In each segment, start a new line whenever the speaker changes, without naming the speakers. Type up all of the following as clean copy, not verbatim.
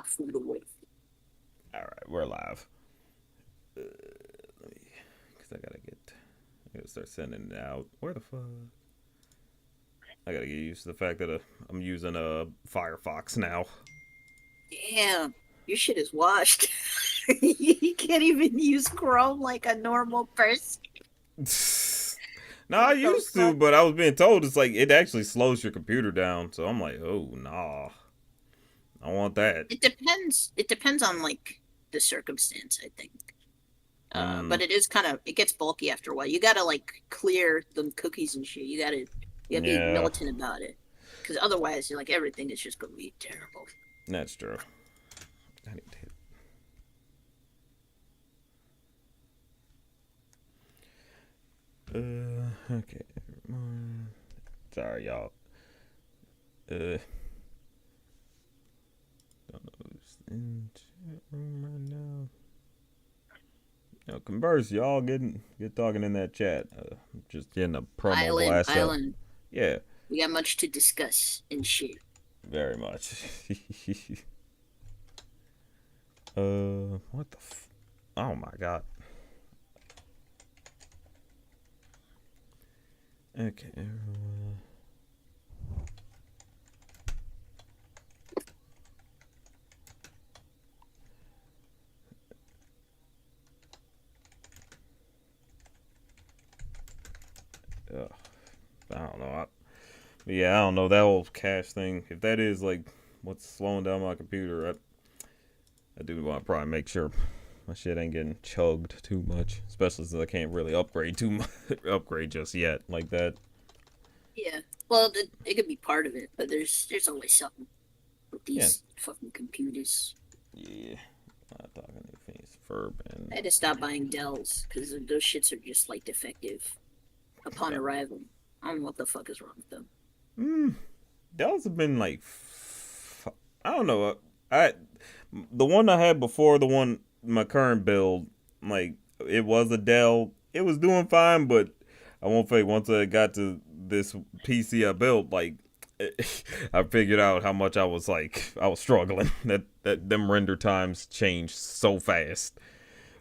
knock food away.
All right, we're live. Because I gotta start sending it out. Where the fuck? I gotta get used to the fact that I'm using a Firefox now.
Damn, your shit is washed. You can't even use Chrome like a normal person.
No, I
What the
used to,
fuck?
but I was being told it's like it actually slows your computer down. So I'm like, oh nah, I want that.
It depends. It depends on like the circumstance, I think.
Hmm.
But it is kind of it gets bulky after a while. You gotta like clear the cookies and shit. You gotta be
Yeah,
militant about it, because otherwise, like everything is just gonna be terrible.
that's true. I need to hit. Okay. Sorry, y'all. Uh, don't know who's in chat room right now. Converse, y'all get talking in that chat. Just getting a promo
Island,
blast up.
island.
Yeah,
We got much to discuss and shit.
very much. What the? Oh my god. Okay. I don't know. Yeah, I don't know that whole cache thing. If that is like what's slowing down my computer, I do want to probably make sure my shit ain't getting chugged too much, especially since I can't really upgrade too much, upgrade just yet like that.
Yeah. Well, it could be part of it, but there's always something with
Yeah,
these fucking computers.
yeah. I'm talking to Phineas and Ferb and
I had to stop buying Dells because those shits are just like defective upon
uh,
arrival. I don't know what the fuck is wrong with them.
mm, Dells have been like I don't know. I the one I had before the one my current build, like it was a Dell. It was doing fine, but I won't fake. Once I got to this PC I built, like I figured out how much I was struggling. That them render times changed so fast.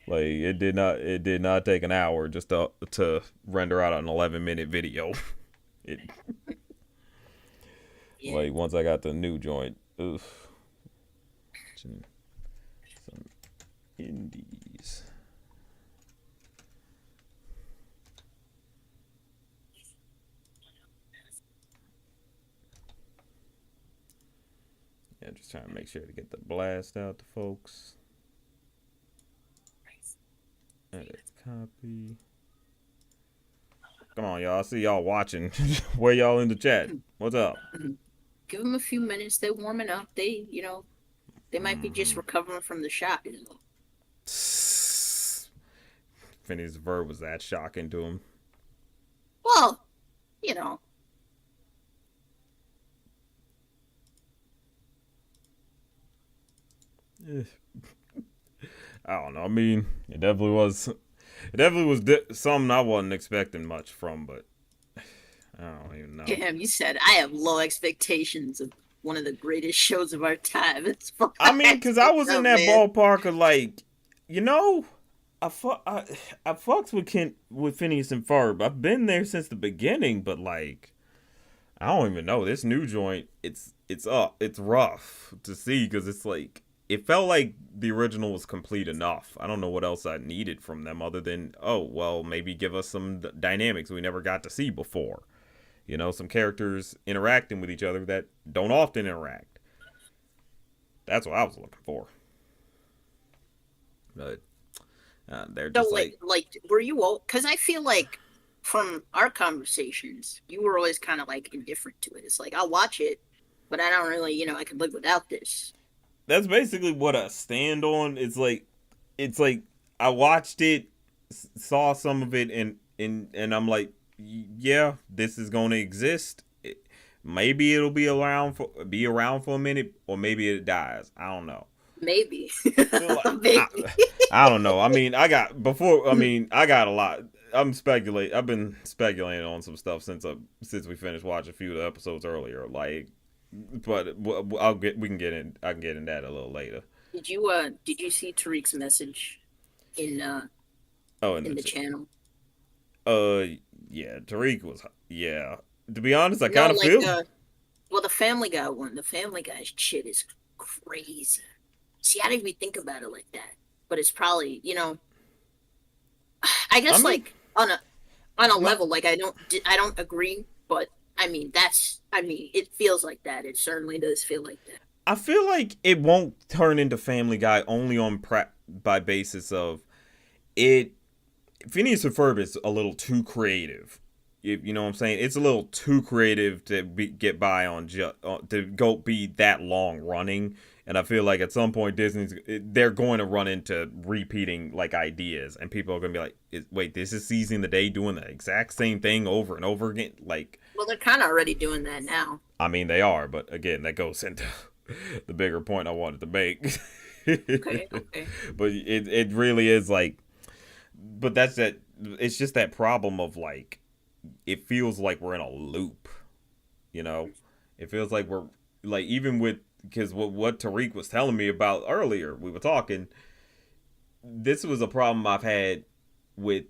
Like it did not take an hour just to render out an 11-minute video. It
Yeah.
like once I got the new joint. Oof. Some indies. Yeah, just trying to make sure to get the blast out to folks. Edit copy. Come on, y'all. I see y'all watching. Where y'all in the chat? What's up?
Give them a few minutes. They're warming up. They might be just
Mm-hmm.
recovering from the shock. You know?
Phineas and Ferb was that shocking to him.
Well, you know,
I don't know. I mean, it definitely was. It definitely was something I wasn't expecting much from, but I don't even know.
damn, you said I have low expectations of one of the greatest shows of our time. It's
I mean, cause I
fucked
was in
up,
that
man.
ballpark of like, you know, I fucks with with Phineas and Ferb. I've been there since the beginning, but like, I don't even know this new joint. It's rough to see because it's like it felt like the original was complete enough. I don't know what else I needed from them other than oh well maybe give us some dynamics we never got to see before. You know, some characters interacting with each other that don't often interact. That's what I was looking for. But they're
So
just like,
were you old? Because I feel like from our conversations, you were always kind of like indifferent to it. It's like I'll watch it, but I don't really, I can live without this.
that's basically what I stand on. It's like I watched it, saw some of it, and I'm like, yeah, this is going to exist. Maybe it'll be around for a minute, or maybe it dies. I don't know.
Maybe,
Like,
maybe.
I don't know. I mean, I got before. I mean, I got a lot. I'm speculate. I've been speculating on some stuff since we finished watching a few of the episodes earlier. Like, but I'll get we can get in. I can get in that a little later.
Did you see Tariq's message in
Oh,
in the channel?
uh, yeah, Tariq was yeah. To be honest, I
No,
kind of
like
feel.
well, the Family Guy one. The Family Guy's shit is crazy. See, I didn't even think about it like that, but it's probably I
I
guess
mean,
like on a
my
level, like I don't agree, but I mean I mean it feels like that. It certainly does feel like that.
I feel like it won't turn into Family Guy only on by basis of it. Phineas and Ferb is a little too creative. You know what I'm saying? It's a little too creative to get by on to go be that long running. And I feel like at some point they're going to run into repeating like ideas, and people are going to be like, "Wait, this is seizing the day, doing the exact same thing over and over again." Like,
Well, they're kind of already doing that now.
I mean, they are, but again, that goes into the bigger point I wanted to make.
Okay, okay.
But it really is like, but that's that. It's just that problem of like, it feels like we're in a loop. You know, it feels like we're like even with because what Tariq was telling me about earlier, we were talking. This was a problem I've had with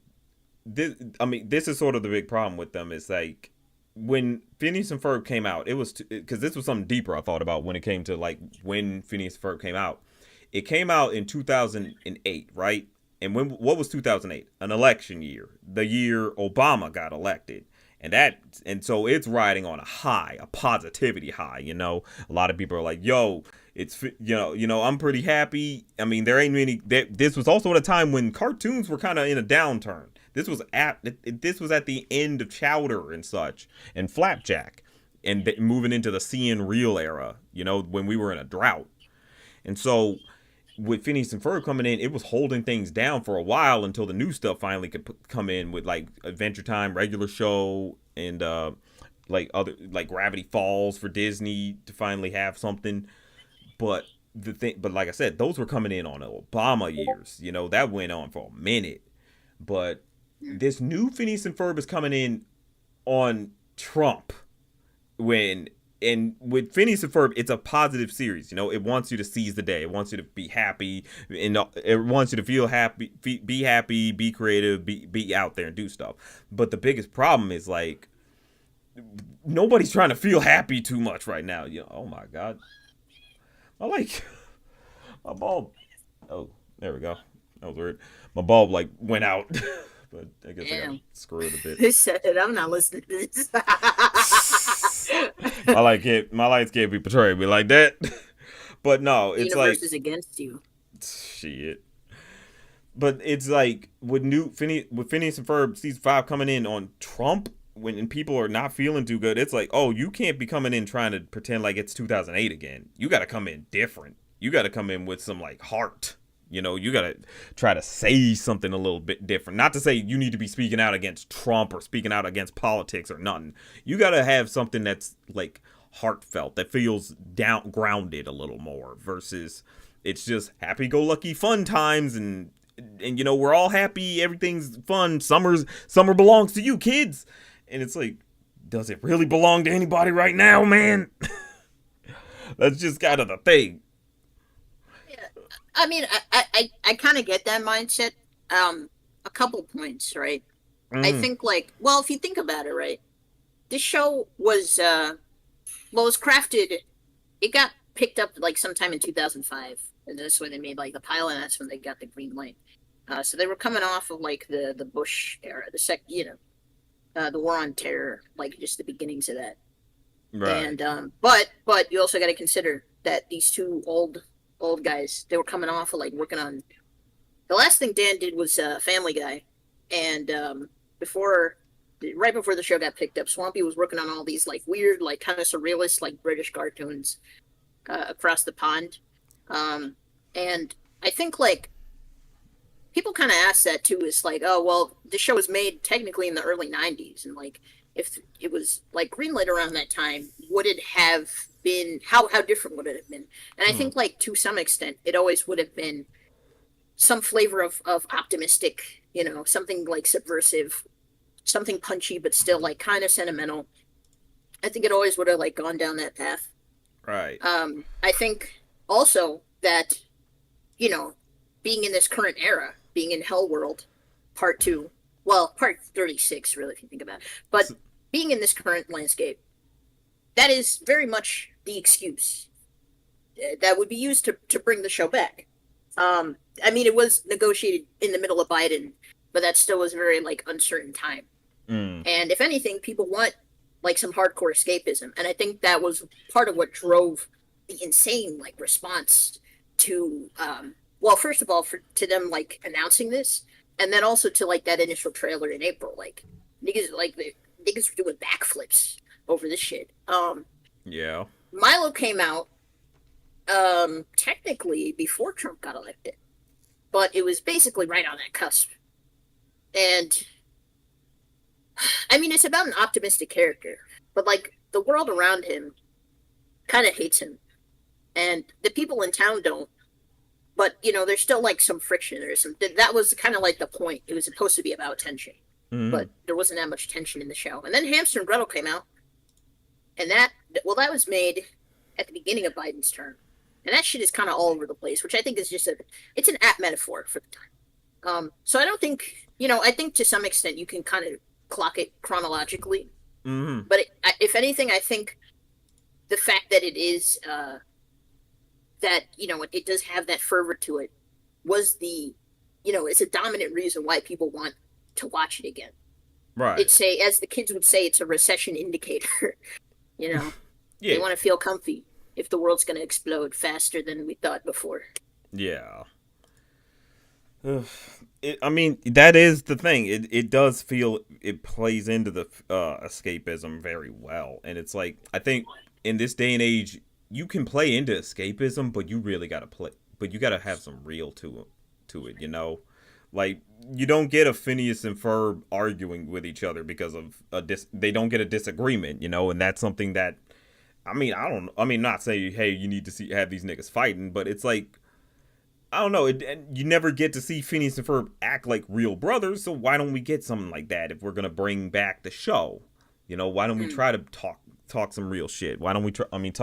this. I mean, this is sort of the big problem with them. Is like when Phineas and Ferb came out, it was because this was something deeper I thought about when it came to like when Phineas and Ferb came out. It came out in 2008, right? And when what was 2008? An election year, the year Obama got elected. And so it's riding on a high, a positivity high, you know. A lot of people are like, "Yo, it's I'm pretty happy." I mean, there ain't many this was also at a time when cartoons were kind of in a downturn. This was at the end of Chowder and such and Flapjack and moving into the seeing real era, you know, when we were in a drought. And so with Phineas and Ferb coming in, it was holding things down for a while until the new stuff finally could come in with like Adventure Time, regular show, and like other like Gravity Falls for Disney to finally have something. But but like I said, those were coming in on Obama years. You know that went on for a minute. But this new Phineas and Ferb is coming in on Trump when and with Phineas and Ferb, it's a positive series. You know, it wants you to seize the day. It wants you to be happy, and it wants you to feel happy, be happy, be creative, be out there and do stuff. But the biggest problem is like nobody's trying to feel happy too much right now. You know, oh my god, I like my bulb. Oh, there we go. That was weird. My bulb like went out, but I guess I got
Damn.
screwed a bit.
Who said it? I'm not listening to this.
My lights can't be portrayed me like that. But no,
The
it's
universe
like
is against you.
shit. But it's like with Phineas and Ferb season 5 coming in on Trump when people are not feeling too good. It's like, oh, you can't be coming in trying to pretend like it's 2008 again. You got to come in different. You got to come in with some like heart. You know, you got to try to say something a little bit different. Not to say you need to be speaking out against Trump or speaking out against politics or nothing. You got to have something that's like heartfelt, that feels down grounded a little more versus it's just happy go lucky fun times and you know we're all happy, everything's fun, summer belongs to you kids, and it's like, does it really belong to anybody right now, man? That's just kind of the thing.
Yeah. I mean, I kind of get that mindset. A couple points, right? I
Mm,
think like, well, if you think about it, right, this show was well, it was crafted. It got picked up like sometime in 2005, and that's when they made like the pilot. And that's when they got the green light. So they were coming off of like the Bush era, the War on Terror, like just the beginnings of that.
right.
And but you also got to consider that these two old guys, they were coming off of like working on the last thing Dan did was Family Guy, and before right before the show got picked up, Swampy was working on all these like weird, like kind of surrealist, like British cartoons across the pond. Um, and I think like people kind of ask that too. Is like, oh well, this show was made technically in the early '90s, and like if it was like greenlit around that time, would it have been how different would it have been? And I
Hmm.
think like to some extent, it always would have been some flavor of optimistic, something like subversive, something punchy, but still like kind of sentimental. I think it always would have like gone down that path.
Right.
I think also that, you know, being in this current era, being in Hell World, part two, well, part 36, really, if you think about it, but
So,
being in this current landscape, that is very much the excuse that would be used to bring the show back. I mean, it was negotiated in the middle of Biden, but that still was a very like uncertain time.
mm,
And if anything, people want like some hardcore escapism, and I think that was part of what drove the insane like response to well, first of all, to them like announcing this, and then also to like that initial trailer in April, like the niggas were doing backflips over this shit.
yeah.
Milo came out technically before Trump got elected, but it was basically right on that cusp. And I mean, it's about an optimistic character, but like the world around him kind of hates him, and the people in town don't. But you know, there's still like some friction. There's some that was kind of like the point. It was supposed to be about tension,
Mm,
but there wasn't that much tension in the show. And then Hamster and Gretel came out, and that was made at the beginning of Biden's term, and that shit is kind of all over the place, which I think is just it's an apt metaphor for the time. So I don't think, I think to some extent you can kind of clock it chronologically,
mm,
but if anything, I think the fact that it is that it does have that fervor to it was it's a dominant reason why people want to watch it again.
right.
It's a, as the kids would say, it's a recession indicator. you know, they
Yeah.
want to feel comfy if the world's going to explode faster than we thought before.
Yeah. Ugh. I mean, that is the thing. It does feel it plays into the escapism very well, and it's like I think in this day and age you can play into escapism, but you really gotta play. But you gotta have some real to it. Like you don't get a Phineas and Ferb arguing with each other because of they don't get a disagreement. And that's something that I mean I don't I mean not saying hey you need to have these niggas fighting, but it's like I don't know. You never get to see Phineas and Ferb act like real brothers, so why don't we get something like that if we're gonna bring back the show? Why don't we
Mm.
try to talk some real shit? Why don't we try? I mean,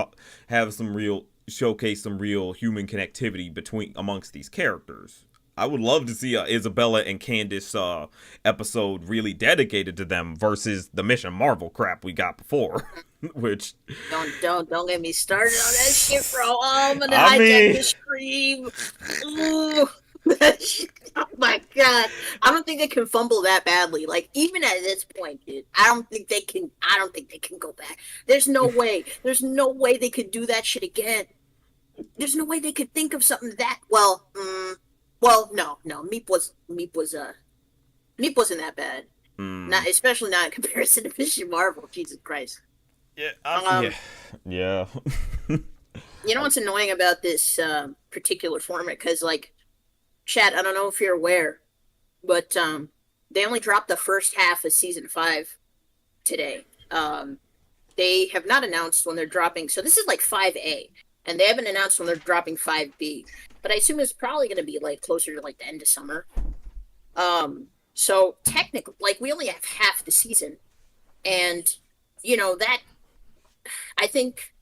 have some real showcase some real human connectivity amongst these characters. I would love to see a Isabella and Candace episode really dedicated to them versus the Mission Marvel crap we got before, which
Don't get me started on that shit, bro. Oh, I'm gonna
I
hijack
mean,
the stream. Ooh. Oh my god. I don't think they can fumble that badly. Like even at this point, dude, I don't think they can go back. There's no way. There's no way they could do that shit again. There's no way they could think of something that well. Well, no. Meep wasn't that bad.
mm,
Not especially not in comparison to Mission Marvel. Jesus Christ.
yeah,
Um,
yeah.
you know what's annoying about this particular format? Because like, Chad, I don't know if you're aware, but they only dropped the first half of season 5 today. They have not announced when they're dropping. So this is like 5A, and they haven't announced when they're dropping 5B. But I assume it's probably going to be like closer to like the end of summer. So technically, like we only have half the season, and that I think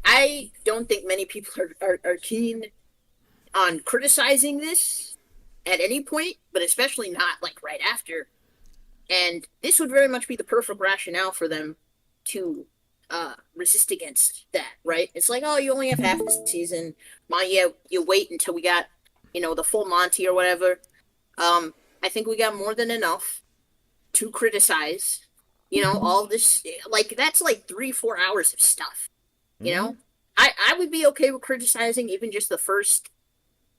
I don't think many people are keen on criticizing this at any point, but especially not like right after. And this would very much be the perfect rationale for them to resist against that, right? It's like, oh, you only have half the season. You wait until we got, the full Monty or whatever. I think we got more than enough to criticize, all this. Like, that's like 3-4 hours of stuff, you
Mm-hmm.
know? I would be okay with criticizing even just the first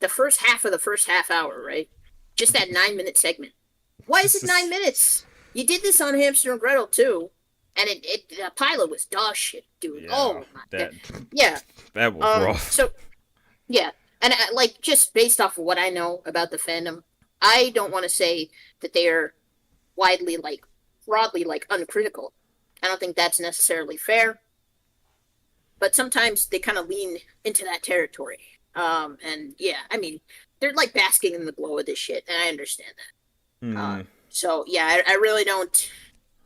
half of the first half hour, right? Just that 9-minute segment. Why is it 9 minutes? You did this on Hamster and Gretel too, and the pilot was dog shit, dude.
Yeah,
Oh my god.
that
Yeah.
that was rough.
So yeah, and like just based off of what I know about the fandom, I don't want to say that they are widely like broadly like uncritical. I don't think that's necessarily fair, but sometimes they kind of lean into that territory. And yeah, I mean, they're like basking in the glow of this shit, and I understand that.
Mm,
So yeah, I really don't.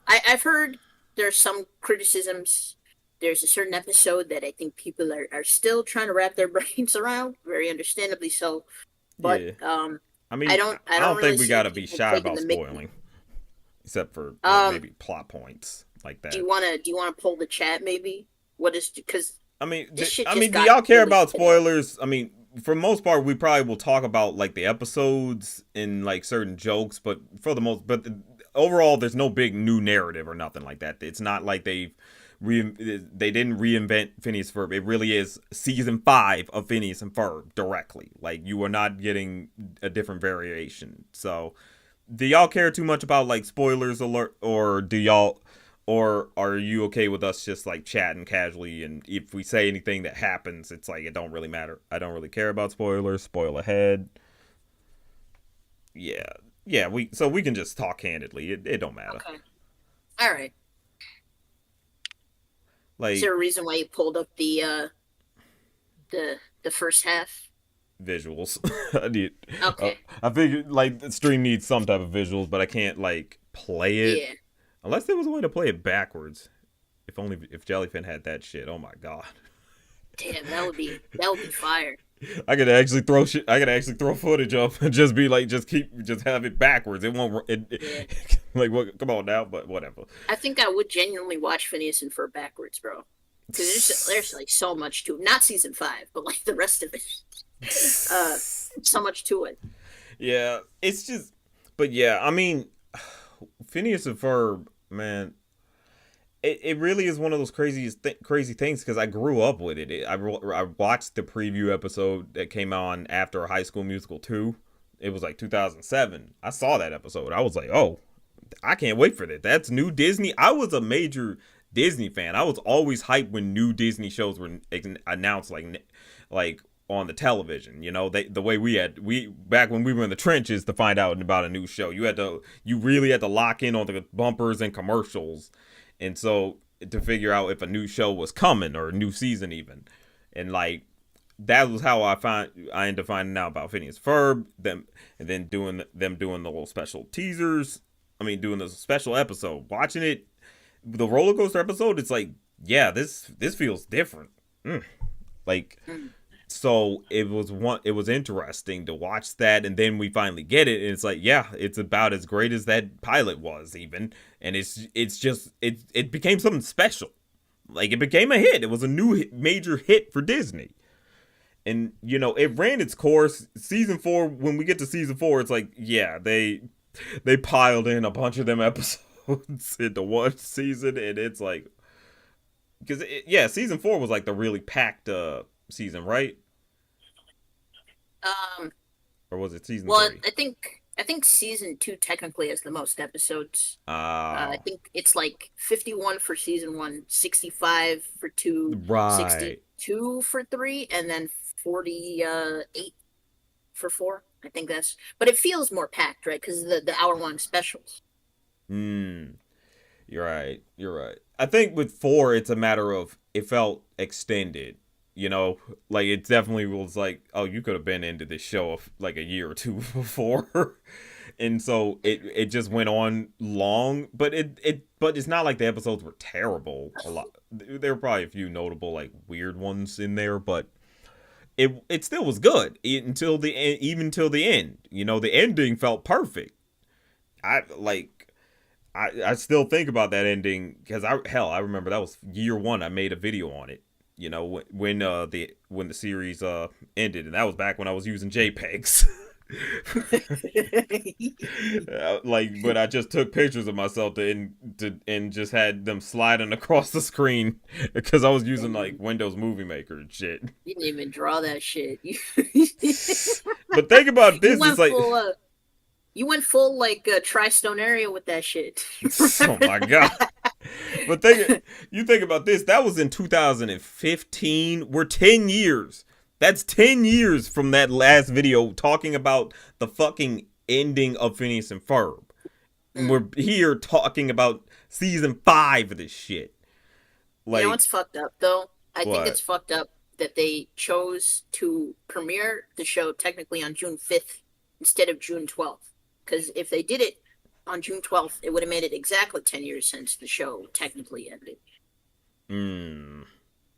I've heard there's some criticisms there's a certain episode that I think people are still trying to wrap their brains around, very understandably so. But
Yeah.
I
I
don't
don't
really
think we
see
gotta be
people
shy
taking
about
the Mickey.
spoiling, except for like
Um,
maybe plot points like
do
that.
you wanna pull the chat maybe? What is because this shit
I
just
mean, do
got
y'all care
released
about
today.
spoilers? I mean, for the most part, we probably will talk about like the episodes and like certain jokes, but for the most, overall, there's no big new narrative or nothing like that. It's not like they didn't reinvent Phineas and Ferb. It really is season 5 of Phineas and Ferb directly. Like you are not getting a different variation. So, do y'all care too much about like spoilers alert, or do y'all? Or are you okay with us just like chatting casually, and if we say anything that happens, it's like it don't really matter. I don't really care about spoilers. Spoil ahead. Yeah, yeah. We can just talk candidly. It don't matter.
Okay, all right. Is
Like
there a reason why you pulled up the first half?
visuals. I need. Uh,
Okay,
I figured like the stream needs some type of visuals, but I can't like play it
yeah.
unless there was a way to play it backwards. If only if Jellyfin had that shit. Oh my god.
Damn, that would be fire.
I could actually throw shit. I could actually throw footage up and just be like, just have it backwards. It won't.
Yeah,
Like, what? Come on now, but whatever.
I think I would genuinely watch Phineas and Ferb backwards, bro. Because there's like so much to it. Not season 5, but like the rest of it. Uh, so much to it.
Yeah, it's just. But yeah, I mean, Phineas and Ferb, man, it really is one of those crazy things because I grew up with it. I watched the preview episode that came on after High School Musical 2. It was like 2007. I saw that episode. I was like, oh, I can't wait for that. That's new Disney. I was a major Disney fan. I was always hyped when new Disney shows were announced, like on the television. You know, the way we back when we were in the trenches to find out about a new show. You really had to lock in on the bumpers and commercials, and so to figure out if a new show was coming or a new season even, and like that was how I ended up finding out about Phineas Ferb them, and then doing the little special teasers. I mean, doing the special episode, watching it, the roller coaster episode. It's like, yeah, this feels different. Mm. Like,
Mm.
so it was interesting to watch that, and then we finally get it, and it's like, yeah, it's about as great as that pilot was even, and it's just it became something special. Like it became a hit. It was a new major hit for Disney. And you know it ran its course. Season 4, when we get to season 4, it's like, yeah, they piled in a bunch of them episodes into one season, and it's like, because yeah, season 4 was like the really packed season, right?
Um,
Or was it season
well,
3?
I think season 2 technically has the most episodes. I
Oh,
think it's like 51 for season 1, 65 for 2,
right.
62 for 3, and then 48 for 4. I think that's, but it feels more packed, right? Because the hour long specials.
Hmm. You're right. You're right. I think with 4, it's a matter of it felt extended. You know, like it definitely was like, oh, you could have been into this show like a year or two before, and so it just went on long. But but it's not like the episodes were terrible. A lot there were probably a few notable like weird ones in there, but it still was good until the end, even till the end. You know, the ending felt perfect. I like I still think about that ending because I remember that was year 1. I made a video on it. You know when the series ended, and that was back when I was using JPEGs. Like when I just took pictures of myself and just had them sliding across the screen because I was using like Windows Movie Maker and shit.
You didn't even draw that shit.
But think about
You
this: it's
went
like,
full you went full like tri-stone area with that shit.
oh
Remember
my god.
that?
But you think about this. That was in 2015. We're 10 years. That's 10 years from that last video talking about the fucking ending of Phineas and Ferb.
Mm.
We're here talking about season 5 of this shit.
You know
Like,
what's fucked up though? I think it's
what?
fucked up that they chose to premiere the show technically on June 5th instead of June 12th. Because if they did it on June 12th, it would have made it exactly 10 years since the show technically ended.
Mm.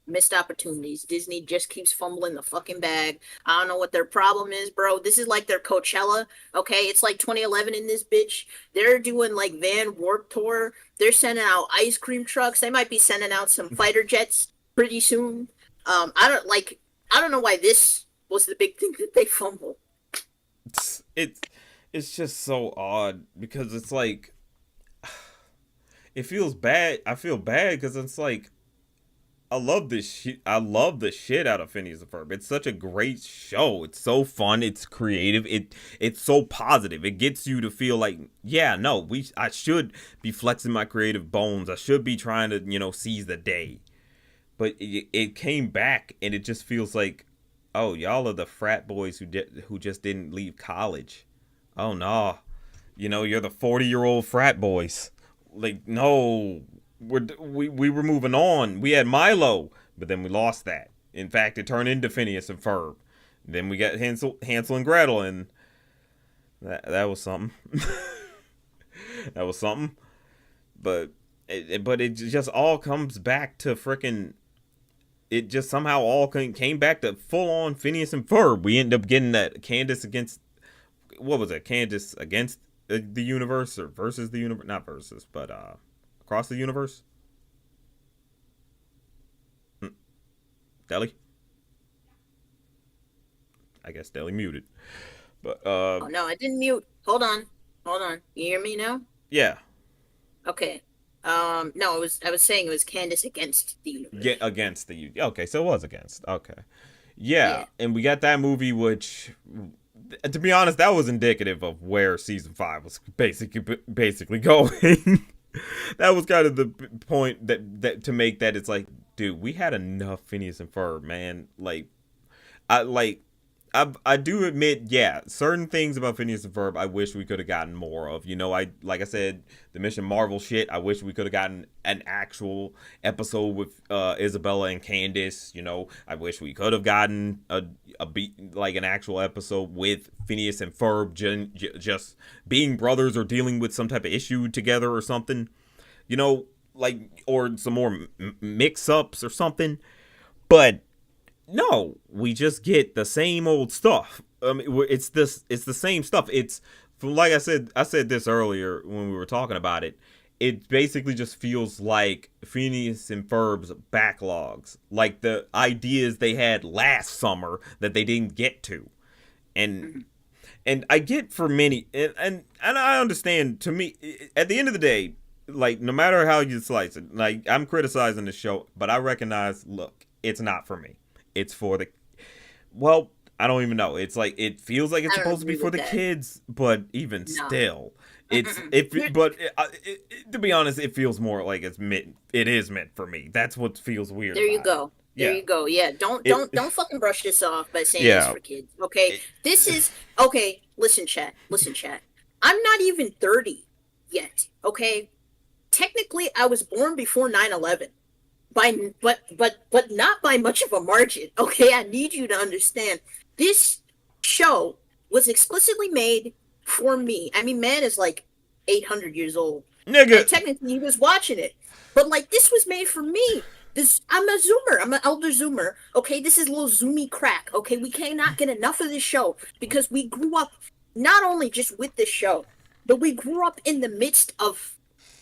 Missed opportunities. Disney just keeps fumbling the fucking bag. I don't know what their problem is, bro. This is like their Coachella. Okay, it's like 2011 in this bitch. They're doing like Van Warp Tour. They're sending out ice cream trucks. They might be sending out some fighter jets pretty soon. I don't like. I don't know why this was the big thing that they fumbled.
It's it's just so odd because it's like it feels bad. I feel bad because it's like I love this shit. I love the shit out of Phineas and Ferb. It's such a great show. It's so fun. It's creative. It's so positive. It gets you to feel like, yeah, no, I should be flexing my creative bones. I should be trying to, seize the day. But it came back and it just feels like, oh, y'all are the frat boys who just didn't leave college. Oh no, you're the 40-year-old frat boys. Like, no, we were moving on. We had Milo, but then we lost that. In fact, it turned into Phineas and Ferb. Then we got Hansel and Gretel, and that was something. That was something. But it just all comes back to frickin'. It just somehow all came back to full on Phineas and Ferb. We ended up getting that Candace against, what was it? Candace against the universe or versus the universe? Not versus, but across the universe. Deli. I guess Deli muted. But
Oh no, I didn't mute. Hold on. You hear me now?
yeah,
Okay. No, I was saying it was Candace against the
get
universe.
against the okay, so it was against. Okay. Yeah,
Yeah.
and we got that movie which to be honest, that was indicative of where season 5 was basically going. That was kind of the point that to make that it's like, dude, we had enough Phineas and Ferb, man. I like I do admit, yeah, certain things about Phineas and Ferb I wish we could have gotten more of. I like I said, the Mission Marvel shit. I wish we could have gotten an actual episode with Isabella and Candace. I wish we could have gotten a beat like an actual episode with Phineas and Ferb just being brothers or dealing with some type of issue together or something. Or some more mix ups or something. But no, we just get the same old stuff. It's this. It's the same stuff. It's like I said. I said this earlier when we were talking about it. It basically just feels like Phineas and Ferb's backlogs, like the ideas they had last summer that they didn't get to, and
Mhm.
and I get for many, and I understand. To me, at the end of the day, like no matter how you slice it, like I'm criticizing the show, but I recognize, look, it's not for me. It's for the well, I don't even know. It's like it feels like it's
I don't
supposed to be
agree
for
with
the
that.
kids, but even
No.
still, it's
Mm-mm-mm.
it. But to be honest, it feels more like it's meant. It is meant for me. That's what feels weird
There you
about it.
go. There
Yeah.
you go. Yeah,
It.
don't fucking brush this off by saying it's
Yeah.
for kids. Okay?
It,
This is okay, listen chat. Listen chat. I'm not even 30 yet. Okay? Technically I was born before 9/11. But not by much of a margin. Okay? I need you to understand. This show was explicitly made for me. I mean, man is like 800 years old.
nigga.
And technically he was watching it. But like this was made for me. This I'm a zoomer. I'm an elder zoomer. Okay, this is a little zoomy crack. Okay, we cannot get enough of this show because we grew up not only just with this show, but we grew up in the midst of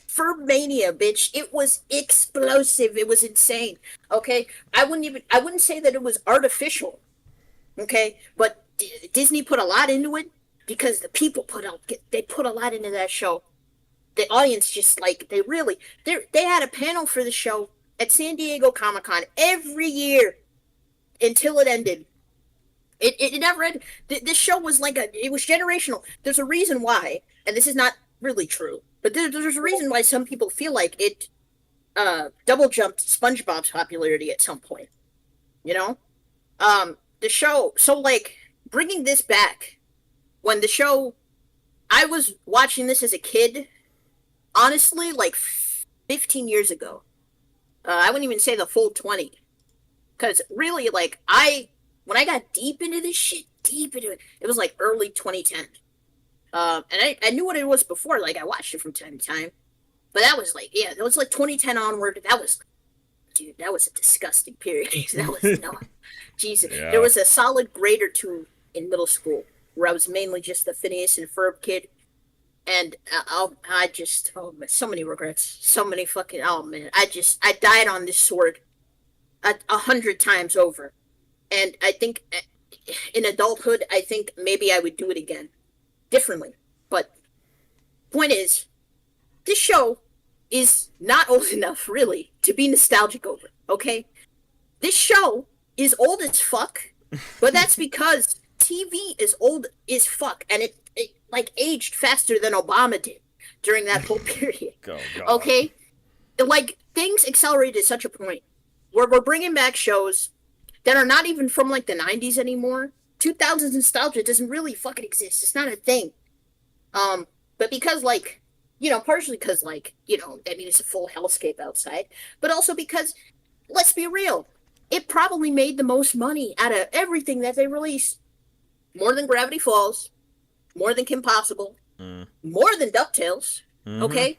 Fermania, bitch. It was explosive. It was insane. Okay, I wouldn't say that it was artificial. Okay, but Disney put a lot into it because the people they put a lot into that show. The audience just like they had a panel for the show at San Diego Comic-Con every year until it ended. It never ended. This show was it was generational. There's a reason why, and this is not really true, but there's a reason why some people feel like it double jumped SpongeBob's popularity at some point. You know, the show. So like bringing this back when the show, I was watching this as a kid. Honestly, like 15 years ago. I wouldn't even say the full 20. Because really, like, when I got deep into this shit, deep into it, it was like early 2010. And I knew what it was before. Like, I watched it from time to time. But that was like, yeah, it was like 2010 onward. That was dude, that was a disgusting period. That was no, Jesus. There
Yeah.
was a solid grade or two in middle school where I was mainly just the Phineas and Ferb kid, and I just, oh man, so many regrets, so many fucking, oh man, I died on this sword 100 times over, and I think in adulthood, I think maybe I would do it again differently. But point is, this show is not old enough, really, to be nostalgic over. Okay, this show is old as fuck, but that's because TV is old as fuck, and it like aged faster than Obama did during that whole period.
Oh God.
Okay, like things accelerated to such a point where we're bringing back shows that are not even from like the 90s anymore. 2000s nostalgia doesn't really fucking exist. It's not a thing. But because like, partially because like, I mean, it's a full hellscape outside, but also because, let's be real, it probably made the most money out of everything that they released. More than Gravity Falls, more than Kim Possible,
Mm.
more than DuckTales.
Mm-hmm.
Okay,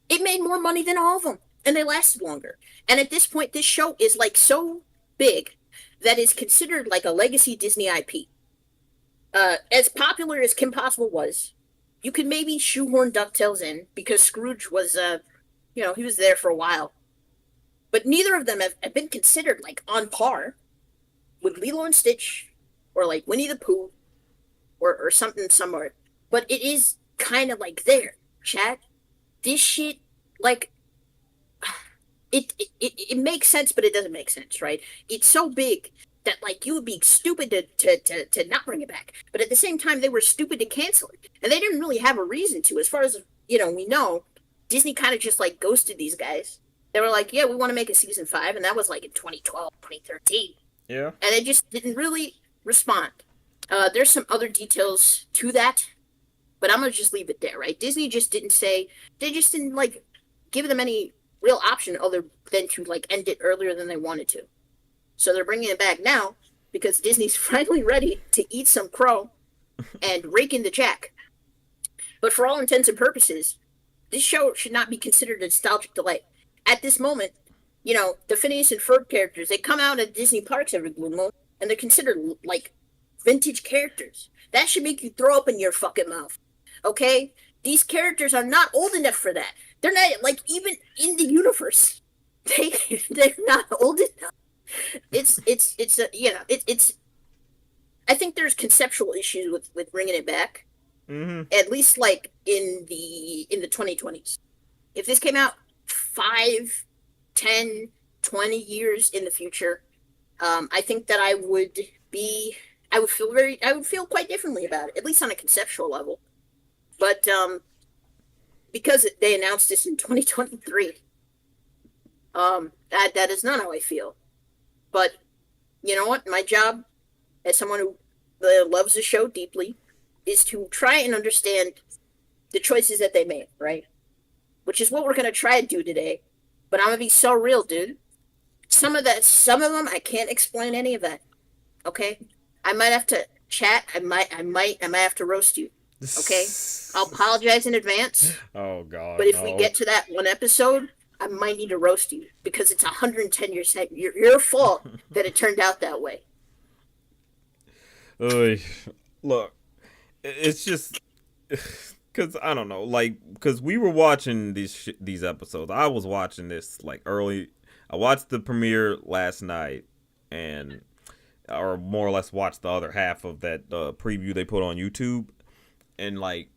it made more money than all of them, and they lasted longer. And at this point, this show is like so big that it's considered like a legacy Disney IP. As popular as Kim Possible was, you could maybe shoehorn DuckTales in because Scrooge was, he was there for a while. But neither of them have been considered like on par with Lilo and Stitch or like Winnie the Pooh or something somewhere. But it is kind of like there, Chad. This shit, like, it makes sense, but it doesn't make sense, right? It's so big that like you would be stupid to not bring it back. But at the same time, they were stupid to cancel it. And they didn't really have a reason to. As far as, we know, Disney kind of just like ghosted these guys. They were like, yeah, we want to make a season 5, and that was like in 2012, 2013.
Yeah.
And they just didn't really respond. There's some other details to that, but I'm gonna just leave it there, right? Disney just didn't say, they just didn't like give them any real option other than to like end it earlier than they wanted to. So they're bringing it back now because Disney's finally ready to eat some crow and rake in the jack. But for all intents and purposes, this show should not be considered a nostalgic delight. At this moment, the Phineas and Ferb characters, they come out at Disney parks every blue moon, and they're considered like vintage characters. That should make you throw up in your fucking mouth. Okay? These characters are not old enough for that. They're not like even in the universe. They're not old enough. It's I think there's conceptual issues with bringing it back.
Mm-hmm.
At least like in the 2020s. If this came out 5, 10, 20 years in the future, I think that I would feel quite differently about it, at least on a conceptual level. But because they announced this in 2023, that is not how I feel. But you know what? My job as someone who loves the show deeply is to try and understand the choices that they made, right? Which is what we're gonna try to do today. But I'm gonna be so real, dude. Some of them, I can't explain any of that. Okay, I might have to chat. I might have to roast you. Okay, I'll apologize in advance.
Oh God.
But if
no.
we get to that one episode, I might need to roast you because it's 110 years. Your fault that it turned out that way.
Look, it's just because I don't know, like, because we were watching these episodes. I was watching this like early. I watched the premiere last night, and or more or less watched the other half of that preview they put on YouTube, and like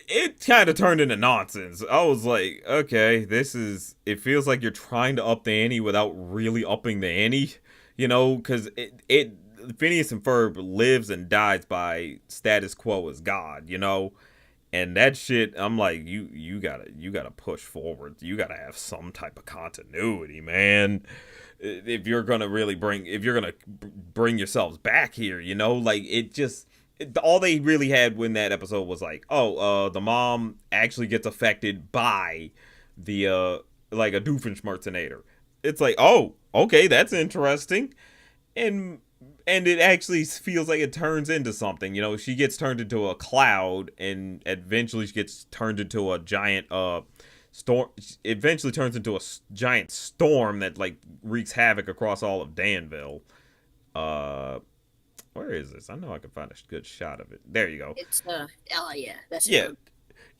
it kind of turned into nonsense. I was like, okay, it feels like you're trying to up the ante without really upping the ante, because it Phineas and Ferb lives and dies by status quo as God, and that shit. I'm like, you gotta push forward. You gotta have some type of continuity, man. If you're gonna bring yourselves back here, like all they really had when that episode was like, the mom actually gets affected by the like a Doofenshmirtinator. It's like, oh, okay, that's interesting, and it actually feels like it turns into something. She gets turned into a cloud, and eventually she gets turned into a giant storm eventually turns into a giant storm that like wreaks havoc across all of Danville. Uh, where is this? I know I can find a good shot of it. There you go.
It's oh yeah, that's
Yeah,
true.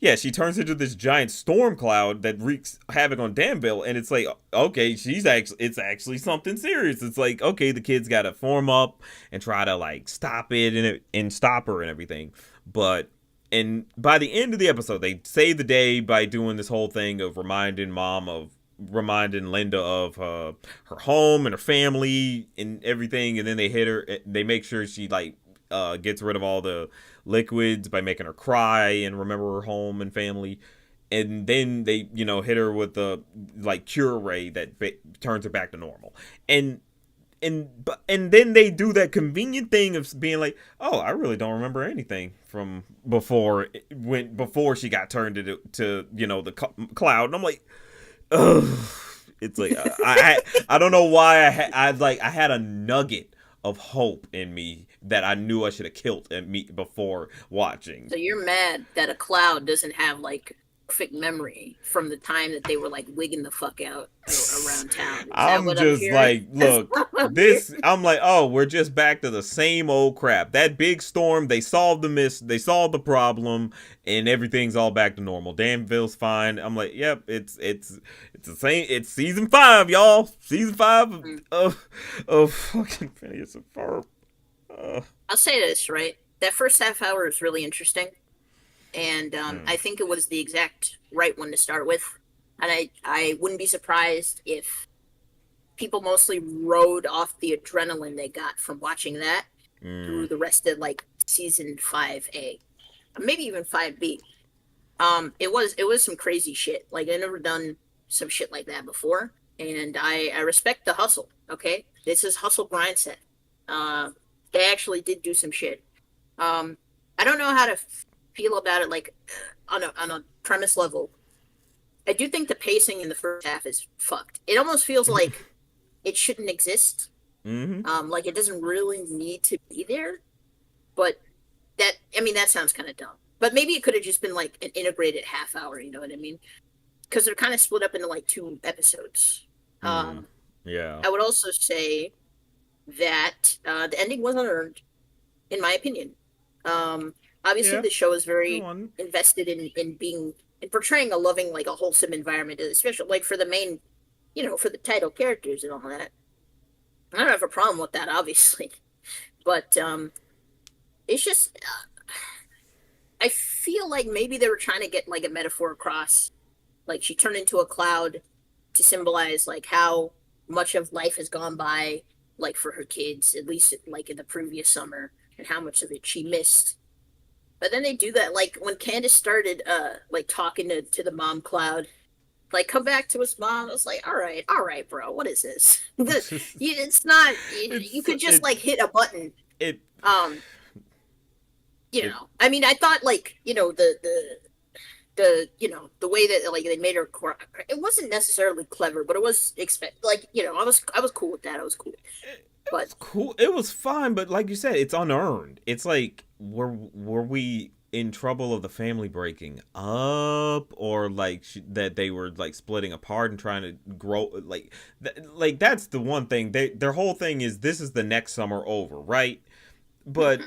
yeah, she turns into this giant storm cloud that wreaks havoc on Danville, and it's like, okay, it's actually something serious. It's like, okay, the kids got to form up and try to like stop it and stop her and everything. But and by the end of the episode, they save the day by doing this whole thing of reminding Linda of her home and her family and everything, and then they hit her. They make sure she like gets rid of all the liquids by making her cry and remember her home and family, and then they hit her with the like cure ray that turns her back to normal, and and then they do that convenient thing of being like, oh, I really don't remember anything from before she got turned to the cloud, and I'm like, ugh. It's like I don't know why I had a nugget of hope in me that I knew I should have killed me before watching.
So you're mad that a cloud doesn't have like perfect memory from the time that they were like wigging the fuck out around town. Is that
I'm
what I'm
just
hearing?
like, look, I'm like, oh, we're just back to the same old crap. That big storm, they solved they solved the problem, and everything's all back to normal. Danville's fine. I'm like, yep, it's the same. It's season 5, y'all. Season 5 of fucking Phineas and Ferb.
I'll say this, right? That first half hour is really interesting. And I think it was the exact right one to start with. And I wouldn't be surprised if people mostly rode off the adrenaline they got from watching that through the rest of like season 5A, maybe even 5B. It was some crazy shit. Like I never done some shit like that before, and I respect the hustle. Okay, this is hustle grind set. They actually did do some shit. I don't know how to feel about it like on a premise level. I do think the pacing in the first half is fucked. It almost feels like it shouldn't exist. Like it doesn't really need to be there. But that sounds kind of dumb. But maybe it could have just been like an integrated half hour, you know what I mean? Because they're kind of split up into like 2 episodes.
Yeah.
I would also say that the ending wasn't earned, in my opinion. Obviously,
Yeah.
the show is very
Go on.
invested in portraying a loving, like a wholesome environment, especially like for the main, for the title characters and all that. I don't have a problem with that, obviously, but it's just I feel like maybe they were trying to get like a metaphor across, like she turned into a cloud to symbolize like how much of life has gone by, like for her kids, at least like in the previous summer, and how much of it she missed. But then they do that, like when Candace started, like talking to the mom cloud, like come back to us, mom. I was like, all right, bro, what is this? It's not. You could just like hit a button.
It.
Um, I mean, I thought like the way that like they made her, it wasn't necessarily clever, but it was like I was cool with that. I was cool. But
It's cool. It was fine, but like you said, it's unearned. It's like were we in trouble of the family breaking up, or like that they were like splitting apart and trying to grow like that's the one thing their whole thing is this is the next summer over, right? But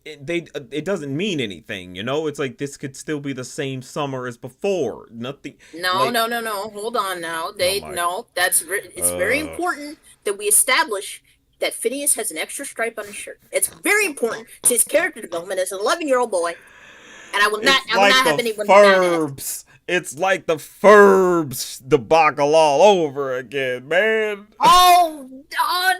it doesn't mean anything, it's like this could still be the same summer as before. Nothing.
no,
Like,
no, no, no. Hold on now.
oh my.
No. It's very important that we establish that Phineas has an extra stripe on his shirt. It's very important to his character development as an 11-year-old boy, and I will not have anyone be mad at it.
It's like the Ferbs debacle all over again, man.
Oh,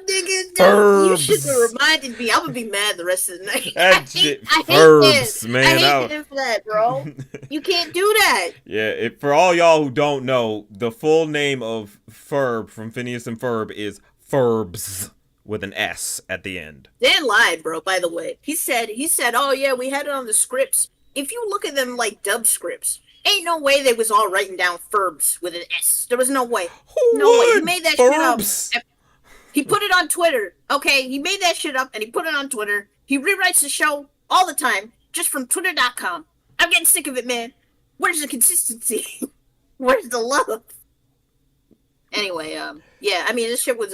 nigga, you should have
Ferbs.
reminded me. I'm gonna be mad the rest of the night.
That shit,
I hate
Ferbs,
that.
man.
I hate him for that, bro. You can't do that.
Yeah, for all y'all who don't know, the full name of Ferb from Phineas and Ferb is Ferbs with an S at the end.
Dan lied, bro. By the way, he said, "Oh yeah, we had it on the scripts." If you look at them like dub scripts, ain't no way they was all writing down Ferbs with an S. There was no way.
Who
No way. He
would?
made that
Ferbs?
shit up. He put it on Twitter. Okay, he made that shit up and he put it on Twitter. He rewrites the show all the time just from Twitter.com. I'm getting sick of it, man. Where's the consistency? Where's the love? Anyway, yeah, I mean, this shit was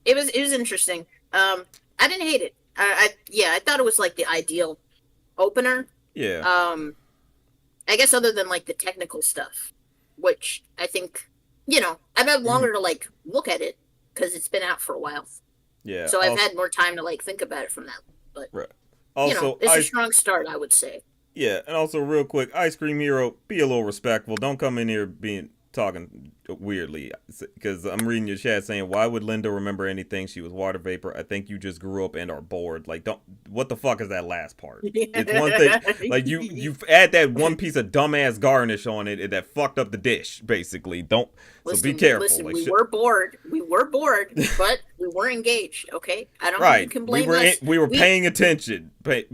it was interesting. I didn't hate it. Yeah, I thought it was like the ideal opener.
Yeah,
Um, I guess other than like the technical stuff, which I think, I've had
hmm,
longer to like look at it because it's been out for a while.
yeah.
So I've
Also,
had more time to like think about it from that. But
right. Also,
it's a
ice.
strong start, I would say.
Yeah, and also real quick, Ice Cream Hero, be a little respectful. Don't come in here being talking weirdly, because I'm reading your chat saying, "Why would Linda remember anything? She was water vapor. I think you just grew up and are bored." Like, don't. What the fuck is that last part? It's one thing. Like you add that one piece of dumbass garnish on it that fucked up the dish. Basically, don't. So be careful.
Listen,
Like,
we were bored. We were bored, but we were engaged. Okay, I don't think you
right.
can
We
blame
were
us.
we were
We
paying attention.
we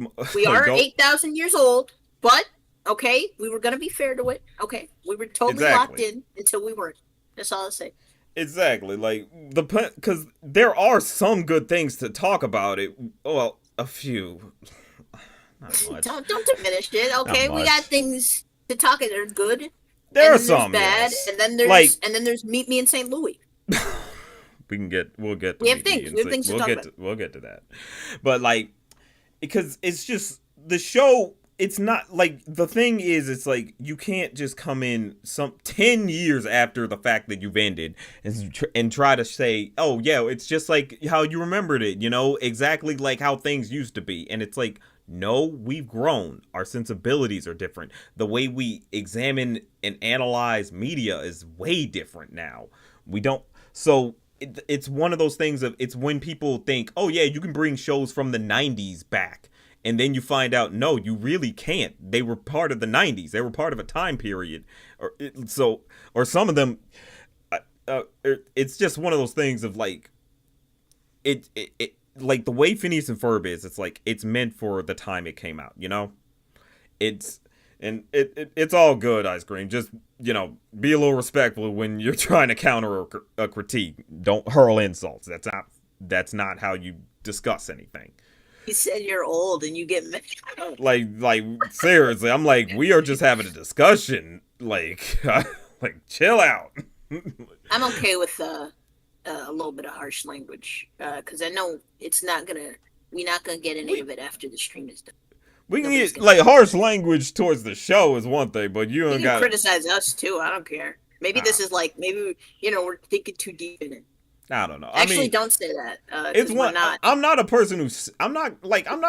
Like,
are
don't.
8,000 years old, but okay, we were gonna be fair to it. Okay, we were totally locked
Exactly.
in until we weren't. That's all I'll say.
Exactly. Like because there are some good things to talk about it. Well, a few, not much,
Don't diminish it.
not
Okay, we got
much.
things to talk. That are good,
There
and
are
then there's
some,
bad,
yes.
and then
Like
there's Meet Me in St. Louis.
we'll get to
We have
meet me
things.
and
We have
see.
things to talk about.
We'll get to that. But like because it's just the show, it's not like the thing is it's like you can't just come in some 10 years after the fact that you've ended and try to say, oh yeah, it's just like how you remembered it, exactly like how things used to be. And it's like, no, we've grown, our sensibilities are different, the way we examine and analyze media is way different now. We don't, so it's one of those things of, it's when people think, oh yeah, you can bring shows from the 90s back, and then you find out, no, you really can't. They were part of the 90s, they were part of a time period, or some of them, it's just one of those things of like, it like the way Phineas and Ferb is, it's like it's meant for the time it came out. It's and it's all good, Ice Cream. Just be a little respectful when you're trying to counter a critique. Don't hurl insults. That's not how you discuss anything.
You said you're old and you get mad.
Like seriously, I'm like, we are just having a discussion. Like like chill out.
I'm okay with a little bit of harsh language because I know we're not gonna get any
we
of it after the stream is done.
we can
Nobody's
get
gonna.
like harsh language towards the show is one thing, but you
You
ain't
can
got.
criticize us too. I don't care. Maybe this
Uh,
is like maybe we're thinking too deep in it.
I don't know. I
Actually,
mean,
don't say that
it's
because we're
one.
not.
I'm not a person who's. I'm not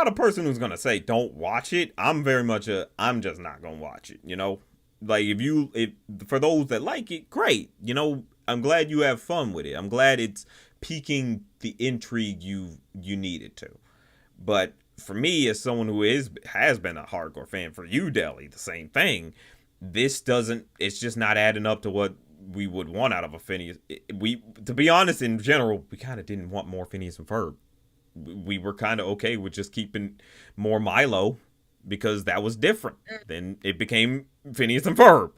a person who's gonna say don't watch it. I'm very much a. I'm just not gonna watch it. Like if for those that like it, great. I'm glad you have fun with it. I'm glad it's piquing the intrigue you needed to. But for me, as someone who has been a hardcore fan, for you, Deli, the same thing. This doesn't. It's just not adding up to what we would want out of a Phineas. We, to be honest, in general, we kind of didn't want more Phineas and Ferb. We were kind of okay with just keeping more Milo because that was different. Then it became Phineas and Ferb.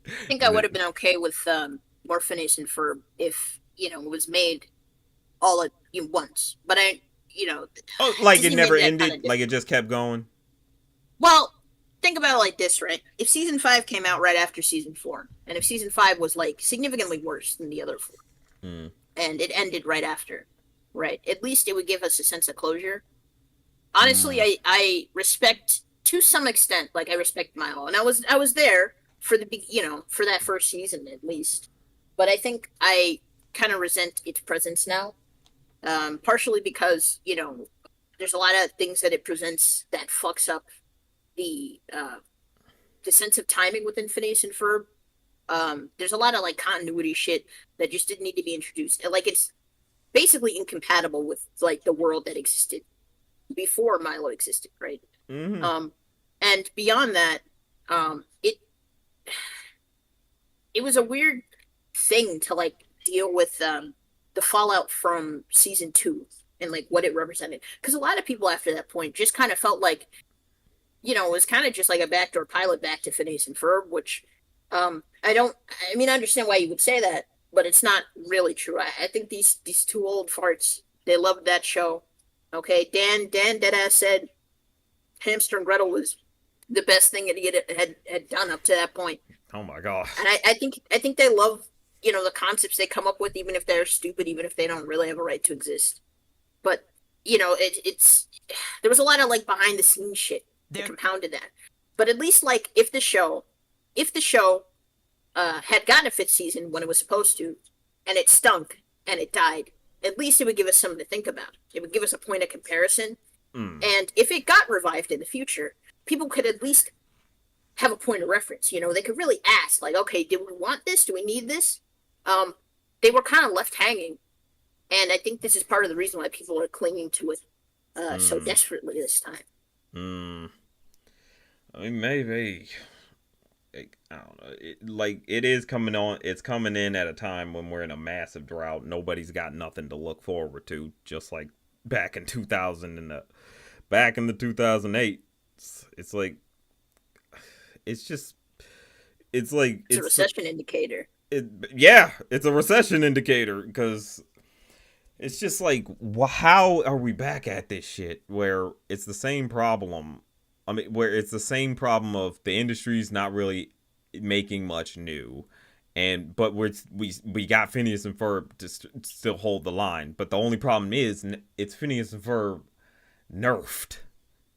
I think I would have been okay with more Phineas and Ferb if it was made all at once. But
Oh, like it
Disney
never
made that kind
ended.
of
Like
different.
it just kept going.
Well, think about it like this, right? If season 5 came out right after season 4, and if season 5 was like significantly worse than the other 4,
Mm.
and it ended right after, right? At least it would give us a sense of closure. Honestly,
Mm.
I respect to some extent, like I respect Milo, and I was there for for that first season at least. But I think I kind of resent its presence now, partially because there's a lot of things that it presents that fucks up the uh, the sense of timing within Phineas and Ferb. There's a lot of like continuity shit that just didn't need to be introduced. Like it's basically incompatible with like the world that existed before Milo existed, right?
Hmm.
Um, and beyond that, it was a weird thing to like deal with the fallout from season 2 and like what it represented. Because a lot of people after that point just kind of felt like it was kind of just like a backdoor pilot back to Phineas and Ferb, which I don't. I mean, I understand why you would say that, but it's not really true. I think these two old farts they loved that show. Okay, Dan Deadass said Hamster and Gretel was the best thing that he had done up to that point.
Oh my god.
And I think they love the concepts they come up with, even if they're stupid, even if they don't really have a right to exist. But it's there was a lot of like behind the scenes shit that compounded that. But at least like if the show had gotten a fifth season when it was supposed to, and it stunk and it died, at least it would give us something to think about. It would give us a point of comparison.
Mm.
And if it got revived in the future, people could at least have a point of reference. They could really ask, like, okay, do we want this? Do we need this? Um, they were kind of left hanging, and I think this is part of the reason why people are clinging to it so
Mm.
desperately this time.
Mm. I mean, maybe. I don't know. Like it is coming on. It's coming in at a time when we're in a massive drought. Nobody's got nothing to look forward to. Just like back in 2000 and back in the 2008. It's like it's just it's like
It's a recession indicator.
it. Yeah, it's a recession indicator because it's just like, how are we back at this shit where it's the same problem? I mean, where it's the same problem of the industry's not really making much new, but we got Phineas and Ferb to still hold the line. But the only problem is it's Phineas and Ferb nerfed.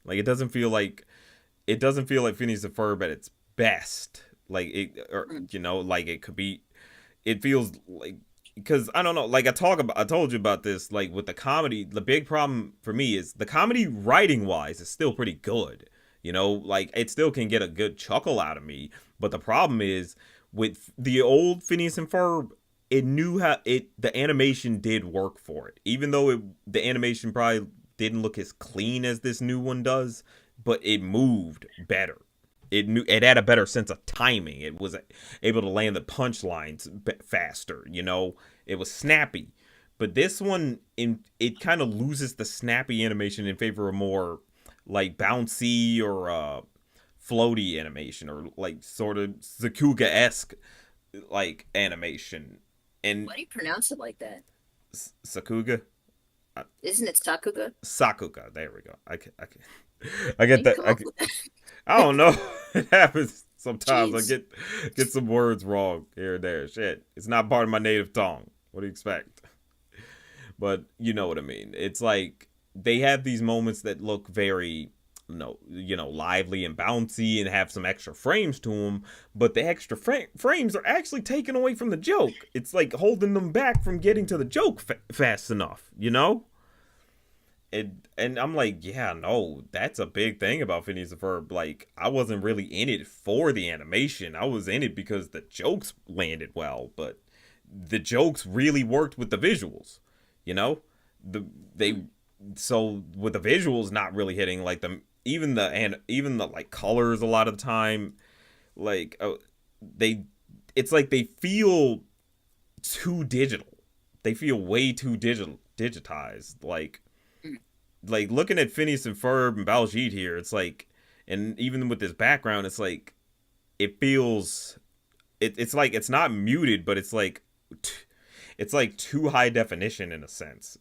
Like it doesn't feel like Phineas and Ferb at its best. Like like it could be. It feels like because I don't know. Like I told you about this. Like with the comedy, the big problem for me is the comedy writing wise is still pretty good. Like it still can get a good chuckle out of me. But the problem is with the old Phineas and Ferb, it knew how the animation did work for it, even though the animation probably didn't look as clean as this new one does, but it moved better. It had a better sense of timing. It was able to land the punchlines faster. It was snappy. But this one, it kind of loses the snappy animation in favor of more like bouncy or floaty animation, or like sort of Sakuga-esque like animation. And
Why do you pronounce it like that?
Sakuga,
Isn't it Sakuga?
Sakuga. There we go. I
How
get
do you
that.
come up with that?
I don't know. It happens sometimes. I
Jeez.
get some words wrong here and there. Shit, it's not part of my native tongue. What do you expect? But you know what I mean. It's like they have these moments that look very, lively and bouncy and have some extra frames to them. But the extra frames are actually taken away from the joke. It's like holding them back from getting to the joke fast enough. And I'm like, yeah, no, that's a big thing about Phineas and Ferb. Like, I wasn't really in it for the animation. I was in it because the jokes landed well, but the jokes really worked with the visuals. You know, they so with the visuals not really hitting, like even the like colors a lot of the time, like they it's like they feel too digital. They feel way too digitized. Like looking at Phineas and Ferb and Baljeet here, it's like, and even with this background, it's like it feels, it's like it's not muted, but it's like too high definition in a sense,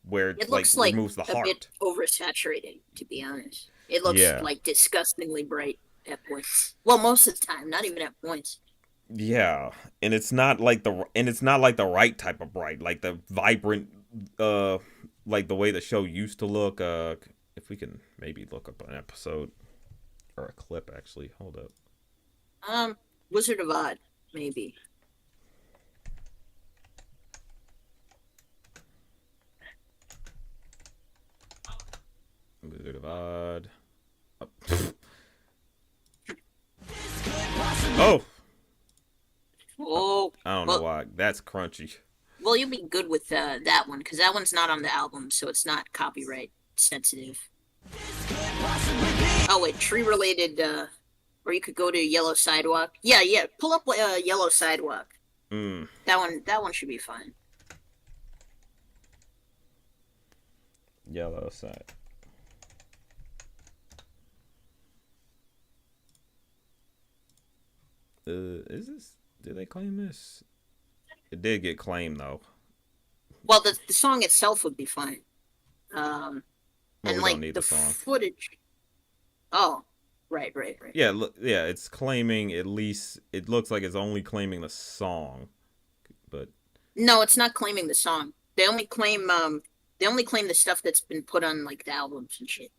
where
It
it like
looks like
removes the
a bit
heart.
oversaturated, to be honest. It looks
Yeah,
like disgustingly bright at points. Well, most of the time, not even at points.
yeah, and it's not like the right type of bright, like the vibrant, uh, like the way the show used to look. If we can maybe look up an episode or a clip, actually, hold up.
Wizard of Oz, maybe.
Wizard of Odd. Oh,
Oh,
I don't know
well,
why. That's crunchy.
well, you'll be good with that one because that one's not on the album, so it's not copyright sensitive. Oh wait, tree related. Or you could go to Yellow Sidewalk. Yeah, yeah. Pull up Yellow Sidewalk.
Mm,
That one should be fine.
yellow side. Is this? Did they claim this? It did get claimed though.
Well, the song itself would be fine.
Well,
And
we don't
like
need
the
the song.
footage. Oh, Right, right, right.
Yeah, yeah, it's claiming at least it looks like it's only claiming the song, but
No, it's not claiming the song. They only claim the stuff that's been put on like the albums and shit.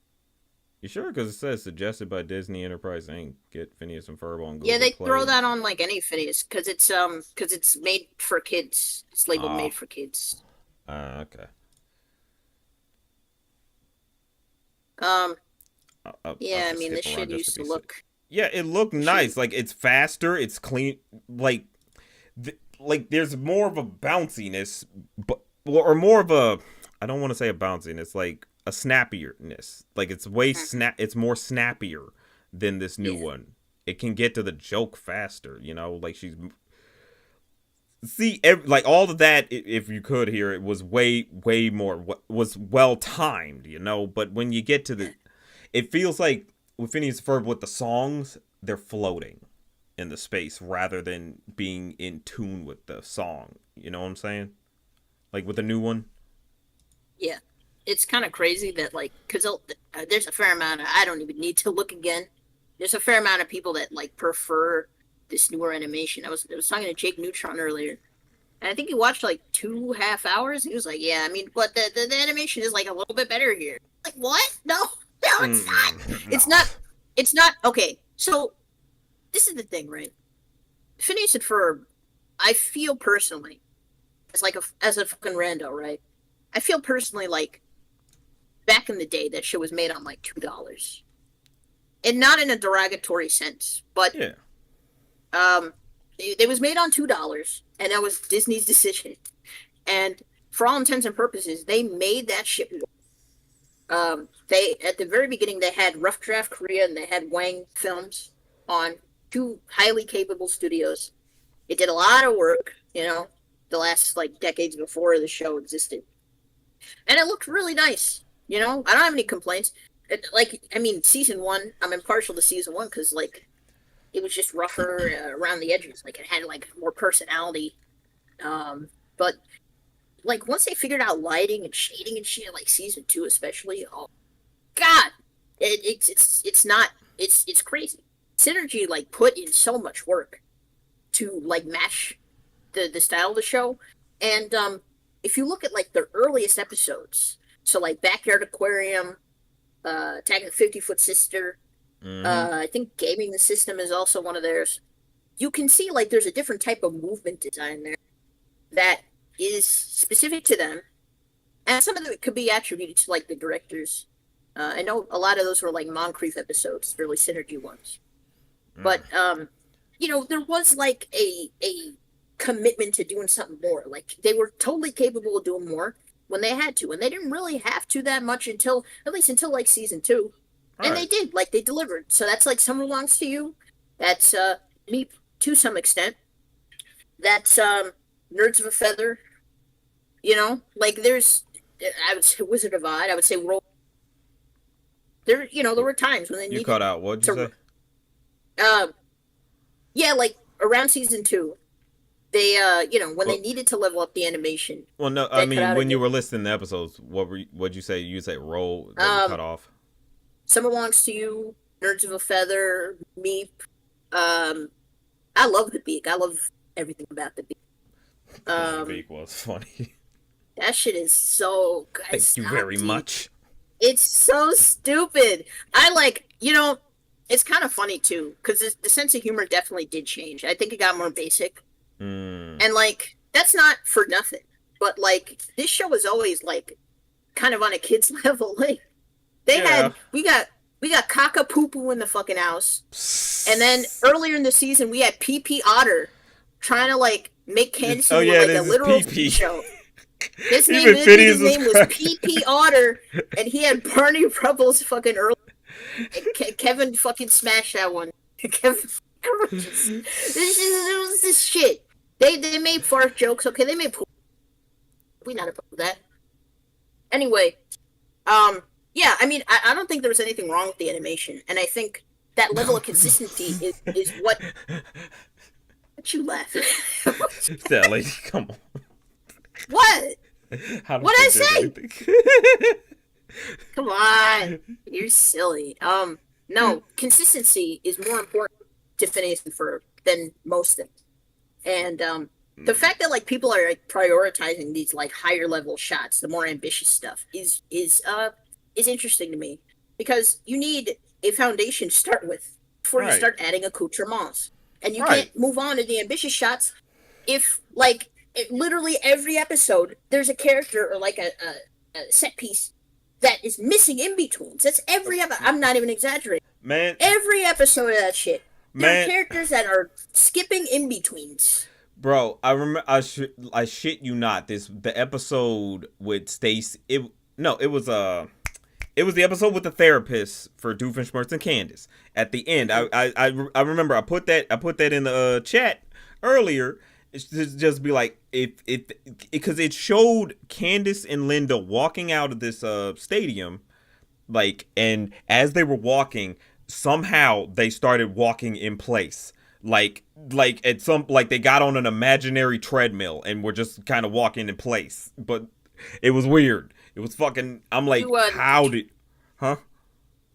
you sure? Because it says suggested by Disney Enterprise Inc. Get Phineas and Ferb on
Yeah,
Google
they throw
Play.
that on like any Phineas because it's made for kids. It's labeled
Oh,
made for kids.
okay.
Um,
I'll
yeah, I
just
mean this
skip
shit
around just to
used
be
to
safe.
look
Yeah, it looked
this shit.
nice. Like it's faster. It's clean. Like there's more of a bounciness, but or more of a. I don't want to say a bounciness. Like a snappierness. Like it's way
Mhm.
snap. It's more snappier than this new
Yeah,
one. It can get to the joke faster. You know, like she's like all of that. If you could hear it, was way more. Was well timed. You know, but when you get to it feels like with Phineas and Ferb with the songs, they're floating in the space rather than being in tune with the song. You know what I'm saying? Like with the new one.
yeah. It's kind of crazy that like because there's a fair amount of I don't even need to look again. There's a fair amount of people that like prefer this newer animation. I was talking to Jake Neutron earlier. And I think he watched like 2.5 hours. He was like, "Yeah, I mean, but the animation is like a little bit better here." Like, what? No, no, it's not.
No.
It's not. It's not. Okay, so this is the thing, right? Phineas and Ferb. I feel personally as like as a fucking rando, right? I feel personally like back in the day that shit was made on like $2, and not in a derogatory sense, but
Yeah.
um, it was made on $2, and that was Disney's decision. And for all intents and purposes, they made that shit. They at the very beginning they had Rough Draft Korea and they had Wang Films on two highly capable studios. It did a lot of work, the last like decades before the show existed, and it looked really nice. I don't have any complaints. I mean, season one, I'm impartial to season one because like it was just rougher around the edges. Like it had like more personality. But like once they figured out lighting and shading and shit, like season two especially, oh god, it's not it's crazy. Synergy like put in so much work to like match the style of the show, and if you look at like the earliest episodes, so like Backyard Aquarium, Attack of the 50-Foot Sister,
Mm-hmm.
I think Gaming the System is also one of theirs. You can see like there's a different type of movement design there that is specific to them, and some of it could be attributed to like the directors. I know a lot of those were like Moncrief episodes, really synergy ones. But there was like a commitment to doing something more. Like they were totally capable of doing more when they had to, and they didn't really have to that much until at least until like season two,
All
and
right.
they did like they delivered. So that's like Summer Belongs to You. That's me to some extent. That's Nerds of a Feather. Like there's I would say Wizard of Oz. I would say roll. There were times when they
You
needed
cut out. What'd you
to
say?
uh yeah, like around season two, they when they
Well,
needed to level up the animation,
well, no. I
they cut
mean,
out
when you
again.
were listing the episodes, what'd you say? You say roll that you
Um
cut off.
Summer Belongs to You, Nerds of a Feather, Meep. Um I love the Beak. I love everything about the Beak.
The
Um
beak was funny.
that shit is so good.
Thank you
Stop,
very
dude.
much.
It's so stupid. I like, it's kind of funny too, because the sense of humor definitely did change. I think it got more basic.
Mm.
And like, that's not for nothing. But like, this show was always like kind of on a kid's level. Like,
Yeah.
we got Kaka Poo Poo in the fucking house. And then earlier in the season, we had Pee Pee Otter trying to like make Candace
Oh
into
yeah,
like a
this is
literal
pee
freak
pee.
show. His name,
Even
literally, his
Phineas was
name was
cracking.
Pee Pee Otter, and he had Barney Rubble's fucking early. Kevin fucking smashed that one. Kevin, this shit. They made fart jokes. Okay, they made poop. We not above that. Anyway, yeah. I mean, I don't think there was anything wrong with the animation, and I think that level of consistency is what. What you laughing?
That lady, come on.
What?
I don't
What I
think there's
say?
anything.
Come on, you're silly. No, consistency is more important to Phineas and Ferb than most things. And the
Mm.
fact that like people are like prioritizing these like higher level shots, the more ambitious stuff, is interesting to me because you need a foundation to start with before you
Right.
start adding accoutrements, and you
Right.
can't move on to the ambitious shots if like literally every episode there's a character or like a set piece that is missing in betweens. That's every episode. I'm not even exaggerating.
Man,
Every episode of that shit, there are
man,
characters that are skipping in betweens.
bro, I remember. I shit you not. The episode with Stacy. No, it was the episode with the therapist for Doofenshmirtz and Candace. At the end,
Mhm.
I remember I put that in the chat earlier. It's just be like if it because it showed Candace and Linda walking out of this stadium, like, and as they were walking, somehow they started walking in place, like at some, like they got on an imaginary treadmill and were just kind of walking in place. But it was weird. It was fucking, I'm like,
You
how did, huh?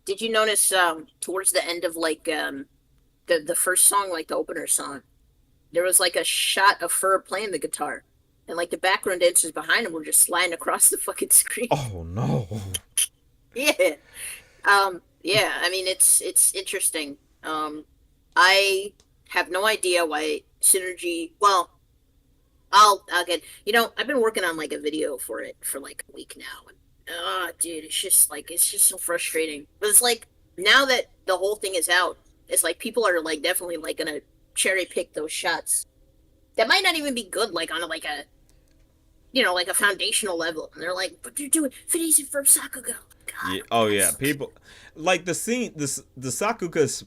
did you notice towards the end of like the first song, like the opener song, there was like a shot of Fur playing the guitar, and like the background dancers behind him were just sliding across the fucking screen.
Oh no.
Yeah. Yeah, I mean it's interesting. I have no idea why Synergy. Well, I'll get. I've been working on like a video for it for like a week now, and dude, it's just so frustrating. But it's like now that the whole thing is out, it's like people are like definitely like gonna cherry pick those shots that might not even be good, like on like a like a foundational level, and they're like, "But you're doing Phineas and Ferb Sakuga." God,
Yeah. Oh yeah.
that's
People like the scene. The Sakuga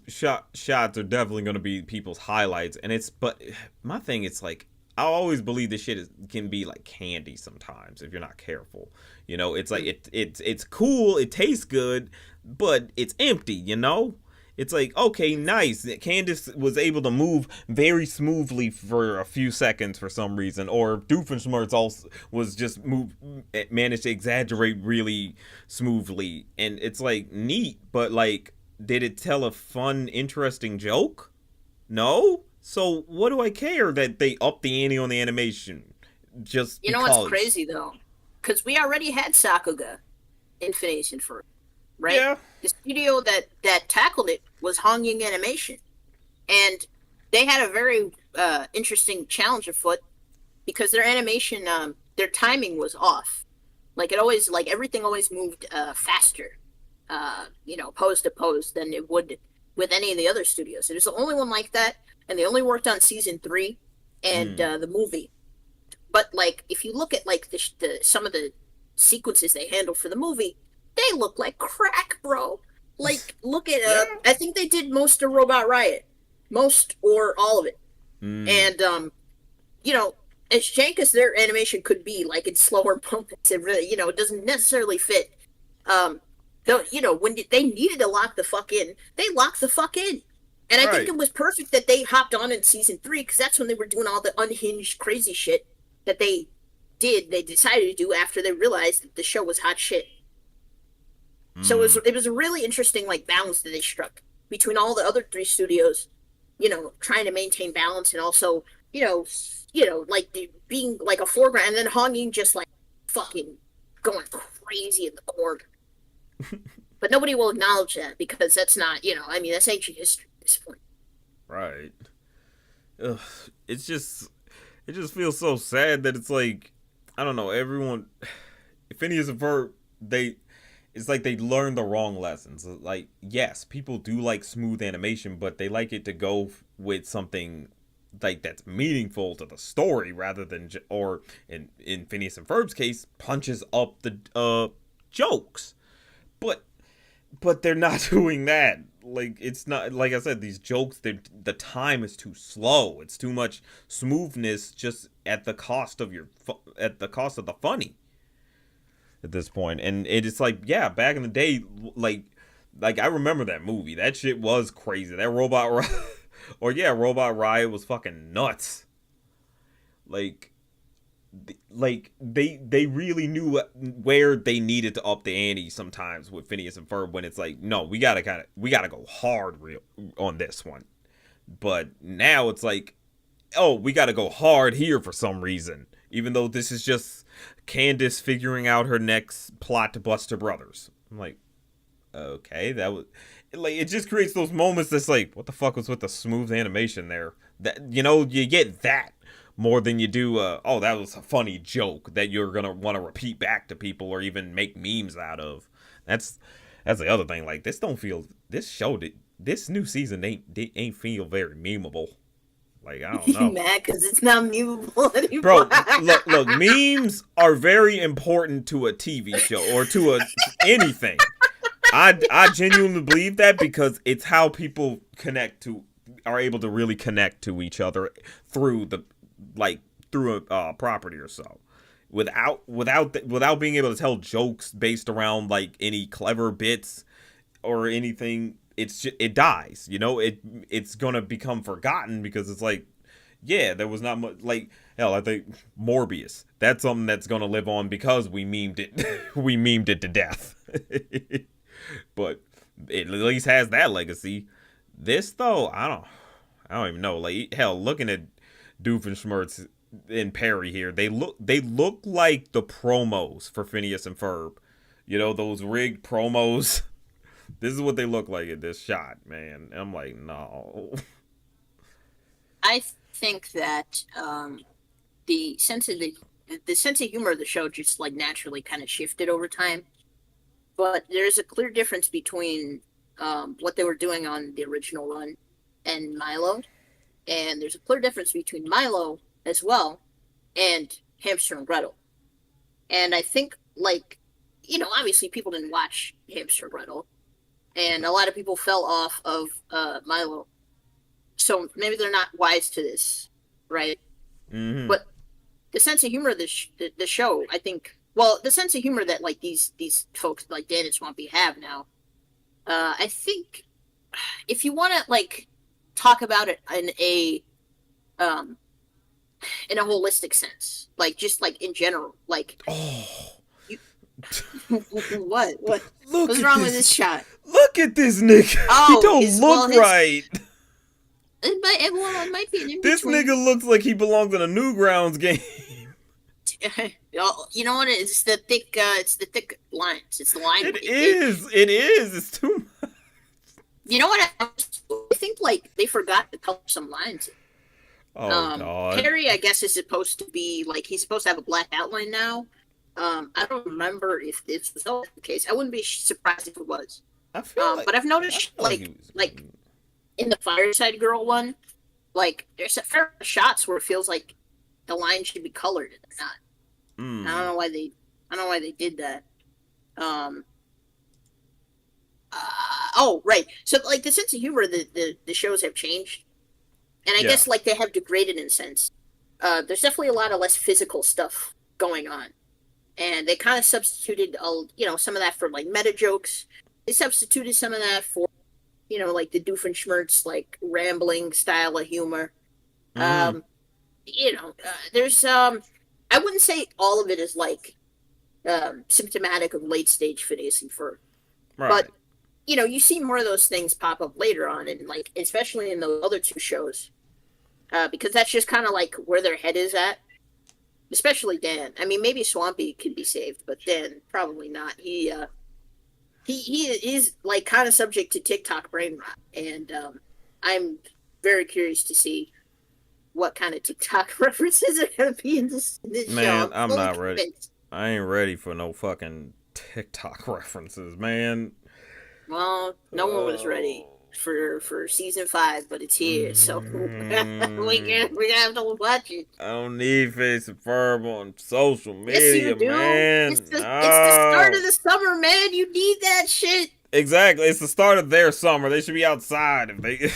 shots are definitely going to be people's highlights. And it's, but my thing, it's like I always believe this shit can be like candy sometimes if you're not careful. It's like it's cool. It tastes good, but it's empty. It's like, okay, nice. Candace was able to move very smoothly for a few seconds for some reason, or Doofenshmirtz also was just managed to exaggerate really smoothly, and it's like neat, but like, did it tell a fun, interesting joke? No. So what do I care that they upped the ante on the animation just
You know what's
because?
crazy though? Because we already had Sakuga in Phineas and Ferb, right?
Yeah.
The studio that tackled it was Hong Animation, and they had a very interesting challenge afoot because their animation, their timing was off. Like it always, like everything always moved faster, pose to pose than it would with any of the other studios. It was the only one like that, and they only worked on season three and
Mm.
the movie. But like, if you look at like the some of the sequences they handled for the movie, they look like crack, bro. Like, look at
Yeah.
I think they did most of Robot Riot, most or all of it,
Mm.
and you know, as jank as their animation could be, like in slower moments, it really, it doesn't necessarily fit. Um, though, when they needed to lock the fuck in, they locked the fuck in. And I think
Right.
it was perfect that they hopped on in season three because that's when they were doing all the unhinged crazy shit that they did. They decided to do after they realized that the show was hot shit. So
Mm.
it was a really interesting like balance that they struck between all the other three studios, trying to maintain balance and also, like being like a foreground, and then Honging just like fucking going crazy in the corner. But nobody will acknowledge that because that's not, I mean, that's ancient history at this point.
Right. Ugh. It's just, it just feels so sad that it's like, I don't know, everyone, Phineas and Ferb, they, it's like they learned the wrong lessons. Like, yes, people do like smooth animation, but they like it to go with something like that's meaningful to the story rather than or in Phineas and Ferb's case, punches up the jokes. But they're not doing that. Like, it's not, like I said, these jokes, the time is too slow. It's too much smoothness just at the cost of at the cost of the funny at this point. And it's like, yeah, back in the day, like I remember that movie. That shit was crazy. That Robot Riot, or yeah, Robot Riot was fucking nuts. Like, like they really knew where they needed to up the ante sometimes with Phineas and Ferb when it's like, no, we gotta go hard real on this one. But now it's like, oh, we gotta go hard here for some reason, even though this is just Candace figuring out her next plot to bust her brothers. I'm like, okay, that was like, it just creates those moments that's like, what the fuck was with the smooth animation there? That, you get that more than you do oh, that was a funny joke that you're gonna want to repeat back to people or even make memes out of. That's the other thing. Like, this new season ain't feel very memeable. Like, I don't
You
know.
mad because it's not memeable
Bro,
anymore?
look, memes are very important to a TV show or to anything. I genuinely believe that because it's how people are able to really connect to each other through through a property or so. Without being able to tell jokes based around like any clever bits or anything, it dies. It's gonna become forgotten because it's like, yeah, there was not much. Like, hell, I think Morbius. That's something that's gonna live on because we memed it. We memed it to death. But it at least has that legacy. This though, I don't even know. Like, hell, looking at Doofenshmirtz and Perry here, they look like the promos for Phineas and Ferb. Those rigged promos. This is what they look like in this shot, man. And I'm like, no.
I think that the sense of the sense of humor of the show just like naturally kind of shifted over time. But there's a clear difference between what they were doing on the original run and Milo, and there's a clear difference between Milo as well and Hamster and Gretel. And I think, like, obviously people didn't watch Hamster and Gretel, and a lot of people fell off of Milo, so maybe they're not wise to this, right?
Mm-hmm.
But the sense of humor of the show, I think. Well, the sense of humor that like these folks like Dan and Swampy have now, I think if you want to like talk about it in a holistic sense, like just like in general, like you, what what's wrong with this shot?
Look at this nigga.
Oh,
he don't look right.
It might be an in
This nigga looks like he belongs in a Newgrounds game.
You know what? It's the thick lines. It's the line.
It is. It's too much.
You know what? I think like they forgot to color some lines.
Oh God.
Harry, I guess, is supposed to be like he's supposed to have a black outline now. I don't remember if this was always the case. I wouldn't be surprised if it was.
I feel
but I've noticed like in the Fireside Girl one, like there's a fair shots where it feels like the line should be colored and they're not. I don't know why they did that. Oh, right. So like the sense of humor, the shows have changed, and I guess like they have degraded in a sense. There's definitely a lot of less physical stuff going on, and they kind of substituted some of that for like meta jokes. They substituted some of that for like the Doofenshmirtz like rambling style of humor. There's I wouldn't say all of it is like symptomatic of late stage Phineas and Ferb,
right.
But you see more of those things pop up later on, and like especially in the other two shows, because that's just kind of like where their head is at. Especially Dan. I mean, maybe Swampy could be saved, but Dan probably not. He is like kind of subject to TikTok brain rot, and I'm very curious to see what kind of TikTok references are going to be in this show.
Man, I'm not ready. I ain't ready for no fucking TikTok references, man.
Well, no one was ready for season 5, but it's here, so we're gonna have to watch it.
I don't need Phineas and Ferb on social media,
yes, you do.
man.
It's the start of the summer, man. You need that shit.
Exactly. It's the start of their summer. They should be outside. If they,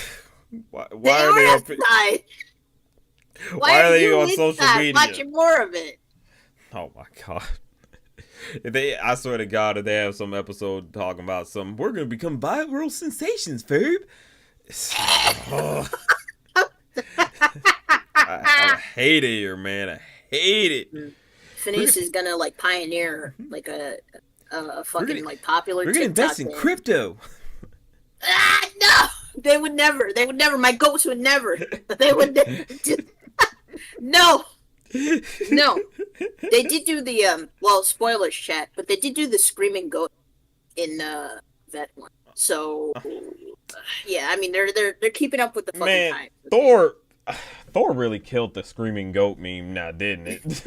why
are they outside?
Why are they on social media?
Watching more of it.
Oh my God. I swear to God, if they have some episode talking about we're gonna become viral sensations, Ferb. I hate it here, man. I hate it.
Mm.
We're
Phineas
gonna,
is gonna like pioneer like a
we're gonna,
fucking like popular
we're gonna invest
TikTok
in
thing.
crypto.
Ah, no, they would never. They would never. My goats would never. They would no, no. They did do the well, spoilers chat, but they did do the screaming goat in that one. So yeah, I mean they're keeping up with the fucking
Man,
times. Okay.
Thor, Thor really killed the screaming goat meme now, didn't it?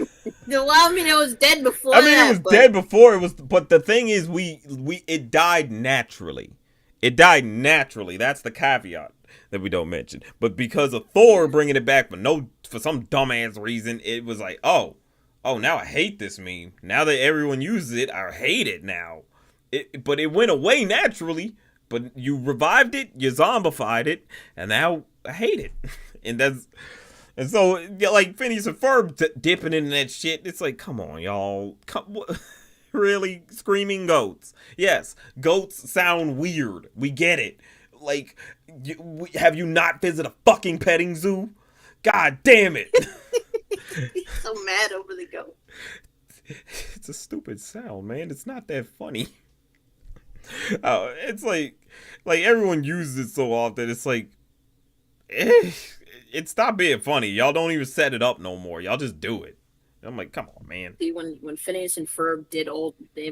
Well, I mean it was dead before
I mean, it was
that, but
dead before it was, but the thing is, it died naturally. It died naturally. That's the caveat that we don't mention. But because of Thor bringing it back for some dumbass reason, it was like, oh, now I hate this meme. Now that everyone uses it, I hate it now. But it went away naturally. But you revived it, you zombified it, and now I hate it. And so, yeah, like Phineas and Ferb dipping in that shit. It's like, come on, y'all. Really? Screaming goats. Yes, goats sound weird. We get it. Like, have you not visited a fucking petting zoo? God damn it.
he's so mad over the goat.
It's a stupid sound, man. It's not that funny. It's like everyone uses it so often. It's like, it stopped being funny. Y'all don't even set it up no more. Y'all just do it. I'm like, come on, man.
See, when Phineas and Ferb did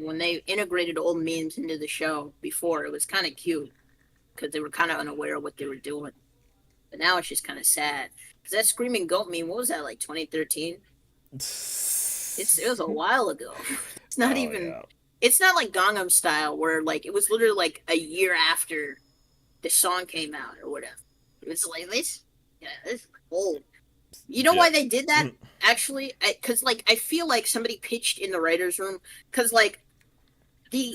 when they integrated old memes into the show before, it was kind of cute because they were kind of unaware of what they were doing. But now it's just kind of sad because that screaming goat meme, what was that, like 2013? It was a while ago. It's not even.
Yeah.
It's not like Gangnam Style where like it was literally like a year after the song came out or whatever. It was like this. Yeah, this is old. You know why they did that? Actually, because like I feel like somebody pitched in the writers' room because like they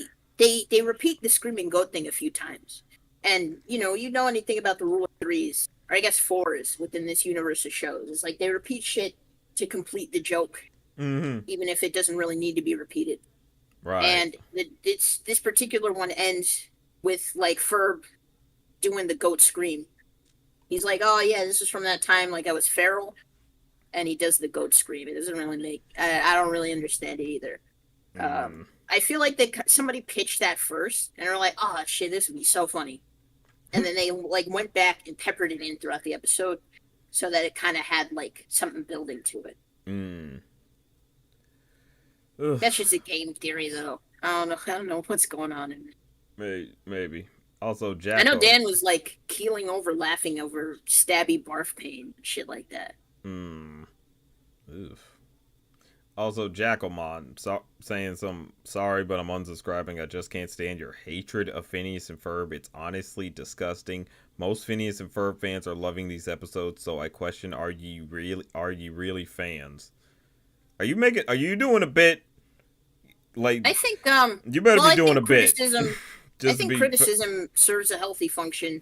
repeat the screaming goat thing a few times, and you know anything about the rule of threes or I guess fours within this universe of shows? It's like they repeat shit to complete the joke, even if it doesn't really need to be repeated.
Right.
And this particular one ends with like Ferb doing the goat scream. He's like, "Oh yeah, this is from that time like I was feral," and he does the goat scream. It doesn't really make. I don't really understand it either. I feel like somebody pitched that first, and they're like, "Oh shit, this would be so funny," and then they like went back and peppered it in throughout the episode, so that it kind of had like something building to it. That's just a game theory, though. I don't know what's going on in
it. Maybe. Also,
I know
Jacko.
Dan was like keeling over, laughing over stabby barf pain, shit like that.
Also, Jackalmon saying sorry, but I'm unsubscribing. I just can't stand your hatred of Phineas and Ferb. It's honestly disgusting. Most Phineas and Ferb fans are loving these episodes, so I question: Are you really fans? Are you doing a bit? Like,
I think
you better be doing a bit.
I think criticism serves a healthy function,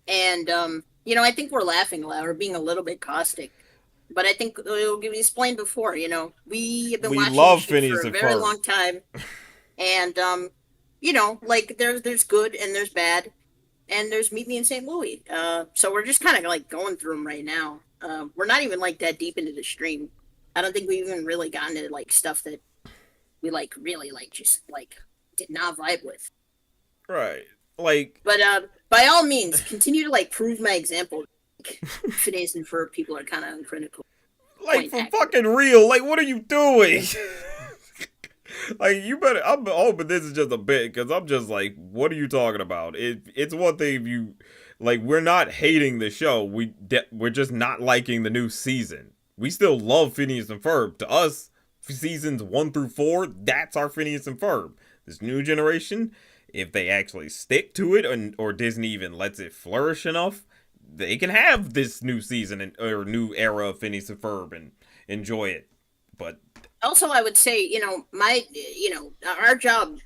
and I think we're laughing a lot, or being a little bit caustic. But I think we explained before, we have been watching
love
this
Phineas
for a
and
very
Ferb.
long time, and like there's good and there's bad, and there's Meet Me in St. Louis. So we're just kind of like going through them right now. We're not even like that deep into the stream. I don't think we've even really gotten to like stuff that we like really like just like did not vibe with.
Right. Like,
but by all means, continue to like prove my example. Like, Phineas and Ferb people are kind of uncritical.
Like, for fucking real, like, what are you doing? Like, you better. I'm hoping this is just a bit, because I'm just like, what are you talking about? It's one thing if you, like, we're not hating the show. We're just not liking the new season. We still love Phineas and Ferb. To us, seasons 1 through 4, that's our Phineas and Ferb. This new generation, if they actually stick to it, or Disney even lets it flourish enough, they can have this new season or new era of Phineas and Ferb and enjoy it. But
also, I would say, our job,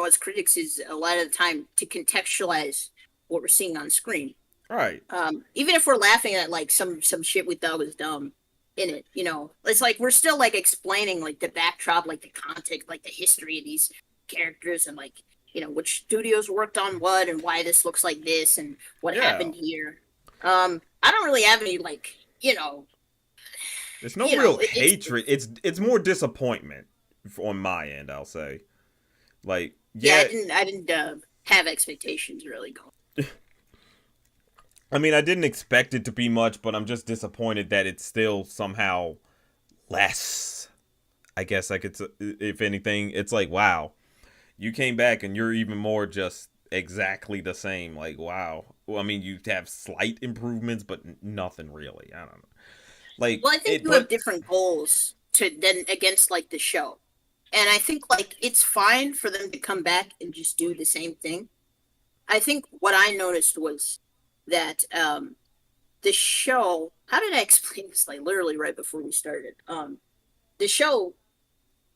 as critics is a lot of the time to contextualize what we're seeing on screen.
Right.
Even if we're laughing at like some shit we thought was dumb in it, it's like we're still like explaining like the backdrop, like the context, like the history of these characters and like which studios worked on what and why this looks like this and what happened here. I don't really have any like
There's no
you
real
know,
hatred. It's more disappointment on my end. I'll say, like,
yeah,
yeah.
I didn't have expectations really going.
I mean, I didn't expect it to be much, but I'm just disappointed that it's still somehow less. I guess I could, if anything, it's like, wow, you came back and you're even more just exactly the same. Like, wow. Well, I mean, you have slight improvements, but nothing really. I don't know. Like
Well, I think
it,
you have
but
different goals to then against like the show. And I think like it's fine for them to come back and just do the same thing. I think what I noticed was that the show, how did I explain this like literally right before we started? The show,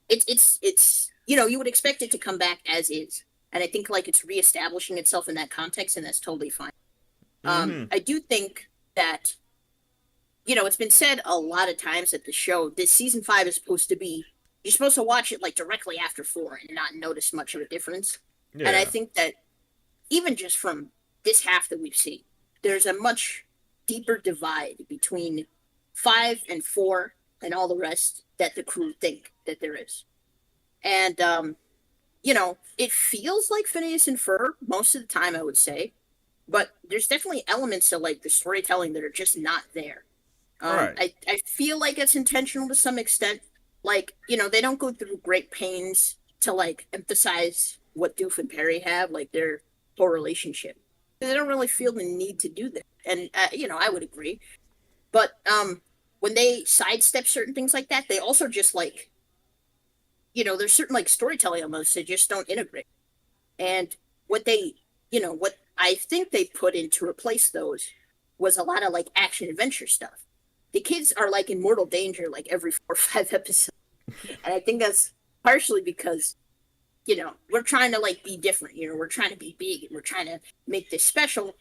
it's you know, you would expect it to come back as is. And I think like it's reestablishing itself in that context, and that's totally fine.
mm-hmm.
I do think that, you know, it's been said a lot of times that the show, this season 5 is supposed to be, you're supposed to watch it like directly after 4 and not notice much of a difference. And I
Yeah.
think that even just from this half that we've seen, there's a much deeper divide between 5 and 4 and all the rest that the crew think that there is. And, you know, it feels like Phineas and Ferb most of the time, I would say, but there's definitely elements of like the storytelling that are just not there.
Right.
I feel like it's intentional to some extent. Like, you know, they don't go through great pains to like emphasize what Doof and Perry have, like their whole relationship. They don't really feel the need to do that. And, you know, I would agree. But when they sidestep certain things like that, they also just like, you know, there's certain like storytelling elements that just don't integrate. And what they, you know, what I think they put in to replace those was a lot of like action adventure stuff. The kids are like in mortal danger like every 4 or 5 episodes. And I think that's partially because, you know, we're trying to like be different, you know, we're trying to be big and we're trying to make this special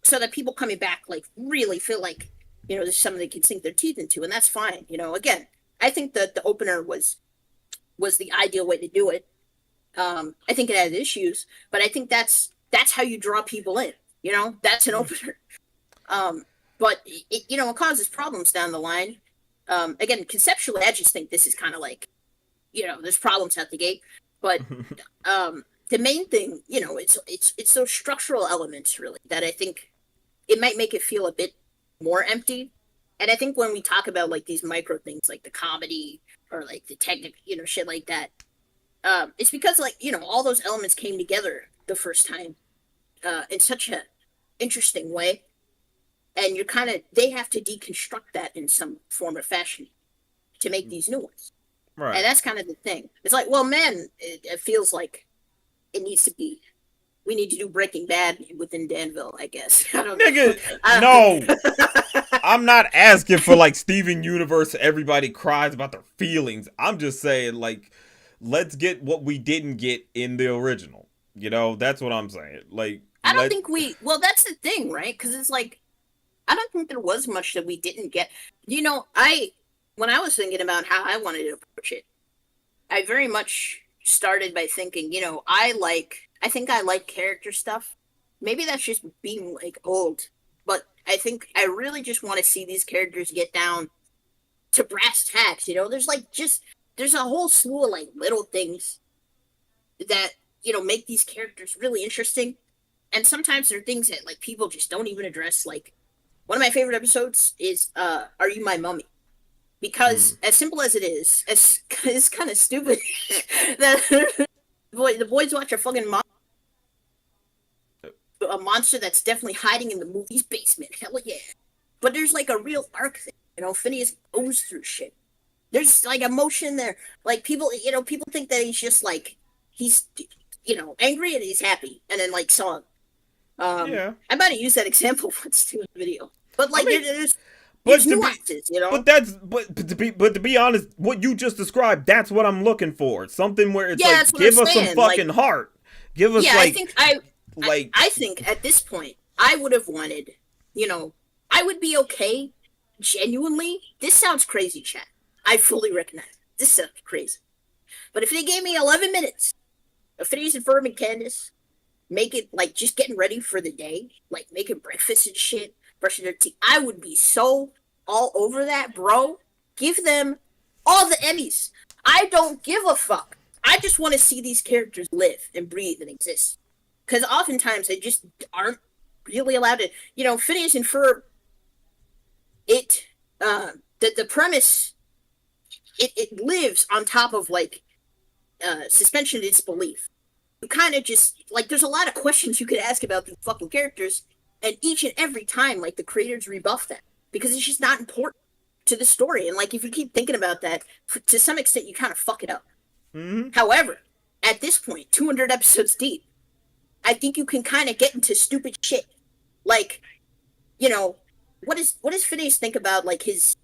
so that people coming back like really feel like, you know, there's something they can sink their teeth into, and that's fine. You know, again, I think that the opener was the ideal way to do it. I think it has issues, but I think that's how you draw people in. You know, that's an opener. But it, you know, it causes problems down the line. Again, conceptually, I just think this is kind of like, you know, there's problems at the gate. But the main thing, you know, it's those structural elements really that I think it might make it feel a bit more empty. And I think when we talk about like these micro things, like the comedy or like the technical, you know, shit like that, it's because like, you know, all those elements came together the first time in such a interesting way, and you're kind of they have to deconstruct that in some form or fashion to make these new ones. And
Right.
that's kind of the thing. It's like, well, man, it feels like it needs to be. We need to do Breaking Bad within Danville, I guess. I don't know.
Nigga, no. I'm not asking for like Steven Universe. Everybody cries about their feelings. I'm just saying, like, let's get what we didn't get in the original. You know, that's what I'm saying. Like,
I don't
let.
think we. Well, that's the thing, right? Because it's like I don't think there was much that we didn't get. You know, I when I was thinking about how I wanted to approach it, I very much started by thinking, you know, I think I like character stuff. Maybe that's just being like old, but I think I really just want to see these characters get down to brass tacks. You know, there's like just there's a whole slew of like little things that, you know, make these characters really interesting. And sometimes there are things that like people just don't even address. Like one of my favorite episodes is Are You My Mummy? Because
Mm,
as simple as it is, as it's kind of stupid that the boys watch a monster that's definitely hiding in the movie's basement. Hell yeah! But there's like a real arc thing. You know, Phineas goes through shit. There's like emotion there. Like people, you know, people think that he's just like he's, you know, angry and he's happy, and then like song.
yeah.
I might have used that example once too in the video, but
I
like
mean,
there's
but to be,
nuances, you know.
but to be honest, what you just described, that's what I'm looking for. Something where it's
Yeah,
like,
that's what I'm
give us some
saying. Like,
fucking heart. Give us
yeah,
like,
I think at this point I would have wanted, you know, I would be okay. Genuinely, this sounds crazy, chat. I fully recognize it. This sounds crazy. But if they gave me 11 minutes of Phineas and Ferb and Candace, make it like just getting ready for the day, like making breakfast and shit, brushing their teeth, I would be so all over that, bro. Give them all the Emmys. I don't give a fuck. I just want to see these characters live and breathe and exist. Because oftentimes they just aren't really allowed to. Phineas and Ferb, the premise, it lives on top of like suspension of disbelief. You kind of just like there's a lot of questions you could ask about these fucking characters, and each and every time like the creators rebuff them because it's just not important to the story. And like if you keep thinking about that, to some extent you kind of fuck it up.
Mm-hmm.
However, at this point, 200 episodes deep, I think you can kind of get into stupid shit. Like, what does Phineas think about like his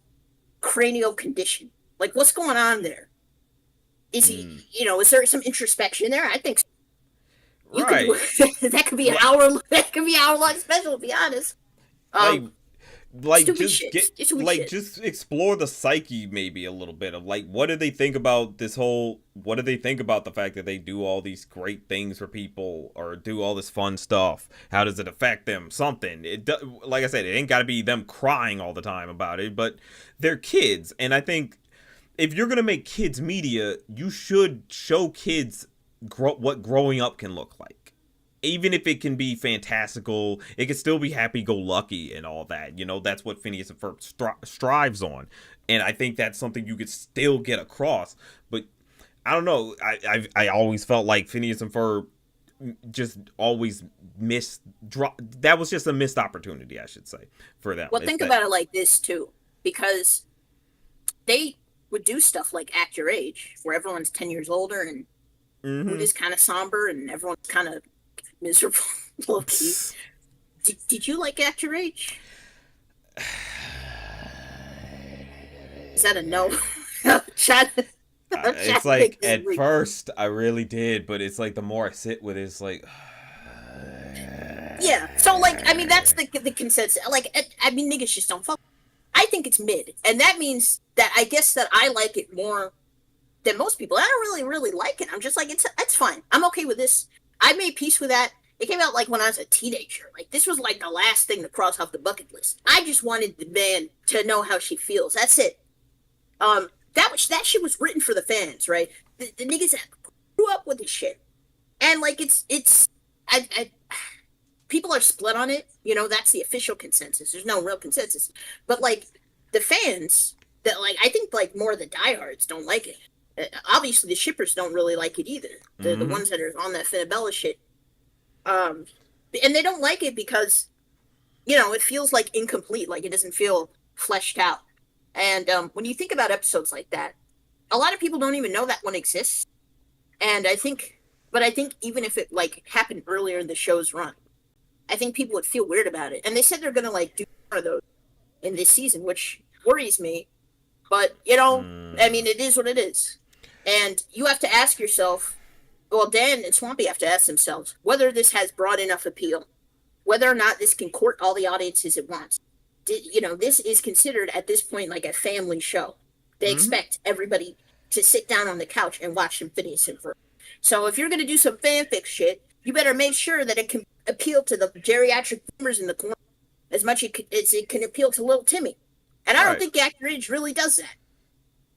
cranial condition? Like, what's going on there? Is he, is there some introspection there? I think so. You
Right.
could do that. Could be an hour. That could be an hour-long special. To be honest, stupid
just
shit.
get
Stupid
like
shit.
just explore the psyche maybe a little bit of like what do they think about this whole what do they think about the fact that they do all these great things for people or do all this fun stuff? How does it affect them? Something. Like I said, it ain't got to be them crying all the time about it, but they're kids, and I think if you're gonna make kids media, you should show kids what growing up can look like. Even if it can be fantastical, it can still be happy-go-lucky and all that. That's what Phineas and Ferb strives on. And I think that's something you could still get across. But I don't know. I always felt like Phineas and Ferb just always that was just a missed opportunity, I should say, for them.
Well, think about it like this, too. Because they would do stuff like Act Your Age, where everyone's 10 years older and mood is kind of somber and everyone's kind of miserable. Low-key. Did you like Act Your Age? Is that a no?
It's like at first I really did, but it's like the more I sit with it, it's like
yeah. So like I mean that's the consensus. Like I mean niggas just don't fuck. I think it's mid, and that means that I guess that I like it more than most people. I don't really like it. I'm just like it's fine. I'm okay with this. I made peace with that. It came out like when I was a teenager. Like this was like the last thing to cross off the bucket list. I just wanted the man to know how she feels. That's it. That shit was written for the fans, right? The niggas that grew up with this shit, and like people are split on it. That's the official consensus. There's no real consensus, but like the fans that like I think like more of the diehards don't like it. Obviously, the shippers don't really like it either. The ones that are on that Finabella shit. And they don't like it because, it feels like incomplete. Like it doesn't feel fleshed out. And when you think about episodes like that, a lot of people don't even know that one exists. And I think even if it like happened earlier in the show's run, I think people would feel weird about it. And they said they're gonna like do more of those in this season, which worries me. But I mean, it is what it is. And you have to ask yourself, well, Dan and Swampy have to ask themselves whether this has broad enough appeal, whether or not this can court all the audiences it wants. This is considered at this point like a family show. They expect everybody to sit down on the couch and watch them Phineas and Ferb. So if you're going to do some fanfic shit, you better make sure that it can appeal to the geriatric boomers in the corner as much as it can appeal to little Timmy. And I don't think Act Your Age really does that.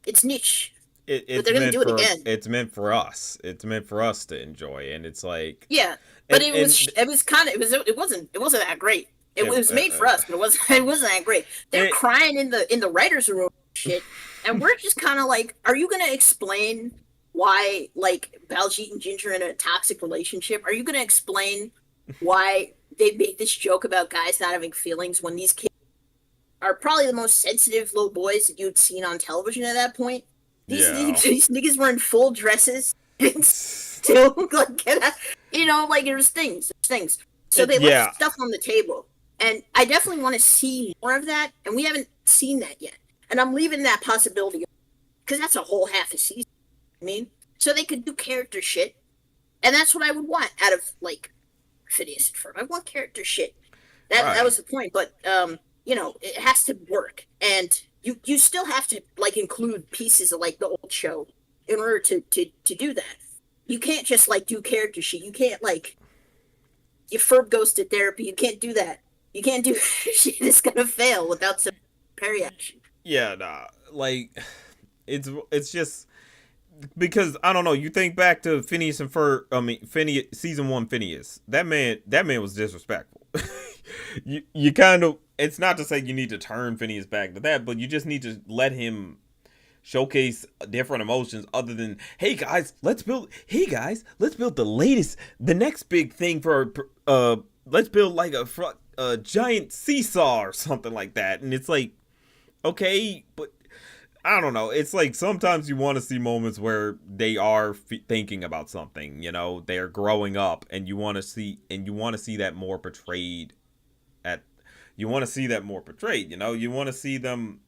It's niche. But they're going to do it again.
It's meant for us. It's meant for us to enjoy, and it's like
but it wasn't that great. It was made for us, but it wasn't that great. They're crying in the writers' room shit, and we're just kind of like, are you going to explain why like Baljeet and Ginger are in a toxic relationship? Are you going to explain why they make this joke about guys not having feelings when these kids are probably the most sensitive little boys that you'd seen on television at that point? These niggas were in full dresses and still like like there's things. So they left stuff on the table. And I definitely want to see more of that, and we haven't seen that yet. And I'm leaving that possibility because that's a whole half a season. I mean, so they could do character shit, and that's what I would want out of like Phineas and Ferb. I want character shit. That was the point. But it has to work, and you still have to like include pieces of like the old show in order to do that. You can't just like do character shit. You can't like if Ferb goes to therapy. You can't do that. You can't do shit that's gonna fail without some parry action.
Yeah, nah. Like, it's just because I don't know. You think back to Phineas and Ferb. I mean, Phineas season one. Phineas. That man was disrespectful. You kind of. It's not to say you need to turn Phineas back to that, but you just need to let him showcase different emotions other than hey guys let's build the next big thing for let's build like a giant seesaw or something like that. And it's like, okay, but I don't know. It's like sometimes you want to see moments where they are thinking about something. They're growing up, and you want to see that more portrayed. At you want to see that more portrayed. You want to see them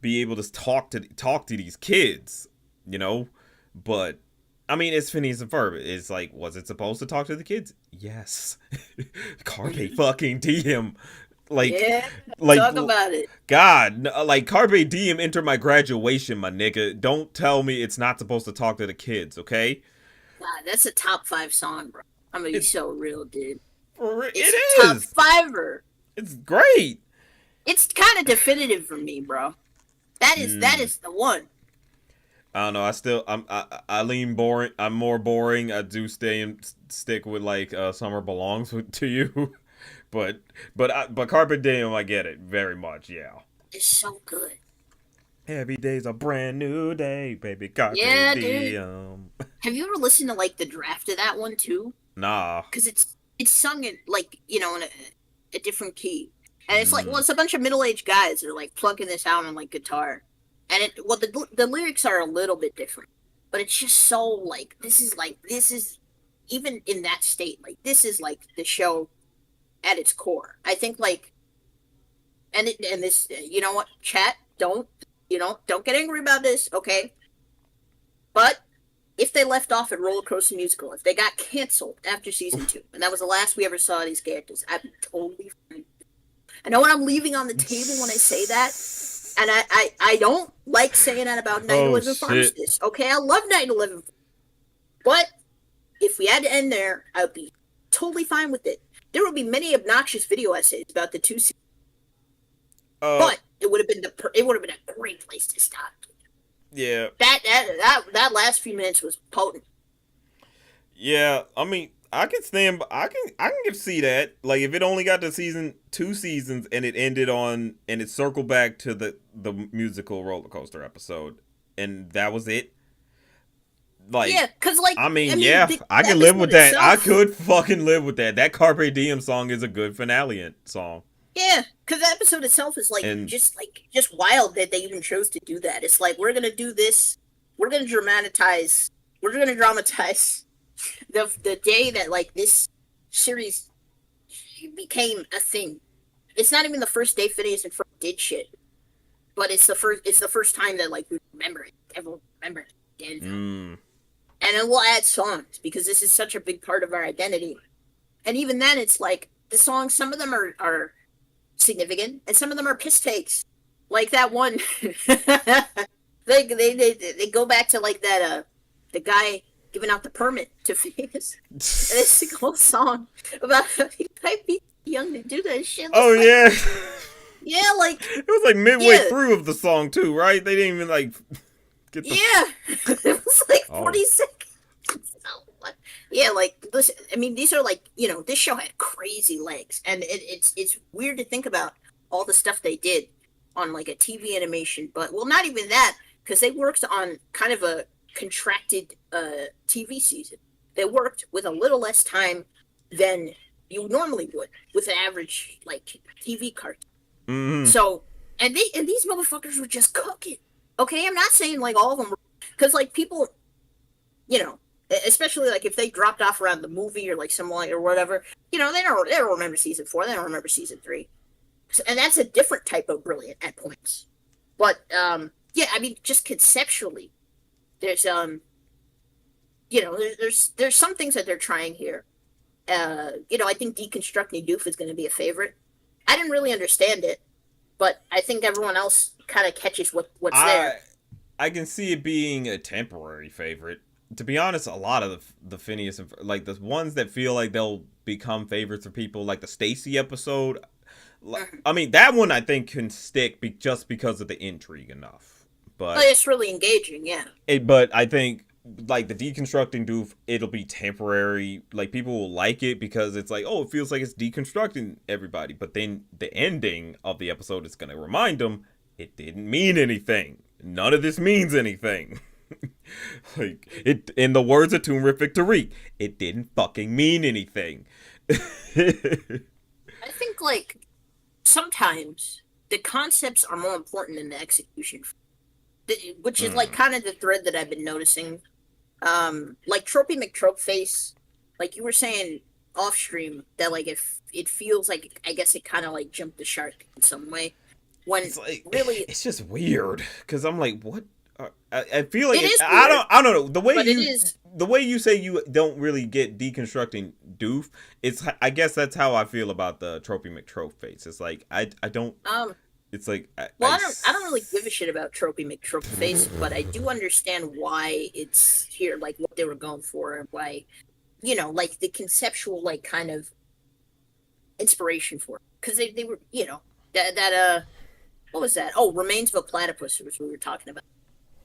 be able to talk to these kids. You know, but I mean, it's Phineas and Ferb. It's like, was it supposed to talk to the kids? Yes. Carpe fucking diem. Like,
Yeah,
like
talk about it.
God, like Carpe Diem enter my graduation, my nigga. Don't tell me it's not supposed to talk to the kids, okay?
God, that's a top five song, bro. I'm gonna be
It's
so real, dude. It's a
it
top
is.
fiver.
It's great.
It's kind of definitive for me, bro. That
Mm,
is the one.
I don't know. I lean boring. I'm more boring. I do stay and stick with like Summer Belongs to you, but Carpe Diem, I get it very much. Yeah.
It's so good.
Every day's a brand new day, baby. Carpe
Yeah, dude.
Diem.
Have you ever listened to like the draft of that one too?
Nah.
Because it's sung in like in a different key, and it's like, well,
Mm.
it's a bunch of middle aged guys that are like plugging this out on like guitar, and the lyrics are a little bit different, but it's just so like this is even in that state, like this is like the show at its core. I think like and this, you know what, chat, don't get angry about this, okay? But if they left off at Roller Coaster Musical, if they got canceled after season two, and that was the last we ever saw of these characters, I'd be totally fine. I know what I'm leaving on the table when I say that, and I don't like saying that about
Oh
9/11
shit.
Farmstead. Okay, I love 9/11, but if we had to end there, I'd be totally fine with it. There would be many obnoxious video essays about the two,
Uh,
but it would have been a great place to stop.
yeah,
That last few minutes was potent.
yeah. I mean, I can stand. I can see that. Like, if it only got to season two seasons and it ended on and it circled back to the musical roller coaster episode, and that was it. Like,
Yeah, because like
I
I
mean,
mean
yeah,
the
I can live with
episode
that. I
itself.
could fucking live with that. That Carpe Diem song is a good finale song,
Yeah, because the episode itself is
and
like just wild that they even chose to do that. It's like, we're gonna do this. We're gonna dramatize. We're gonna dramatize the day that like this series became a thing. It's not even the first day Phineas and Ferb did shit, but it's the first time that like we remember it. Everyone remember it. And
mm,
then we'll add songs because this is such a big part of our identity. And even then, it's like the songs. Some of them are significant, and some of them are piss takes. Like that one, they go back to like that the guy giving out the permit to Phineas, and they sing a whole song about how he might be young to do that shit.
oh
Like,
yeah,
yeah, like
it was like midway
yeah,
through of the song too, right? They didn't even like get the.
yeah. It was like
Oh,
40 seconds. So, yeah, like listen. I mean, these are like this show had crazy legs, and it's weird to think about all the stuff they did on like a TV animation. But well, not even that, because they worked on kind of a contracted TV season. They worked with a little less time than you normally would with an average like TV cartoon.
mm-hmm.
So and these motherfuckers were just cooking. Okay, I'm not saying like all of them, because like people, you know, especially like if they dropped off around the movie or like some like or whatever, they don't remember season four, they don't remember season three, and that's a different type of brilliant at points. But yeah, I mean, just conceptually, there's there's some things that they're trying here. I think deconstructing Doof is going to be a favorite. I didn't really understand it, but I think everyone else kind of catches what's
I
there.
I can see it being a temporary favorite. To be honest, a lot of the Phineas and like the ones that feel like they'll become favorites for people, like the Stacy episode.
Mhm.
I mean, that one I think can stick just because of the intrigue enough.
Well,
But
it's really engaging, yeah.
but I think like the deconstructing doof, it'll be temporary. Like people will like it because it's like, oh, it feels like it's deconstructing everybody. But then the ending of the episode is gonna remind them it didn't mean anything. None of this means anything. Like it, in the words of Toonrific Tariq, it didn't fucking mean anything.
I think like sometimes the concepts are more important than the execution, which is like
Mm.
kind of the thread that I've been noticing. Like Tropey McTropeface, like you were saying off stream, that like if it feels like I guess it kind of like jumped the shark in some way. When
It's like
really
it's just weird because I'm like, what? I feel like
it is
I
weird,
don't know
but it is.
the way you say you don't really get deconstructing doof. It's I guess that's how I feel about the Trophy McTropeface. It's like I don't.
Um,
It's like
well, I don't really give a shit about Tropey McTropeface, but I do understand why it's here, like what they were going for, and why, like the conceptual, like kind of inspiration for it, because they were, that what was that? Oh, Remains of a Platypus was what we were talking about.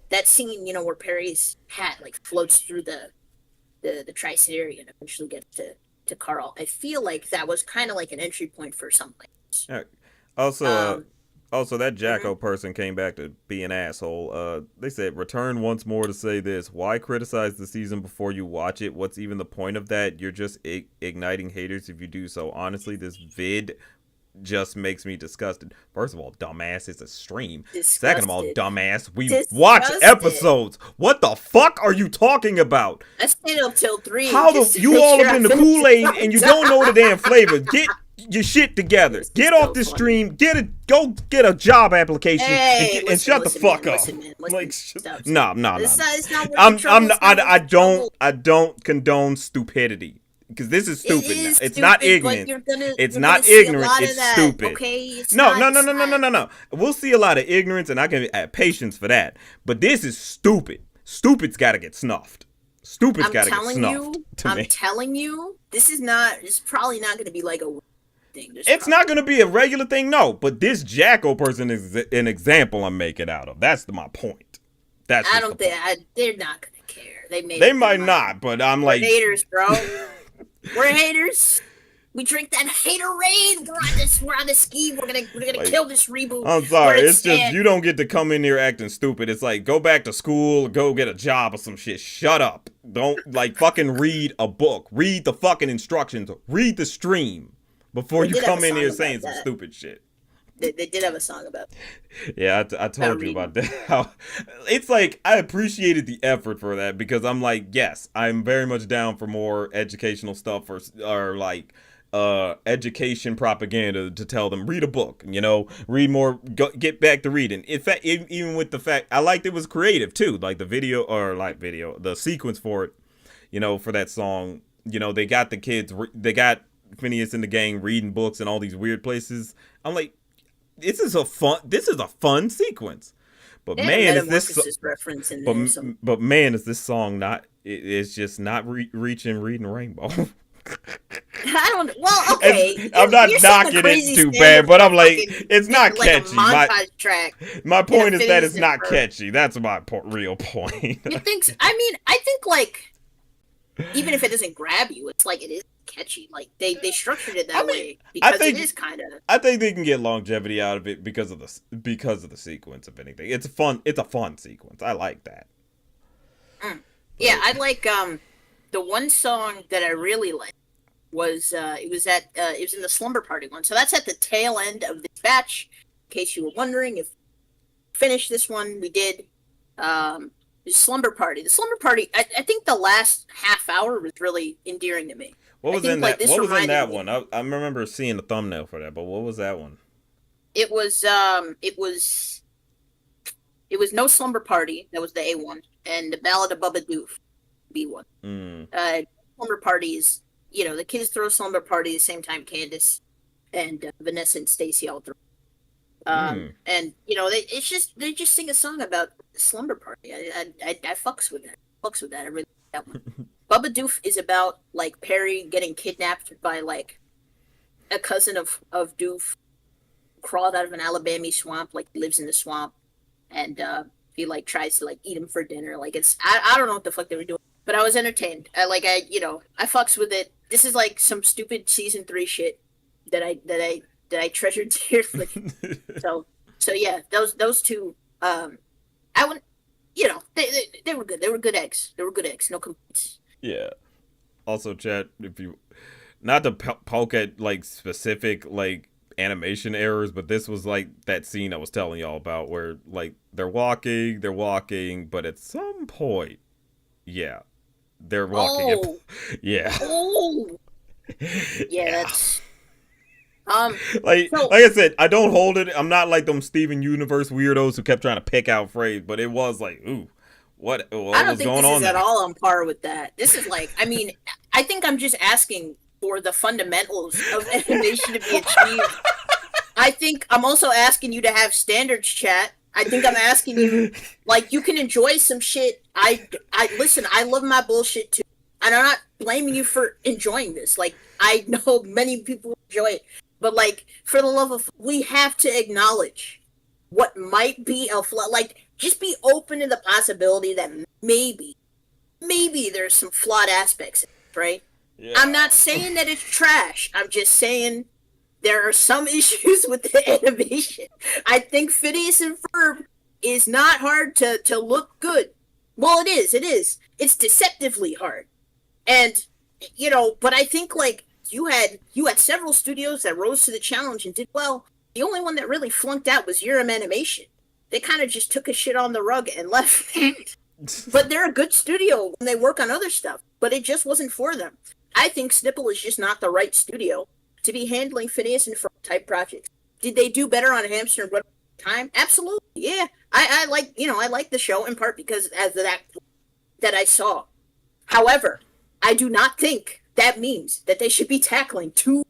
That scene, where Perry's hat like floats through the tri-state area and eventually gets to Carl. I feel like that was kind of like an entry point for something.
also
Um,
also that
mhm.
Jacko person came back to be an asshole. They said return once more to say this. Why criticize the season before you watch it? What's even the point of that? You're just igniting haters if you do so. Honestly, this vid just makes me disgusted. First of all, dumbass, it's a stream. Second of all,
Disgusted.
dumbass, we watch
Disgusted.
episodes. What the fuck are you talking about?
I stayed up till 3
How the
just to
you
make
all
sure
up
I
in the
finished it
Kool-Aid
on
and you don't know the
time.
damn flavor? Get your shit together.
This is
Get off
so
this
funny.
stream. Go get a job application
Hey,
and
listen,
shut the
listen, man,
fuck up.
listen, man,
Like,
listen. Stop, stop.
no, no, no, no.
It's not worth the trouble. It's not worth the trouble.
I don't condone stupidity because this is
It
stupid now.
is
It's not
stupid, but
ignorant.
you're gonna
It's
you're gonna
not
see a
ignorant.
lot of
It's
that.
stupid.
Okay, it's
No,
not.
no, no,
It's
no, no, no,
not.
no, no. We'll see a lot of ignorance, and I can have patience for that. But this is stupid. Stupid's got to get snuffed. Stupid's got to get snuffed to
I'm
me.
telling you, this is not. It's probably not gonna be like a thing. This
It's
probably.
not going to be a regular thing, no. But this Jacko person is an example I'm making out of. That's my point. That's
I
just the
don't think
point.
they're not gonna care. They made
They
up their
might
mind.
not, but I'm
We're
like,
haters, bro. We're haters. We drink that haterade. We're on this scheme. We're gonna
like
kill this reboot
I'm
where
sorry.
it
It's just
stands.
you don't get to come in here acting stupid. It's like go back to school, go get a job or some shit. Shut up. Don't like fucking read a book. Read the fucking instructions. Read the stream before
They
you
did have a
come in
song
here
about
saying some
that.
stupid shit.
They did have a song
Yeah, I
about
told you
reading.
about that. It's like I appreciated the effort for that because I'm like, yes, I'm very much down for more educational stuff or like education propaganda to tell them read a book, read more, get back to reading. In fact, even with the fact I liked it was creative too, like the the sequence for it, for that song, they got the kids, they got Phineas and the gang reading books in all these weird places. I'm like, this is a fun sequence. But
They had a
man, is this
metamorphosis reference in
but
there. Some
but man, is this song not? It's just not reaching reading Rainbow.
I don't. Well, okay.
I'm not
You're setting a
knocking it
crazy
too
standard
bad, but
for
I'm
a
like,
fucking
it's not
like a
catchy. My
montage track
my
in a
point is that
Phineas
it's
and
not
Ferb.
catchy. That's my real point.
You think? I mean, I think like even if it doesn't grab you, it's like it is catchy. Like they structured it
I
that
mean,
way
I
because it
think
is kind of.
I think they can get longevity out of it because of the sequence. If anything, it's a fun sequence. I like that.
Yeah,
But
I like the one song that I really liked was it was in the Slumber Party one. So that's at the tail end of this batch. In case you were wondering if we finished this one, we did. The Slumber Party. The Slumber Party. I think the last half hour was really endearing to me. I think like this
What was in
reminded
that
me.
one? I remember seeing the thumbnail for that, but what was that one?
It was No Slumber Party. That was the A one, and the Ballad of Bubba Doof, B one.
Mm.
Slumber Party is the kids throw Slumber Party at the same time. Candace and Vanessa and Stacy all throw.
Mm.
And they just sing a song about Slumber Party. I fucks with that. Fucks with that. I really like that one. Bubba Doof is about like Perry getting kidnapped by like a cousin of Doof, crawled out of an Alabama swamp, like he lives in the swamp, and he like tries to like eat him for dinner. Like I don't know what the fuck they were doing, but I was entertained. I fucks with it. This is like some stupid season 3 shit that I treasured dearly. So yeah, those two, I wouldn't, they were good. They were good eggs. They were good eggs. No complaints.
Yeah. Also, chat, if you not to poke at like specific like animation errors, but this was like that scene I was telling y'all about where like they're walking, but at some point, yeah, they're walking.
Oh,
Yeah,
oh, yeah.
yeah.
That's
Like
so.
I said, I don't hold it. I'm not like them Steven Universe weirdos who kept trying to pick out phrase, but it was like, ooh,
I
what
don't
was
think
going
this is
on
at
there?
all on par with that. This is like, I mean, I think I'm just asking for the fundamentals of animation to be achieved. I think I'm also asking you to have standards, chat. I think I'm asking you, like, you can enjoy some shit. I listen. I love my bullshit too, and I'm not blaming you for enjoying this. Like, I know many people enjoy it, but like, for the love of, we have to acknowledge what might be a flaw. Like, just be open to the possibility that maybe there's some flawed aspects, right? I'm
Yeah.
not saying that it's trash. I'm just saying there are some issues with the animation. I think Phineas and Ferb is not hard to look good. Well, it is. It is. It's deceptively hard. And but I think like you had several studios that rose to the challenge and did well. The only one that really flunked out was Urim Animation. They kind of just took a shit on the rug and left. But they're a good studio when they work on other stuff. But it just wasn't for them. I think Snipple is just not the right studio to be handling Phineas and Ferb type projects. Did they do better on Hamster and Run Time? Absolutely. Yeah. I like the show in part because of that I saw. However, I do not think that means that they should be tackling 2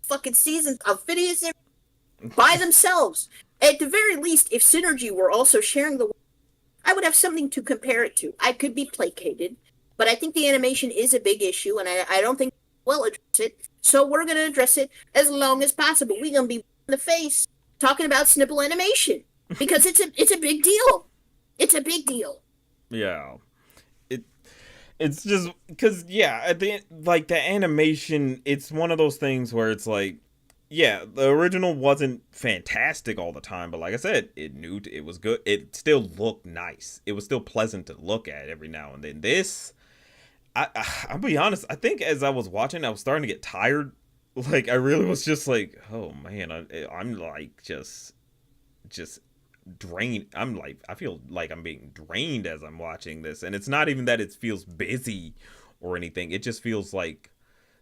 fucking seasons of Phineas and by themselves. At the very least, if Synergy were also sharing the, I would have something to compare it to. I could be placated, but I think the animation is a big issue, and I don't think we'll address it. So we're going to address it as long as possible. We're going to be in the face talking about Snipple animation because it's a big deal. It's a big deal.
Yeah. It's just because yeah, at the end, like the animation, it's one of those things where it's like, yeah, the original wasn't fantastic all the time, but like I said, it was good. It still looked nice. It was still pleasant to look at every now and then. This, I'll be honest. I think as I was watching, I was starting to get tired. Like I really was just like, oh man, I'm like just drained. I'm like, I feel like I'm being drained as I'm watching this, and it's not even that it feels busy or anything. It just feels like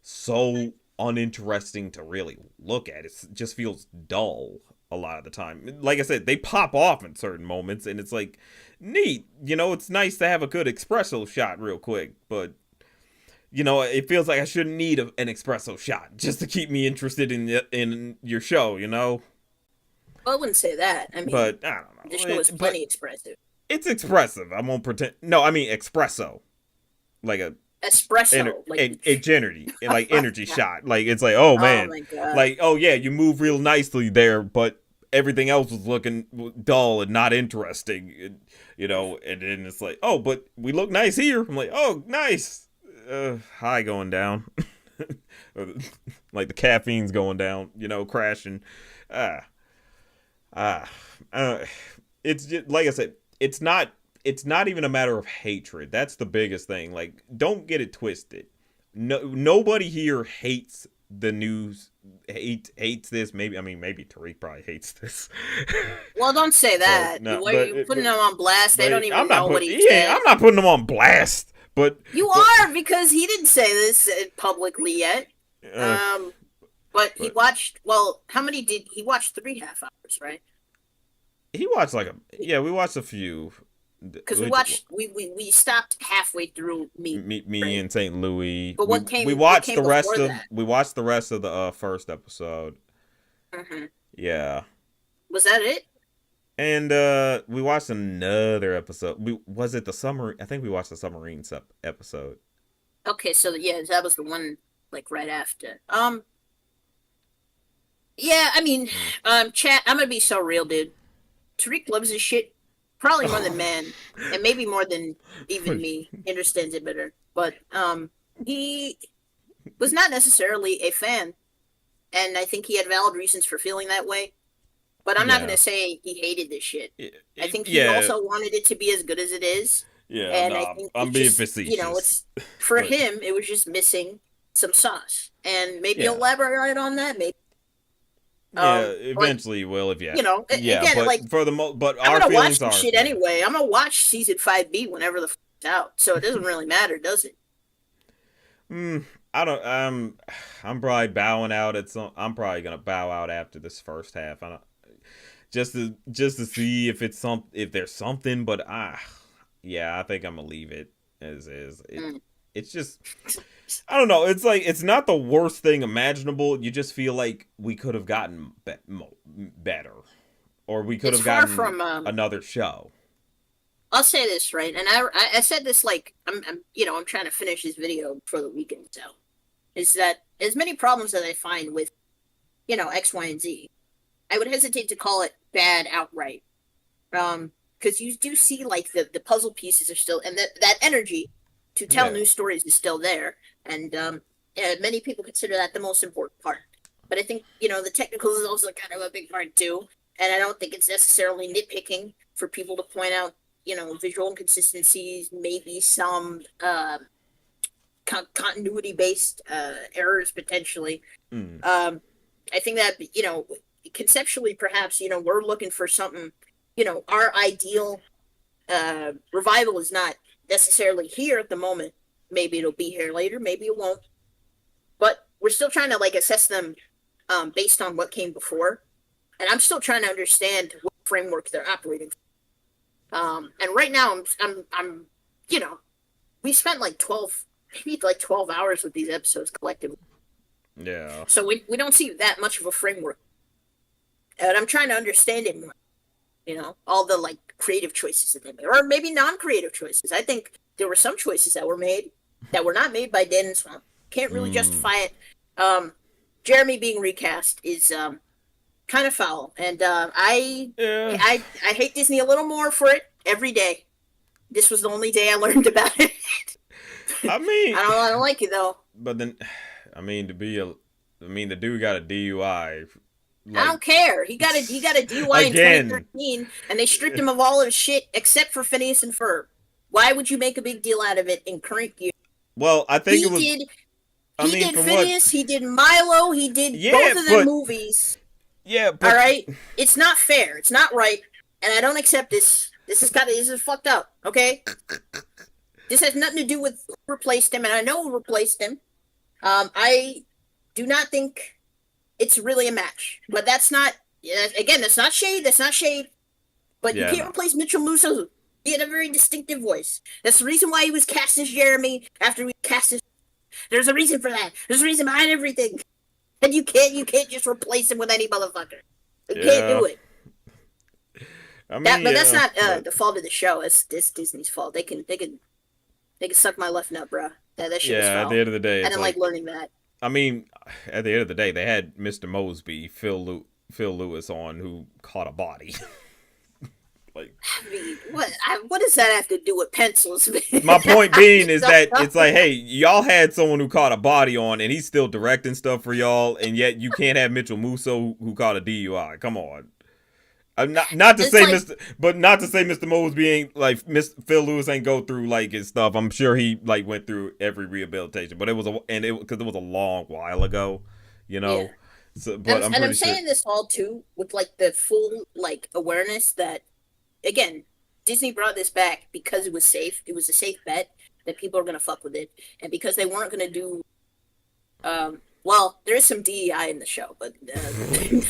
so uninteresting to really look at. It just feels dull a lot of the time. Like I said, they pop off in certain moments, and it's like neat. It's nice to have a good espresso shot real quick, but it feels like I shouldn't need an espresso shot just to keep me interested in your show.
Well, I wouldn't say that. I mean,
But I don't
the
know.
show is
But
plenty expressive.
it's expressive. I won't pretend. No, I mean espresso, like
Espresso, like
energy shot. Like it's like, oh
oh
man,
my god.
like oh yeah, you move real nicely there, but everything else was looking dull and not interesting. And then it's like, oh, but we look nice here. I'm like, oh, nice. High going down, like the caffeine's going down. Crashing. Ah. Ah, it's just like I said. It's not. It's not even a matter of hatred. That's the biggest thing. Like, don't get it twisted. No, nobody here hates the news. Hates this. Maybe Tariq probably hates this.
Well, don't say
but
that.
no,
Why are you putting them on blast? They don't
I'm
even
not
know what
putting.
he
Yeah,
said.
I'm not putting them on blast. But
You
but
are because he didn't say this publicly yet.
uh,
Um, but he
but
watched. Well, how many did he watch? 3.5 hours, right?
he watched like a yeah. We watched a few.
Because we watched. We stopped halfway through Meet,
Me
right?
in St. Louis.
But
We
what
we
came? What
watched
came
the rest
before
of
that?
the first episode.
Hmm.
Yeah.
Was that it?
And we watched another episode. Was it the summer? I think we watched the submarine episode.
Okay, so yeah, that was the one like right after. Yeah, I mean,
Mm.
chat. I'm gonna be so real, dude. Tariq loves his shit probably more than man, and maybe more than even me. He understands it better, but he was not necessarily a fan, and I think he had valid reasons for feeling that way. But I'm not
Yeah.
gonna say he hated this shit. I think he
Yeah.
also wanted it to be as good as it is,
Yeah.
and I
Nah,
think
I'm
it's
being
just
facetious.
it's for
But
him. It was just missing some sauce, and maybe
yeah.
elaborate on that. Maybe
Yeah,
like
eventually will if yeah. Yeah,
again, like
but for the but
I'm
our
gonna watch
feelings
the
are
shit
yeah.
anyway. I'm gonna watch season 5B whenever the it's out, so it doesn't really matter, does it?
Mm, I don't I'm probably bowing out at some I'm probably going to bow out after this first half. I don't just to see if it's some if there's something but yeah, I think I'm going to leave it as is.
Mm.
It's just I don't know. It's like it's not the worst thing imaginable. You just feel like we could have gotten better, or we could
It's
have
far
gotten
from.
another show.
I'll say this right, and I said this like I'm trying to finish this video before the weekend, so is that as many problems that I find with X, Y, and Z, I would hesitate to call it bad outright. Because you do see like the puzzle pieces are still, and that energy to tell
Yeah.
new stories is still there, and yeah, many people consider that the most important part. But I think the technical is also kind of a big part too, and I don't think it's necessarily nitpicking for people to point out visual inconsistencies, maybe some continuity based errors potentially.
Mm.
I think that conceptually perhaps we're looking for something. Our ideal revival is not necessarily here at the moment. Maybe it'll be here later. Maybe it won't. But we're still trying to like assess them based on what came before, and I'm still trying to understand what framework they're operating. And right now, I'm we spent like 12, maybe like 12 hours with these episodes collectively,
Yeah.
so we don't see that much of a framework, and I'm trying to understand it more. All the like creative choices that they made, or maybe non-creative choices. I think there were some choices that were made that were not made by Dan and Swamp. Can't really
Mm.
justify it. Um, Jeremy being recast is kind of foul, and
Yeah.
I hate Disney a little more for it every day. This was the only day I learned about it.
I mean,
I don't like it though.
but then, I mean, the dude got a DUI.
I
Like,
don't care. He got a DUI in
again.
2013, and they stripped him of all his shit except for Phineas and Ferb. Why would you make a big deal out of it in current year?
Well, I think it
He
was.
did.
I
He
mean,
did
from what?
Phineas. He did Milo. He did
Yeah,
both of them
but
movies.
yeah,
All
but
right. It's not fair. It's not right, and I don't accept this. This is fucked up. Okay. This has nothing to do with who replaced him, and I know who replaced him. I do not think it's really a match, but that's not. Again, that's not shade. That's not shade. But you
yeah,
can't
no.
replace Mitchell Musso. He had a very distinctive voice. That's the reason why he was cast as Jeremy after we cast as. There's a reason for that. There's a reason behind everything. And you can't just replace him with any motherfucker. You can't
Yeah,
do it.
I mean,
But that's
yeah,
not
but
the fault of the show. It's Disney's fault. They can suck my left nut, bro. That shit was
yeah. At the
foul.
end of the day,
I
it's
didn't like
like,
learning that.
I mean, at the end of the day, they had Mr. Mosby, Phil Lewis on who caught a body. Like,
I mean, what does that have to do with pencils, man?
my point
I
being
just
is
don't
that
know.
it's like, hey, y'all had someone who caught a body on, and he's still directing stuff for y'all, and yet you can't have Mitchell Musso who caught a DUI. Come on. Not to
It's
say
like
Mr. Mosby ain't like Phil Lewis ain't go through like his stuff. I'm sure he like went through every rehabilitation, but it was because it was a long while ago, you
yeah.
know. So, but I'm
I'm
pretty sure.
saying this all too with like the full like awareness that again Disney brought this back because it was safe. It was a safe bet that people are gonna fuck with it, and because they weren't gonna do. Well, there is some DEI in the show, but
don't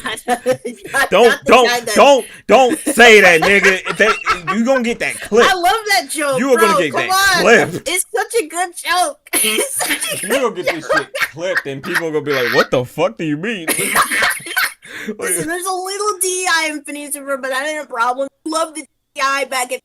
not the
don't
guy that.
don't say that, nigga. You gonna get that
I
clip.
love that joke,
You are gonna
bro.
get
Come
that
on,
clipped.
it's such a good joke. It's such a
You gonna
good
get this
joke.
shit clipped, and people are gonna be like, "What the fuck do you mean?"
Listen, there's a little DI in Phineas and Ferb, but that ain't a problem. Love the DI back at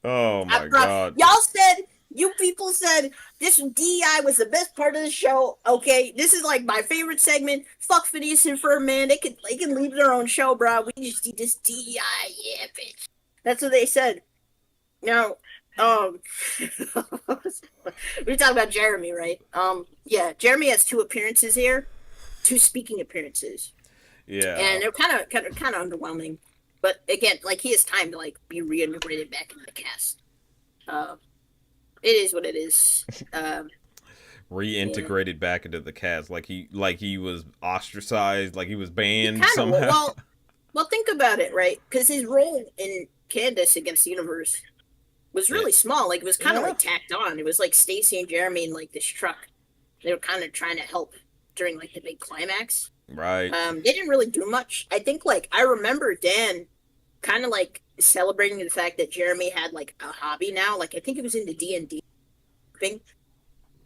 Oh my
bro.
god.
Y'all said You people said this DEI was the best part of the show. Okay, this is like my favorite segment. Fuck Phineas and Ferb, man. They can leave their own show, bro. We just need this DEI, yeah, bitch. That's what they said. Now, um, we talking about Jeremy, right? Yeah, Jeremy has two appearances here, two speaking appearances,
Yeah.
and they're kind of underwhelming. But again, like he has time to like be reintegrated back into the cast. Uh, it is what it is. Yeah.
Reintegrated back into the cast like he was ostracized, like he was
He
banned
kind of
somehow.
well think about it, right? Because his role in Candace Against the Universe was
Yeah.
really small. Like it was kind of
Yeah.
like tacked on. It was like Stacy and Jeremy in like this truck. They were kind of trying to help during like the big climax.
Right.
They didn't really do much. I think like I remember Dan kind of like celebrating the fact that Jeremy had like a hobby now. Like I think it was in the D&D thing,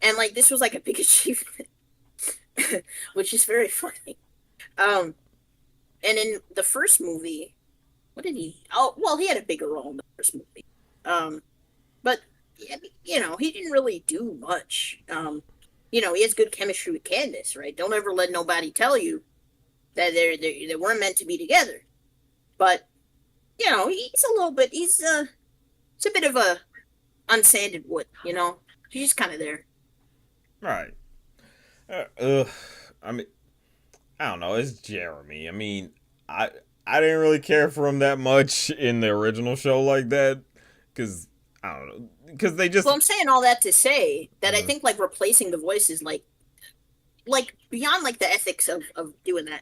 and like this was like a big achievement, which is very funny. Um, and in the first movie, what did he? Oh, well, he had a bigger role in the first movie. Um, but yeah, he didn't really do much. He has good chemistry with Candace, right? Don't ever let nobody tell you that they weren't meant to be together. But he's a little bit. It's a bit of a unsanded wood. He's just kind of there.
Right. I mean, I don't know. It's Jeremy. I mean, I I didn't really care for him that much in the original show like that because I don't know because they just
Well, I'm saying all that to say that I
uh,
think like replacing the voices, like beyond like the ethics of doing that.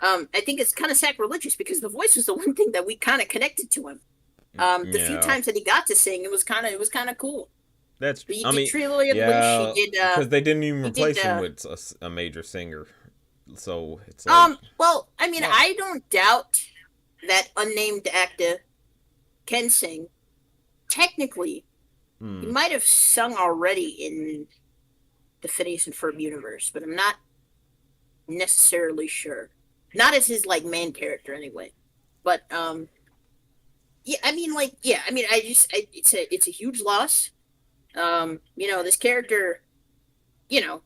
I think it's kind of sacrilegious because the voice was the one thing that we kind of connected to him. The few
yeah.
times that he got to sing, it was kind of cool.
That's
He
I
did
mean
Trillia Blush. He
yeah
did.
because they didn't even
He did.
replace him with a major singer, so it's like
Well, I mean,
what?
I don't doubt that unnamed actor can sing. Technically, he
Hmm.
might have sung already in the Phineas and Ferb universe, but I'm not necessarily sure. Not as his like main character anyway. But yeah, I mean like yeah, I mean it's a huge loss. This character, you know,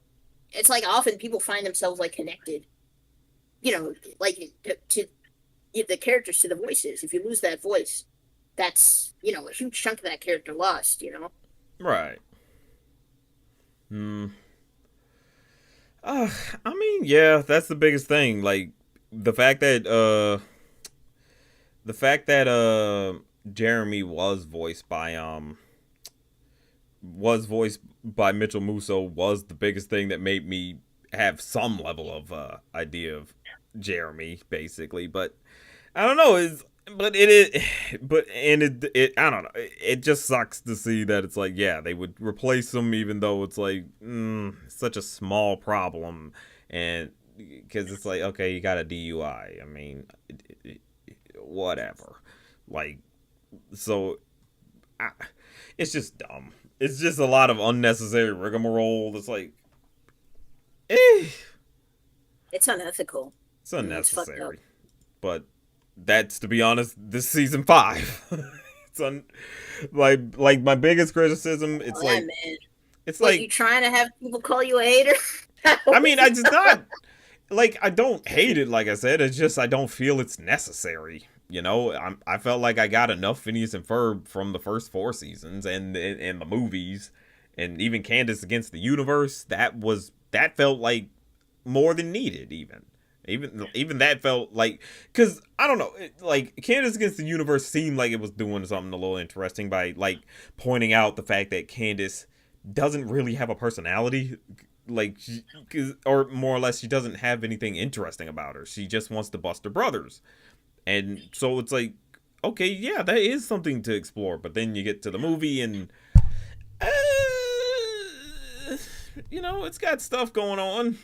it's like often people find themselves like connected, like to the characters to the voices. If you lose that voice, that's a huge chunk of that character lost.
Right. Hmm. Uh, I mean, yeah, that's the biggest thing. Like the fact that the fact that Jeremy was voiced by Mitchell Musso was the biggest thing that made me have some level of idea of Jeremy basically. But I don't know, is but it is but and it I don't know. It just sucks to see that it's like yeah, they would replace him even though it's like such a small problem and because it's like okay, you got a DUI. I mean, whatever. Like so I, it's just dumb. It's just a lot of unnecessary rigmarole. It's like eh,
It's unethical.
it's
It's fucked up.
unnecessary. But that's to be honest, this season 5. it's un like my biggest criticism.
Oh yeah, man.
It's
What, you
like
trying to have people call you a hater?
I mean I just not like I don't hate it. Like I said, it's just I don't feel it's necessary. I felt like I got enough Phineas and Ferb from the first 4 seasons and the movies, and even Candace Against the Universe. That felt like more than needed. Even that felt like because I don't know, like Candace Against the Universe seemed like it was doing something a little interesting by like pointing out the fact that Candace doesn't really have a personality, like or more or less she doesn't have anything interesting about her. She just wants to bust her brothers, and so it's like okay, yeah, that is something to explore. But then you get to the movie and uh, it's got stuff going on.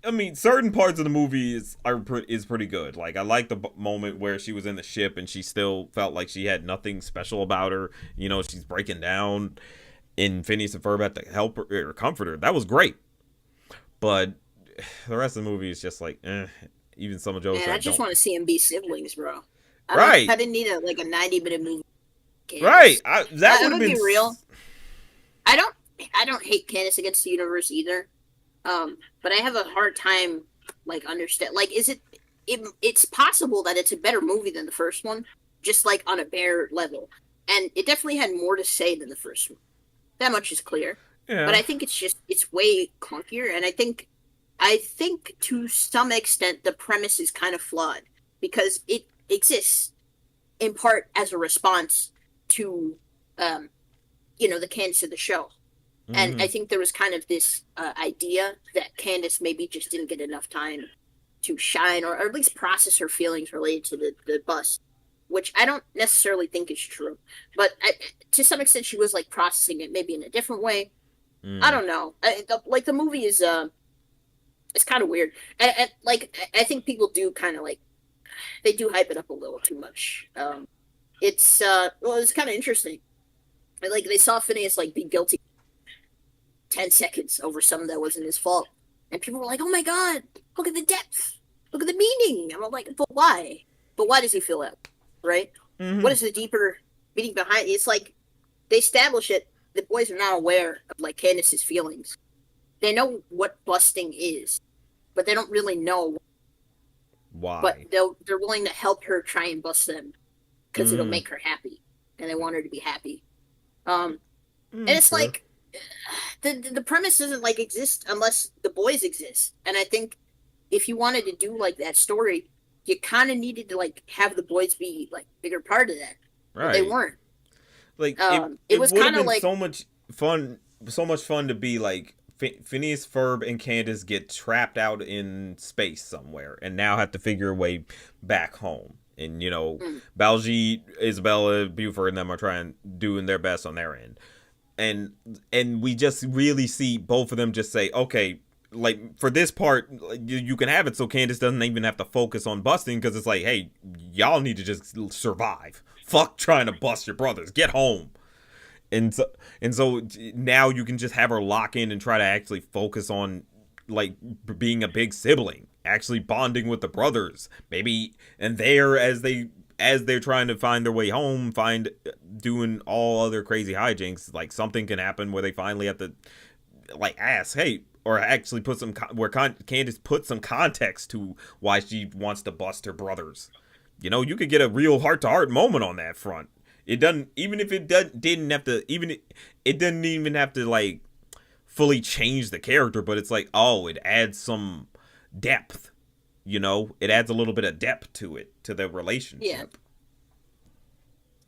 I mean, certain parts of the movie is pretty good. Like I like the moment where she was in the ship and she still felt like she had nothing special about her. She's breaking down, and Phineas and Ferb had to help her or comfort her. That was great. But the rest of the movie is just like, even some of Joe's
Man, I
that
just
don't.
want to see them be siblings, bro. I don't.
Right,
I didn't need a 90-minute movie.
right.
Candace.
That would
I'm
have
gonna
been.
be real. I don't hate Candace Against the Universe either. But I have a hard time like understand. Like, is it's possible that it's a better movie than the first one, just like on a bare level, and it definitely had more to say than the first one. That much is clear. But
Yeah.
I think it's way clunkier, and I think to some extent the premise is kind of flawed because it exists in part as a response to um, the Candace of the show. And
Mm-hmm.
I think there was kind of this idea that Candace maybe just didn't get enough time to shine or at least process her feelings related to the bus, which I don't necessarily think is true. But to some extent, she was like processing it maybe in a different way. I
Mm.
don't know. Like the movie is it's kind of weird. Like I think people do kind of like they do hype it up a little too much. It's well, it's kind of interesting. Like they saw Phineas like be guilty 10 seconds over something that wasn't his fault. And people were like, oh my God, look at the depth. Look at the meaning. And I'm like, but why? But why does he feel that? Right?
Mm-hmm.
What is the deeper meaning behind it? It's like they establish it. The boys are not aware of like Candace's feelings. They know what busting is, but they don't really know. But
Why?
they're willing to help her try and bust them because it'll
Mm-hmm.
make her happy. And they want her to be happy. Um, and
Mm,
it's
fair.
like the premise doesn't like exist unless the boys exist. And I think if you wanted to do like that story, you kind of needed to like have the boys be like bigger part of that, but they
Right.
weren't.
Like
It
it
was
would have
kind of
been
like
so much fun to be like Phineas, Ferb, and Candace get trapped out in space somewhere, and now have to figure a way back home. And
mm,
Baljeet, Isabella, Buford, and them are trying doing their best on their end, and we just really see both of them just say, okay, like for this part, you can have it so Candace doesn't even have to focus on busting because it's like, hey, y'all need to just survive. Fuck trying to bust your brothers. Get home. And so now you can just have her lock in and try to actually focus on like being a big sibling, actually bonding with the brothers, maybe, and there as they're trying to find their way home, find doing all other crazy hijinks, like something can happen where they finally have to like ask, hey, or actually put some where Candace put some context to why she wants to bust her brothers. You could get a real heart to heart moment on that front. It doesn't even if it didn't have to even it didn't even have to like fully change the character, but it's like, oh, it adds some depth. It adds a little bit of depth to it, to the
yeah.
relationship.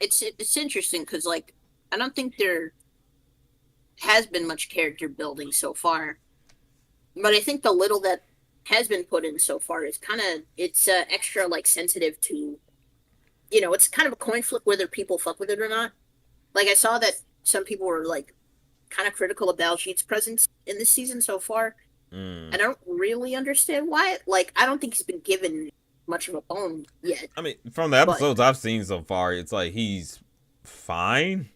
It's interesting because like I don't think there has been much character building so far, but I think the little that has been put in so far is kind of it's extra like sensitive to it's kind of a coin flip whether people fuck with it or not. Like I saw that some people were like kind of critical of Baljeet's presence in this season so far,
Mm.
and I don't really understand why. Like I don't think he's been given much of a bone yet,
I mean, from the
but
episodes I've seen so far, it's like he's fine.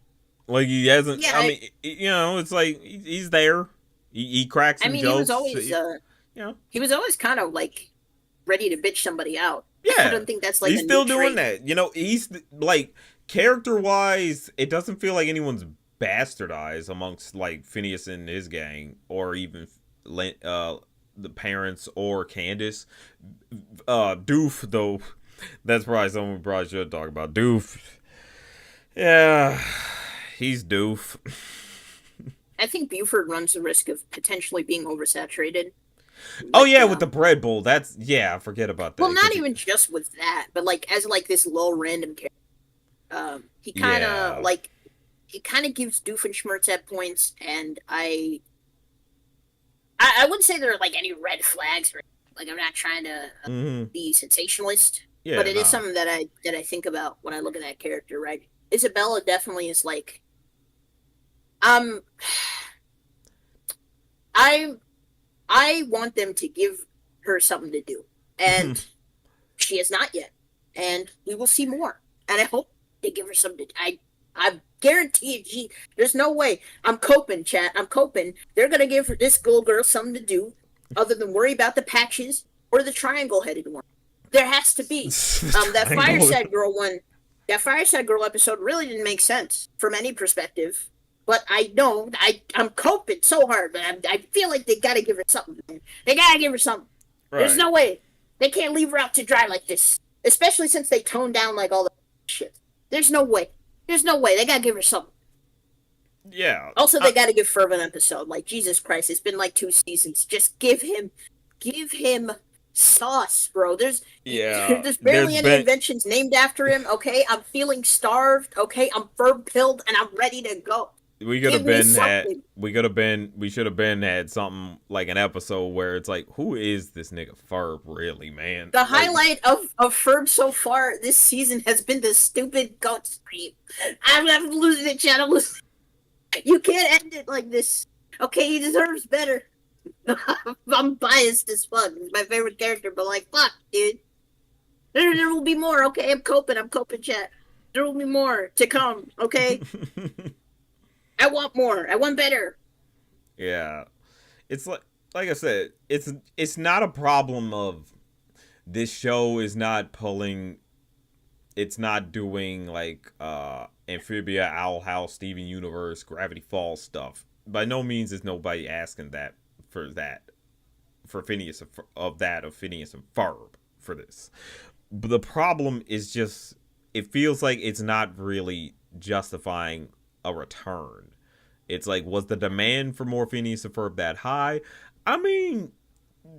Like he hasn't.
yeah,
I mean, it's like he's there. He cracks
I
some
mean he was
jokes.
always
You know,
he was always kind of like ready to bitch somebody out. I
yeah,
don't think that's like
he's
a new
still doing
trait.
that. He's like character wise, it doesn't feel like anyone's bastardized amongst like Phineas and his gang, or even the parents or Candace. Doof though, that's probably something we probably should talk about. Doof, yeah, he's doof.
I think Buford runs the risk of potentially being oversaturated.
Oh
With
yeah, with the bread bowl. That's yeah. Forget about that
well, not
because
even just with that, but like as like this low random character. He kind of
yeah.
like he kind of gives Doofenshmirtz at points, and I wouldn't say there are like any red flags. Or, like I'm not trying to
Mm-hmm.
be sensationalist, but
Yeah.
it is
Nah.
something that I think about when I look at that character. Right, Isabella definitely is like um I I want them to give her something to do, and she has not yet, and we will see more. And I hope they give her something. I guarantee it. There's no way. I'm coping, chat. I'm coping. They're gonna give this little girl something to do, other than worry about the patches or the triangle-headed one. There has to be. That
Triangle.
Fireside Girl one, that Fireside Girl episode really didn't make sense from any perspective. but I know I'm coping so hard, man. I feel like they gotta give her something. Man. They gotta give her something. There's
Right.
no way they can't leave her out to dry like this, especially since they toned down like all the shit. There's no way. There's no way they gotta give her something.
Yeah.
Also, they gotta give Ferb an episode. Like Jesus Christ, it's been like 2 seasons. Just give him sauce, bro.
Yeah.
There's
There's
barely any
been
inventions named after him. Okay, I'm feeling starved. Okay, I'm Ferb pilled and I'm ready to go.
we could
Give
have
me
been had
something.
we should have been had something like an episode where it's like, who is this nigga Ferb really, man?
The
Like,
highlight of Ferb so far this season has been the stupid goat scream. I'm losing it, channel. You can't end it like this. Okay, he deserves better. I'm biased as fuck. He's my favorite character, but like, fuck, dude. There will be more. Okay, I'm coping. I'm coping, chat. There will be more to come. Okay, I want more. I want better.
yeah. It's like I said, it's not a problem of this show is not pulling, it's not doing like Amphibia, Owl House, Steven Universe, Gravity Falls stuff. By no means is nobody asking that for Phineas of Phineas and Ferb for this. But the problem is just it feels like it's not really justifying a return. It's like, was the demand for more Phineas and Ferb that high? I mean,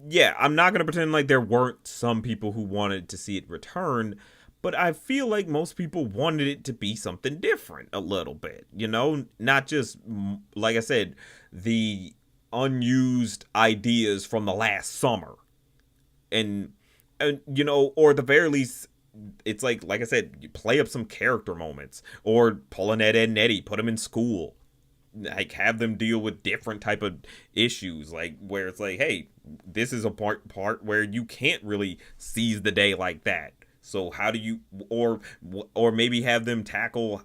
yeah, I'm not gonna pretend like there weren't some people who wanted to see it return, but I feel like most people wanted it to be something different a little bit, you know, not just like I said, the unused ideas from the last summer, and you know, or at the very least, it's like I said, you play up some character moments, or pull an Ed, Ed and Eddie, put them in school, like have them deal with different type of issues, like where it's like, hey, this is a part where you can't really seize the day like that, so how do you, or maybe have them tackle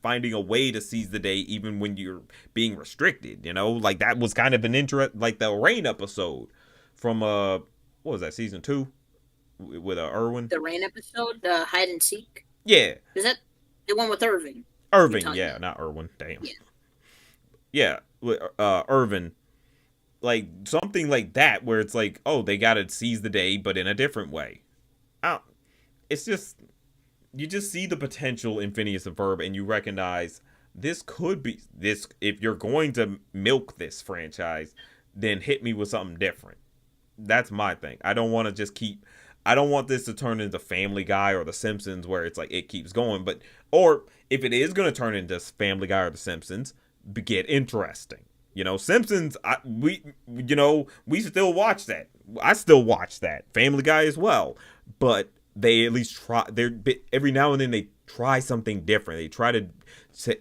finding a way to seize the day even when you're being restricted, you know, like that was kind of an interest, like the rain episode from what was that, season 2 with Irwin.
The rain episode, the hide and seek.
Yeah,
Is that the one with Irving? You're
Irving,
talking
yeah,
about?
not Irwin, damn.
Yeah.
Yeah, with Irvin, like something like that where it's like, oh, they gotta seize the day but in a different way. I It's just, you just see the potential in Phineas and Ferb and you recognize this could be this. If you're going to milk this franchise, then hit me with something different. That's my thing. I don't want to just keep, I don't want this to turn into Family Guy or The Simpsons where it's like it keeps going. But or if it is going to turn into Family Guy or The Simpsons, get interesting. You know, Simpsons, we still watch that. I still watch that. Family Guy as well. But they at least try. They're every now and then they try something different. They try to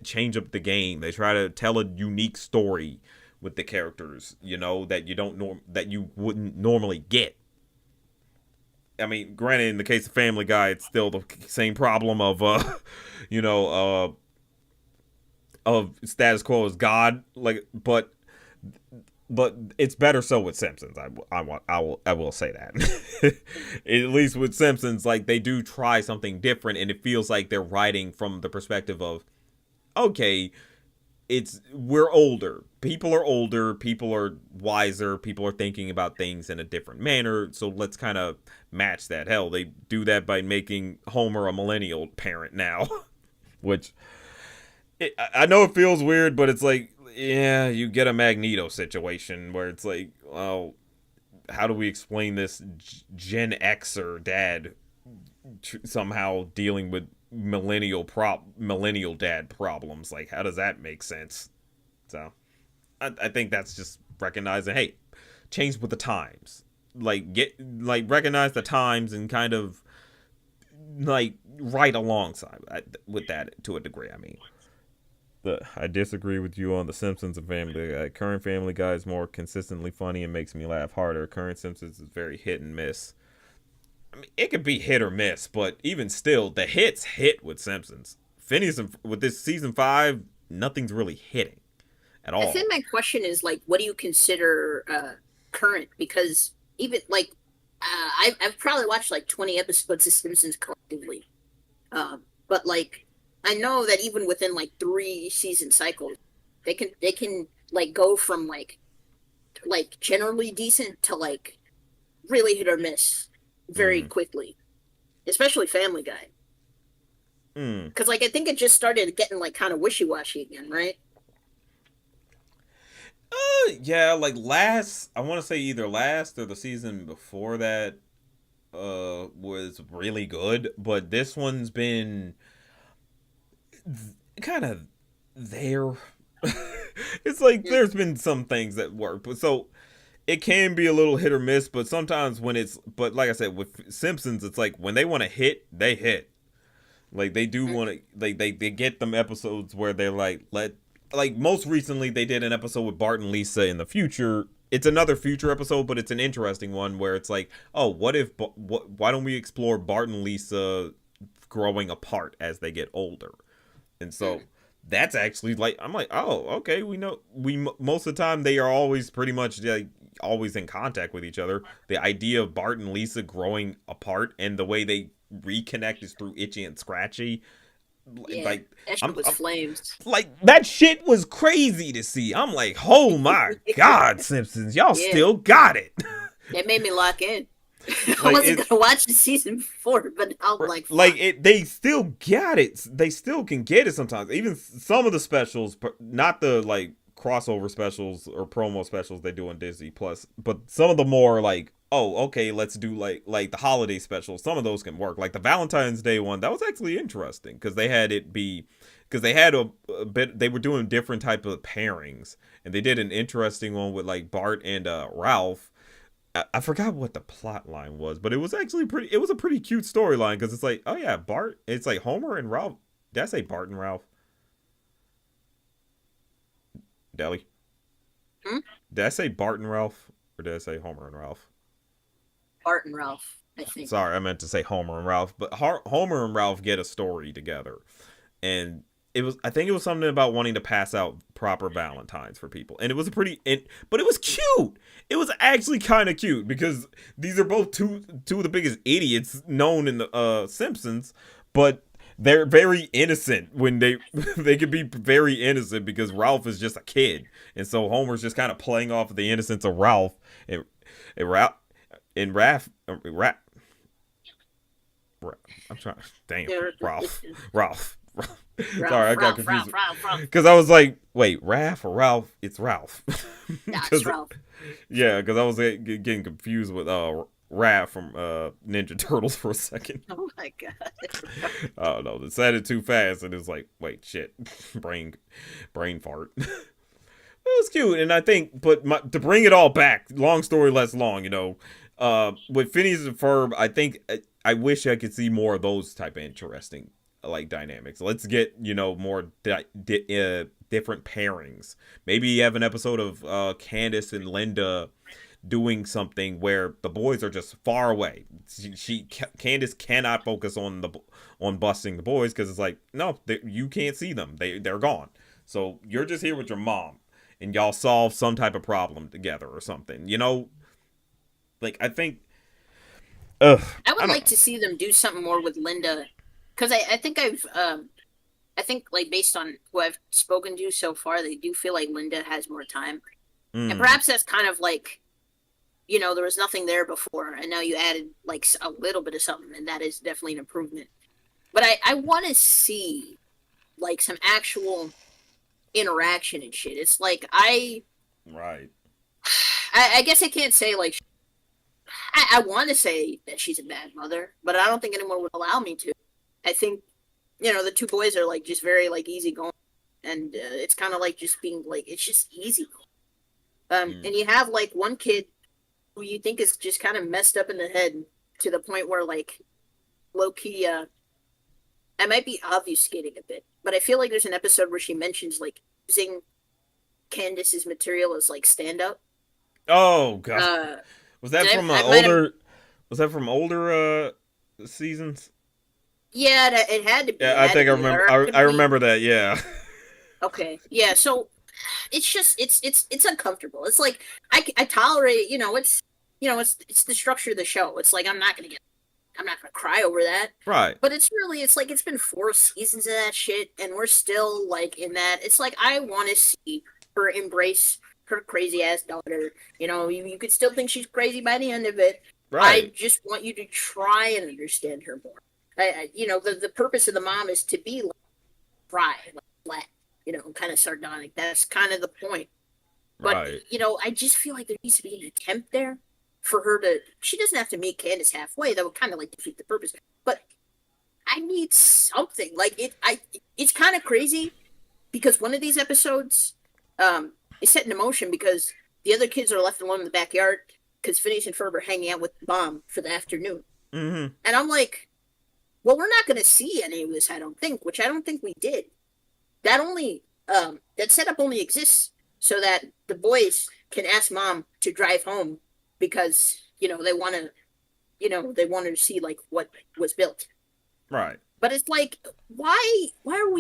change up the game. They try to tell a unique story with the characters. You know, that you don't that you wouldn't normally get. I mean, granted, in the case of Family Guy, it's still the same problem of you know, of status quo as God. Like, but it's better so with Simpsons. I will say that. At least with Simpsons, like they do try something different, and it feels like they're writing from the perspective of, okay, we're older. People are older. People are wiser. People are thinking about things in a different manner. So let's kind of match that. Hell, they do that by making Homer a millennial parent now, which I know it feels weird, but it's like, yeah, you get a Magneto situation where it's like, well, how do we explain this Gen Xer dad somehow dealing with millennial dad problems? Like, how does that make sense? So, I think that's just recognizing, hey, change with the times. Recognize the times and kind of like right alongside with that to a degree. I mean. I disagree with you on The Simpsons and Family Guy. Current Family Guy is more consistently funny and makes me laugh harder. Current Simpsons is very hit and miss. I mean, it could be hit or miss, but even still, the hits hit with Simpsons. Phineas with this season 5, nothing's really hitting at
I
all.
think my question is like, what do you consider current? Because even like, I've probably watched like 20 episodes of Simpsons collectively, but like I know that even within like 3 season cycles, they can like go from like generally decent to like really hit or miss very
Mm.
quickly, especially Family Guy.
Mm.
Because like I think it just started getting like kind of wishy washy again, right?
Yeah, like last, I want to say either last or the season before that was really good, but this one's been kind of there. It's like
Mm.
there's been some things that work, but so it can be a little hit or miss. But sometimes when it's, but like I said, with Simpsons, it's like when they want to hit, they hit. Like they do want to, like they get them episodes where they're like, like most recently they did an episode with Bart and Lisa in the future. It's another future episode, but it's an interesting one where it's like, oh, what if, why don't we explore Bart and Lisa growing apart as they get older? And so
Mm.
that's actually like, I'm like, oh, okay, we know, most of the time they are always pretty much like always in contact with each other. The idea of Bart and Lisa growing apart and the way they reconnect is through Itchy and Scratchy.
Yeah,
Like
that shit was
I'm
flames.
like that shit was crazy to see. I'm like, oh my god, Simpsons, y'all
Yeah,
still got it.
it made me lock in. I
Like
wasn't
it,
gonna watch the season before, but I'm like,
like
fuck.
it, they still got it. They still can get it sometimes. Even some of the specials, not the like crossover specials or promo specials they do on Disney Plus, but some of the more like, oh, okay, let's do like the holiday specials. Some of those can work. Like the Valentine's Day one, that was actually interesting because they had it be, because they had a bit. They were doing different type of pairings, and they did an interesting one with like Bart and Ralph. I forgot what the plot line was, but it was actually pretty. It was a pretty cute storyline because it's like, oh yeah, Bart. It's like Homer and Ralph. Did I say Bart and Ralph? Deli.
Hmm?
Did I say Bart and Ralph, or did I say Homer and Ralph?
Bart and Ralph, I think.
Sorry, I meant to say Homer and Ralph. But Homer and Ralph get a story together, and it was. I think it was something about wanting to pass out proper Valentines for people, and it was a pretty. But it was cute. It was actually kind of cute because these are both two of the biggest idiots known in the Simpsons, but they're very innocent when they they can be very innocent because Ralph is just a kid, and so Homer's just kind of playing off of the innocence of Ralph, and Ralph and I'm trying. Damn, Ralph. Sorry,
Ralph,
I got
Ralph,
confused
Ralph, Ralph, Ralph.
because I was like, wait, Raph or Ralph? It's Ralph.
Nah, it's
Because
Ralph.
yeah, because I was getting confused with Raph from Ninja Turtles for a second.
Oh my god.
Oh no, they said it too fast, and it's like, wait, shit, brain fart. It was cute, and I think, but to bring it all back, long story less long, with Phineas and Ferb, I think I wish I could see more of those type of interesting like dynamics. Let's get more different pairings. Maybe you have an episode of Candace and Linda doing something where the boys are just far away. Candace cannot focus on busting the boys because it's like, no, you can't see them. They're gone. So you're just here with your mom, and y'all solve some type of problem together or something. Like I think, ugh,
I
I
would
don't
like
know.
to see them do something more with Linda, because I think I think like based on who I've spoken to so far, they do feel like Linda has more time, and
Mm,
perhaps that's kind of like there was nothing there before, and now you added like a little bit of something, and that is definitely an improvement. But I want to see like some actual interaction and shit. It's like
right.
I guess I can't say like I want to say that she's a bad mother, but I don't think anyone would allow me to. I think the two boys are like just very like easy going, and it's kind of like just being like it's just easy.
Mm,
And you have like one kid who you think is just kind of messed up in the head to the point where like low key, I might be obfuscating a bit, but I feel like there's an episode where she mentions like using Candace's material as like stand up.
oh god,
Uh,
was that
did
from
I might have.
older? Was that from older seasons?
Yeah, it had to be.
Yeah,
It
I
had to
think I
be.
remember.
Or it
I
could be.
remember that. Yeah.
Okay. Yeah. So it's just it's uncomfortable. It's like I tolerate. It's it's the structure of the show. It's like I'm not gonna get. I'm not gonna cry over that.
Right.
But it's like it's been 4 seasons of that shit, and we're still like in that. It's like I want to see her embrace her crazy ass daughter. You could still think she's crazy by the end of it. I
Right.
just want you to try and understand her more. The purpose of the mom is to be like dry, like flat, kind of sardonic. That's kind of the point. But
Right.
I just feel like there needs to be an attempt there for her to. She doesn't have to meet Candace halfway. That would kind of like defeat the purpose. But I need something like it. It's kind of crazy because one of these episodes is set in motion because the other kids are left alone in the backyard because Phineas and Ferb are hanging out with Mom for the afternoon,
Mm-hmm.
and I'm like, well, we're not going to see any of this. I don't think, which I don't think we did. That setup only exists so that the boys can ask Mom to drive home because they want to see like what was built.
Right.
But it's like, why are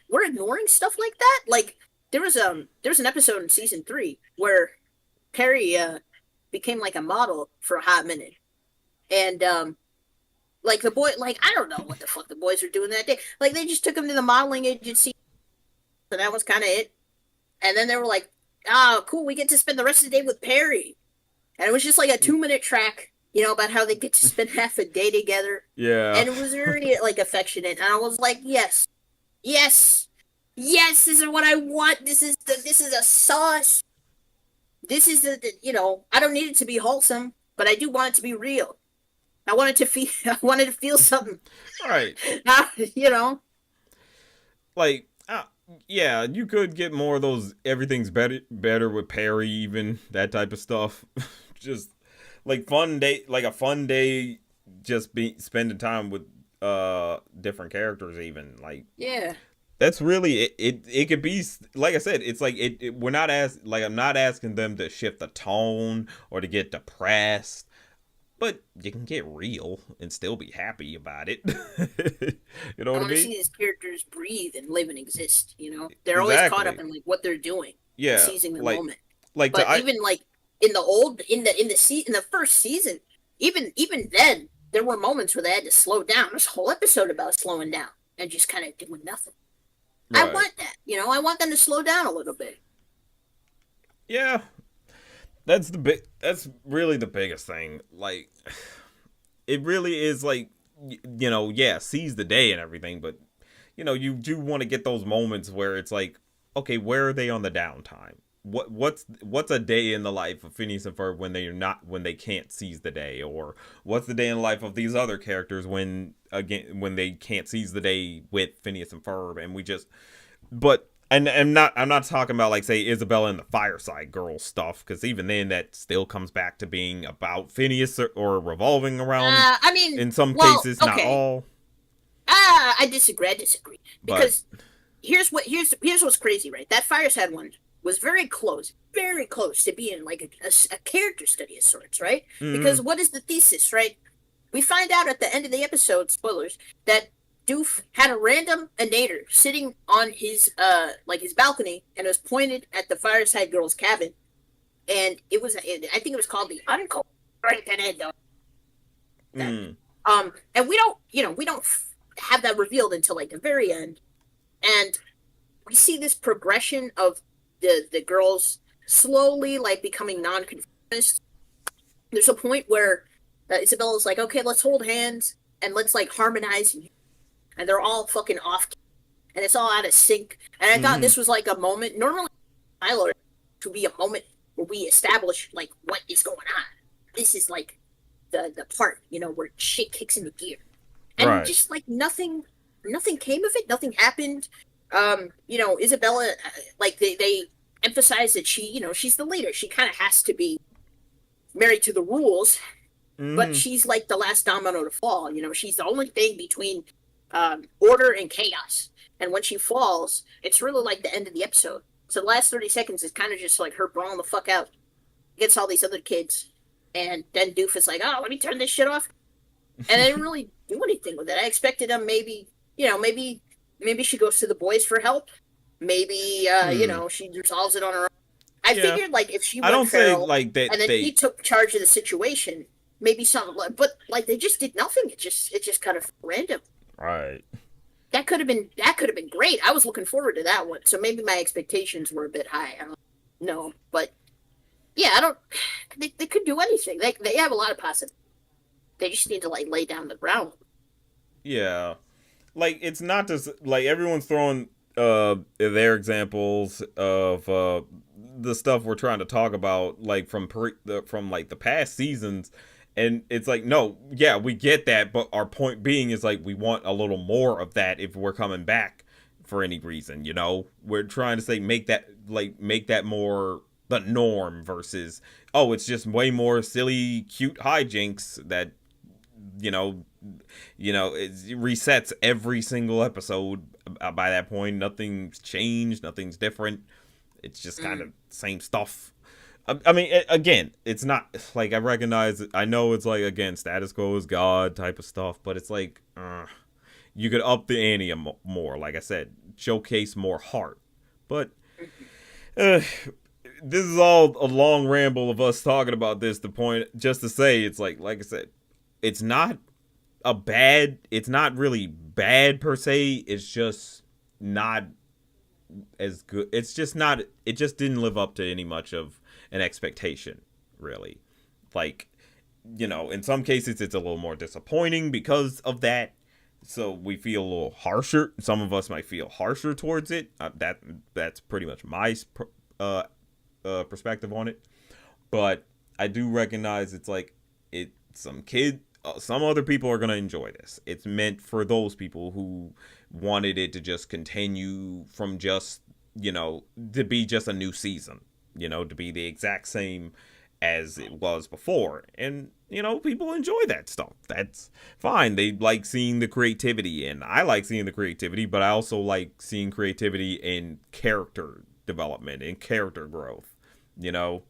we're ignoring stuff like that? Like there was an episode in season 3 where Perry became like a model for a hot minute, and like the boy, like I don't know what the fuck the boys were doing that day. Like they just took him to the modeling agency, and that was kind of it. And then they were like, "Oh, cool, we get to spend the rest of the day with Perry," and it was just like a 2-minute track. About how they get to spend half a day together,
Yeah.
and it was very like affectionate, and I was like, yes, yes, yes, this is what I want. This is a sauce. This is I don't need it to be wholesome, but I do want it to be real. I wanted to feel I wanted to feel something.
Right.
you know.
Like, yeah, you could get more of those everything's better with Perry, even that type of stuff. Just like a fun day, just be spending time with different characters, even like
Yeah.
that's really it could be like I said, it's like we're not I'm not asking them to shift the tone or to get depressed, but you can get real and still be happy about it. You know
I
what I
want to
mean?
see these characters breathe and live and exist. They're always caught up
Exactly.
in like what they're doing and
Yeah,
seizing the moment.
like
But
to I
even like in the first season, even then, there were moments where they had to slow down. There's a whole episode about slowing down and just kind of doing nothing. I
right.
want that. I want them to slow down a little bit.
Yeah, that's really the biggest thing. Like it really is like yeah, seize the day and everything, but you do want to get those moments where it's like, okay, where are they on the downtime? What's a day in the life of Phineas and Ferb when they can't seize the day, or what's the day in the life of these other characters when they can't seize the day with Phineas and Ferb, and we just but and I'm not talking about like say Isabella and the Fireside Girl stuff, because even then that still comes back to being about Phineas or revolving around
I mean,
in some
well,
cases, not
okay.
all,
I disagree. I disagree
but
because here's what's crazy, right? That Fireside one was very close to being like a character study of sorts, right? Because
mm,
what is the thesis, right? We find out at the end of the episode, spoilers, that Doof had a random inator sitting on his his balcony and was pointed at the Fireside Girl's cabin, and I think it was called the Uncle. Right, that end that.
mm,
And we don't have that revealed until like the very end, and we see this progression of the girls slowly like becoming non-conformist. There's a point where Isabella's like, okay, let's hold hands and let's like harmonize, and they're all fucking off, and it's all out of sync. And I thought
mm,
this was like a moment. Normally, Tyler to be a moment where we establish like what is going on. This is like the part where shit kicks into gear, and
right,
just like nothing came of it. Nothing happened. Isabella, like they emphasize that she's the leader. She kind of has to be married to the rules, but
mm,
she's like the last domino to fall. She's the only thing between order and chaos. And when she falls, it's really like the end of the episode. So the last 30 seconds is kind of just like her brawling the fuck out against all these other kids. And then Doof is like, oh, let me turn this shit off. And I didn't really do anything with it. I expected them maybe she goes to the boys for help. Maybe,
mm.
she resolves it on her own. I
Yeah,
figured like if she
I
went
don't say
feral
like that
and then he
they
took charge of the situation, maybe some, but like they just did nothing. It just kind of random.
Right.
That could have been great. I was looking forward to that one. So maybe my expectations were a bit high. I don't know, but yeah, I don't. They could do anything. They have a lot of possibilities. They just need to like lay down the ground.
Yeah. Like it's not just like everyone's throwing their examples of the stuff we're trying to talk about like from like the past seasons, and it's like no, yeah, we get that, but our point being is like we want a little more of that if we're coming back for any reason, you know. We're trying to say make that more the norm versus oh, it's just way more silly cute hijinks that you know it resets every single episode. By that point nothing's changed, nothing's different, it's just kind
Mm.
of same stuff. I mean again, it's not like I recognize it, I know it's like again status quo is god type of stuff, but it's like you could up the ante more, like I said, showcase more heart. But uh, this is all a long ramble of us talking about this, the point just to say it's like I said, it's not it's not really bad per se, it's just not as good, it's just not, it just didn't live up to any much of an expectation really. Like in some cases it's a little more disappointing because of that, so we feel a little harsher, some of us might feel harsher towards it. That's pretty much my uh, perspective on it. But I do recognize it's like some other people are gonna enjoy this. It's meant for those people who wanted it to just continue from just to be just a new season, to be the exact same as it was before. And people enjoy that stuff. That's fine. They like seeing the creativity, and I like seeing the creativity, but I also like seeing creativity in character development and character growth. You know,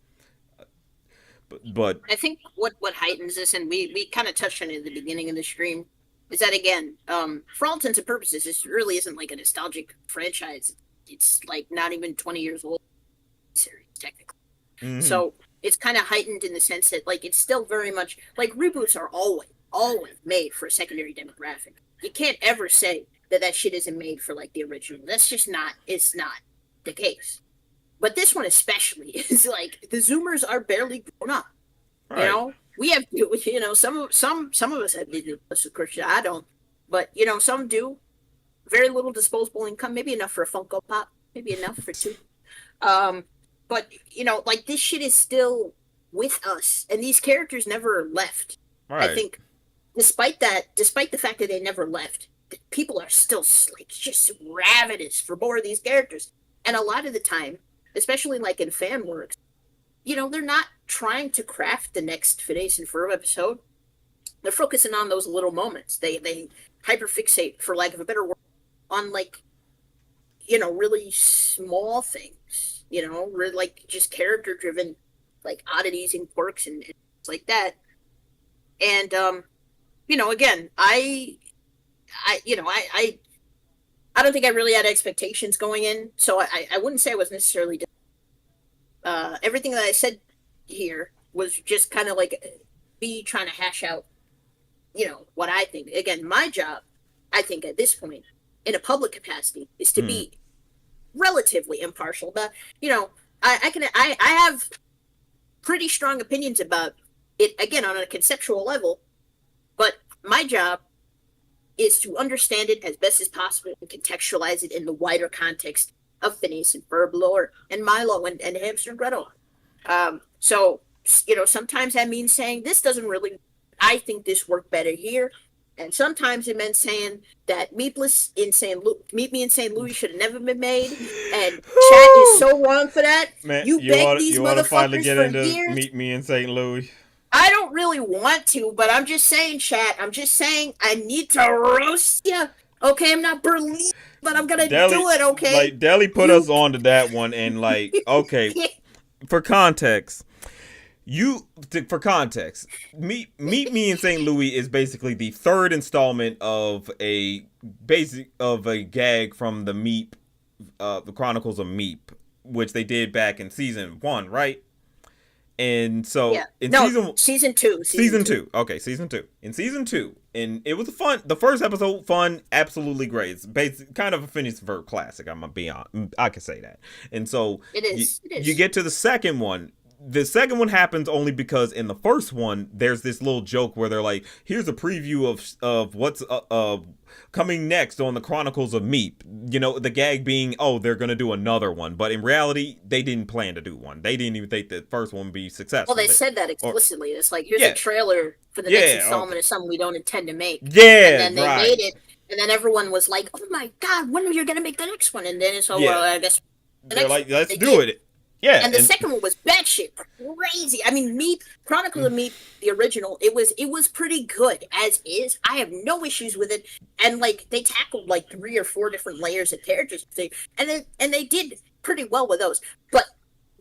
but
I think what heightens this, and we kind of touched on it at the beginning of the stream, is that again, for all intents and purposes, this really isn't like a nostalgic franchise. It's like not even 20 years old series technically.
mhm,
So it's kind of heightened in the sense that like it's still very much like reboots are always made for a secondary demographic. You can't ever say that shit isn't made for like the original. That's just not. It's not the case. But this one especially is like the Zoomers are barely grown up. You
right,
know, we have some of us have Disney Plus subscription. I don't, but some do. Very little disposable income, maybe enough for a Funko Pop, maybe enough for two. Um, but like this shit is still with us, and these characters never left. I
right,
think, despite the fact that they never left, people are still like just ravenous for more of these characters, and a lot of the time, especially like in fan works, they're not trying to craft the next Phineas and Ferb episode. They're focusing on those little moments. They hyperfixate, for lack of a better word, on like really small things. Really like just character driven, like oddities and quirks and things like that. And again, I don't think I really had expectations going in, so I wouldn't say I was necessarily. Everything that I said here was just kind of like me trying to hash out, what I think. Again, my job, I think at this point, in a public capacity, is to
mm,
be relatively impartial. But I have pretty strong opinions about it. Again, on a conceptual level, but my job is to understand it as best as possible and contextualize it in the wider context of Phineas and Ferb lore and Milo and Hamster and Gretel. So sometimes that means saying this doesn't really. I think this worked better here, and sometimes it meant saying that Meet Me in St. Louis should have never been made, and chat is so wrong for that.
man,
You begged these
you want to finally
motherfuckers
get
for
into
years.
Meet Me in St. Louis?
I don't really want to, but I'm just saying, chat. I'm just saying I need to roast you. Okay, I'm not Berlin, but I'm gonna
Deli,
do it. Okay,
Deli put us
you.
on to that one, and like, okay, for context, for context, Meet Me in St. Louis is basically the third installment of a gag from the Chronicles of Meep, which they did back in season 1, right? And so
Yeah.
in
No, season two.
season two, okay, season two. In season two, and it was fun. The first episode, fun, absolutely great. It's kind of a Phineas and Ferb classic. I'm gonna be on. I can say that. And so
It is. It
you
is.
get to the second one. The second one happens only because in the first one there's this little joke where they're like, "Here's a preview of what's coming next on the Chronicles of Meep." You know, the gag being, "Oh, they're gonna do another one," but in reality, they didn't plan to do one. They didn't even think the first one would be successful.
Well, they said that explicitly. It's like, here's
Yeah,
a trailer for the next installment of something we don't intend to make. And
yeah,
then they
right.
made it, and then everyone was like, "Oh my god, when are you gonna make the next one?" And then it's, "Oh
Yeah,
well, I guess the
they're
next
like,
one."
"Let's
They
do
did.
it." Yeah,
And the
and
second one was batshit crazy. I mean, Meep, Chronicles of Meep, the original, it was pretty good as is. I have no issues with it. And like they tackled like 3 or 4 different layers of characters, and they did pretty well with those. But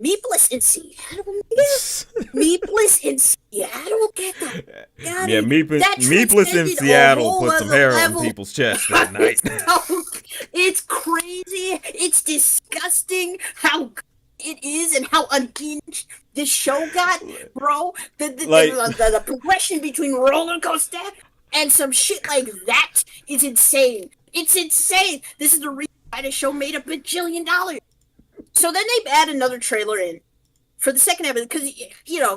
Meepless in Seattle, Meepless in Seattle, get the
yeah,
that
Meepless in
transcended a
Seattle
whole
put some
other
hair on
level.
people's chest that night.
It's crazy. It's disgusting how good it is and how unhinged this show got, bro.
Like,
The progression between roller coaster and some shit like that is insane. It's insane. This is the reason why the show made $1 bajillion. So then they add another trailer in for the second episode because,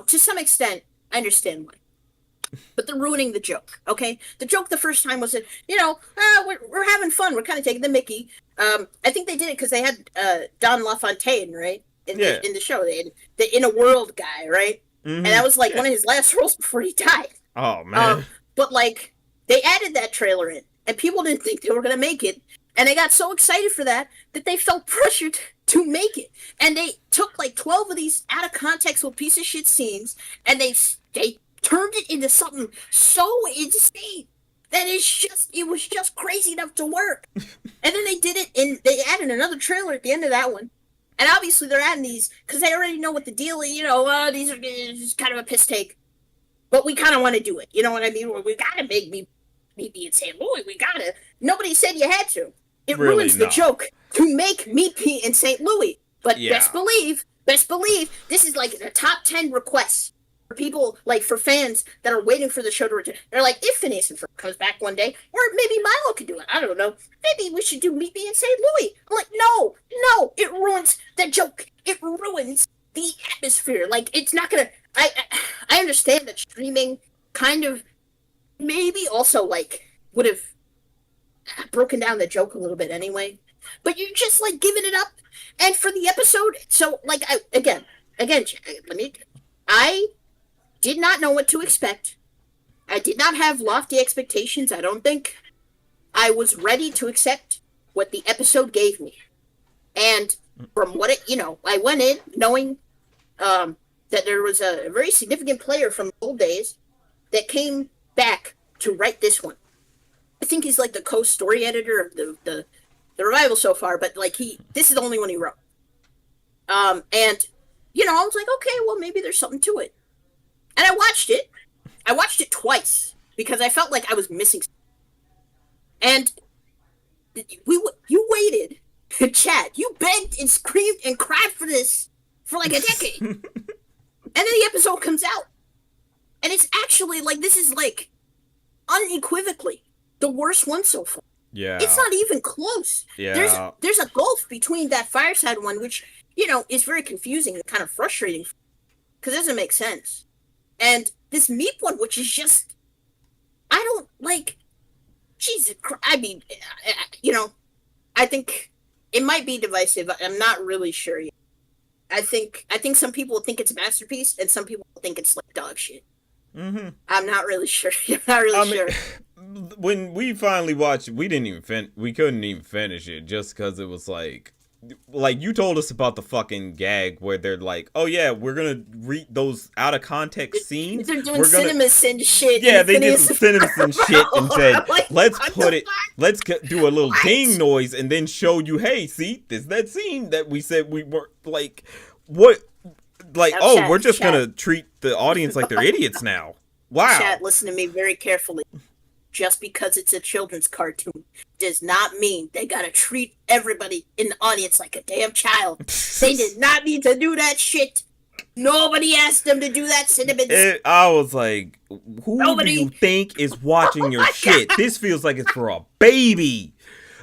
to some extent, I understand why. But they're ruining the joke, okay? The joke the first time was that, we're having fun. We're kind of taking the mickey. I think they did it because they had Don LaFontaine, right? In the show. They had the In a World guy, right?
mm-hmm.
And that was like one of his last roles before he died.
Oh, man.
But like, they added that trailer in, and people didn't think they were going to make it. And they got so excited for that they felt pressured to make it. And they took like 12 of these out of context little piece of shit scenes, and they turned it into something so insane that it was just crazy enough to work. And then they did it, and they added another trailer at the end of that one. And obviously they're adding these because they already know what the deal is. These are just kind of a piss take, but we kind of want to do it. You know what I mean? We gotta make me in St. Louis. We gotta. Nobody said you had to. It
Really
ruins the
not.
joke to make Meet Me in St. Louis. But
Yeah.
best believe, this is like the top 10 requests for people, like for fans that are waiting for the show to return. They're like, if Phineas and Ferb comes back one day, or maybe Milo could do it. I don't know. Maybe we should do Meet Me in St. Louis. I'm like, no, it ruins the joke. It ruins the atmosphere. Like, it's not gonna. I understand that streaming kind of maybe also like would have broken down the joke a little bit anyway, but you're just like giving it up. And for the episode, so like I did not know what to expect. I did not have lofty expectations. I don't think I was ready to accept what the episode gave me. And from what I went in knowing that there was a very significant player from the old days that came back to write this one. I think he's like the co-story editor of the revival so far, but like this is the only one he wrote. And I was like, okay, well maybe there's something to it. And I watched it. I watched it twice because I felt like I was missing something. And you waited, Chad. You begged and screamed and cried for this for like a decade. And then the episode comes out. And it's actually like, this is like unequivocally the worst one so far.
Yeah.
It's not even close.
Yeah.
There's a gulf between that Fireside one, which, is very confusing and kind of frustrating because it doesn't make sense. And this Meep one, which is just, I don't like, Jesus Christ. I mean, I think it might be divisive. I'm not really sure yet. I think some people think it's a masterpiece and some people think it's like dog shit.
Mm-hmm.
I'm not really sure. I'm not really sure.
When we finally watched it, we couldn't even finish it just because it was like you told us about the fucking gag where they're like, oh yeah, we're gonna read those out of context scenes.
They're doing CinemaSin shit.
Yeah, they did some CinemaSin shit and said,
like,
let's do a little ding noise and then show you, hey, see, this is that scene that we said we were like, what? Like, now, Chad, we're just gonna treat the audience like they're idiots now. Wow.
Chad, listen to me very carefully. Just because it's a children's cartoon does not mean they gotta treat everybody in the audience like a damn child. They did not need to do that shit. Nobody asked them to do that, Cinnamon.
I was like, who do you think is watching your shit? God. This feels like it's for a baby.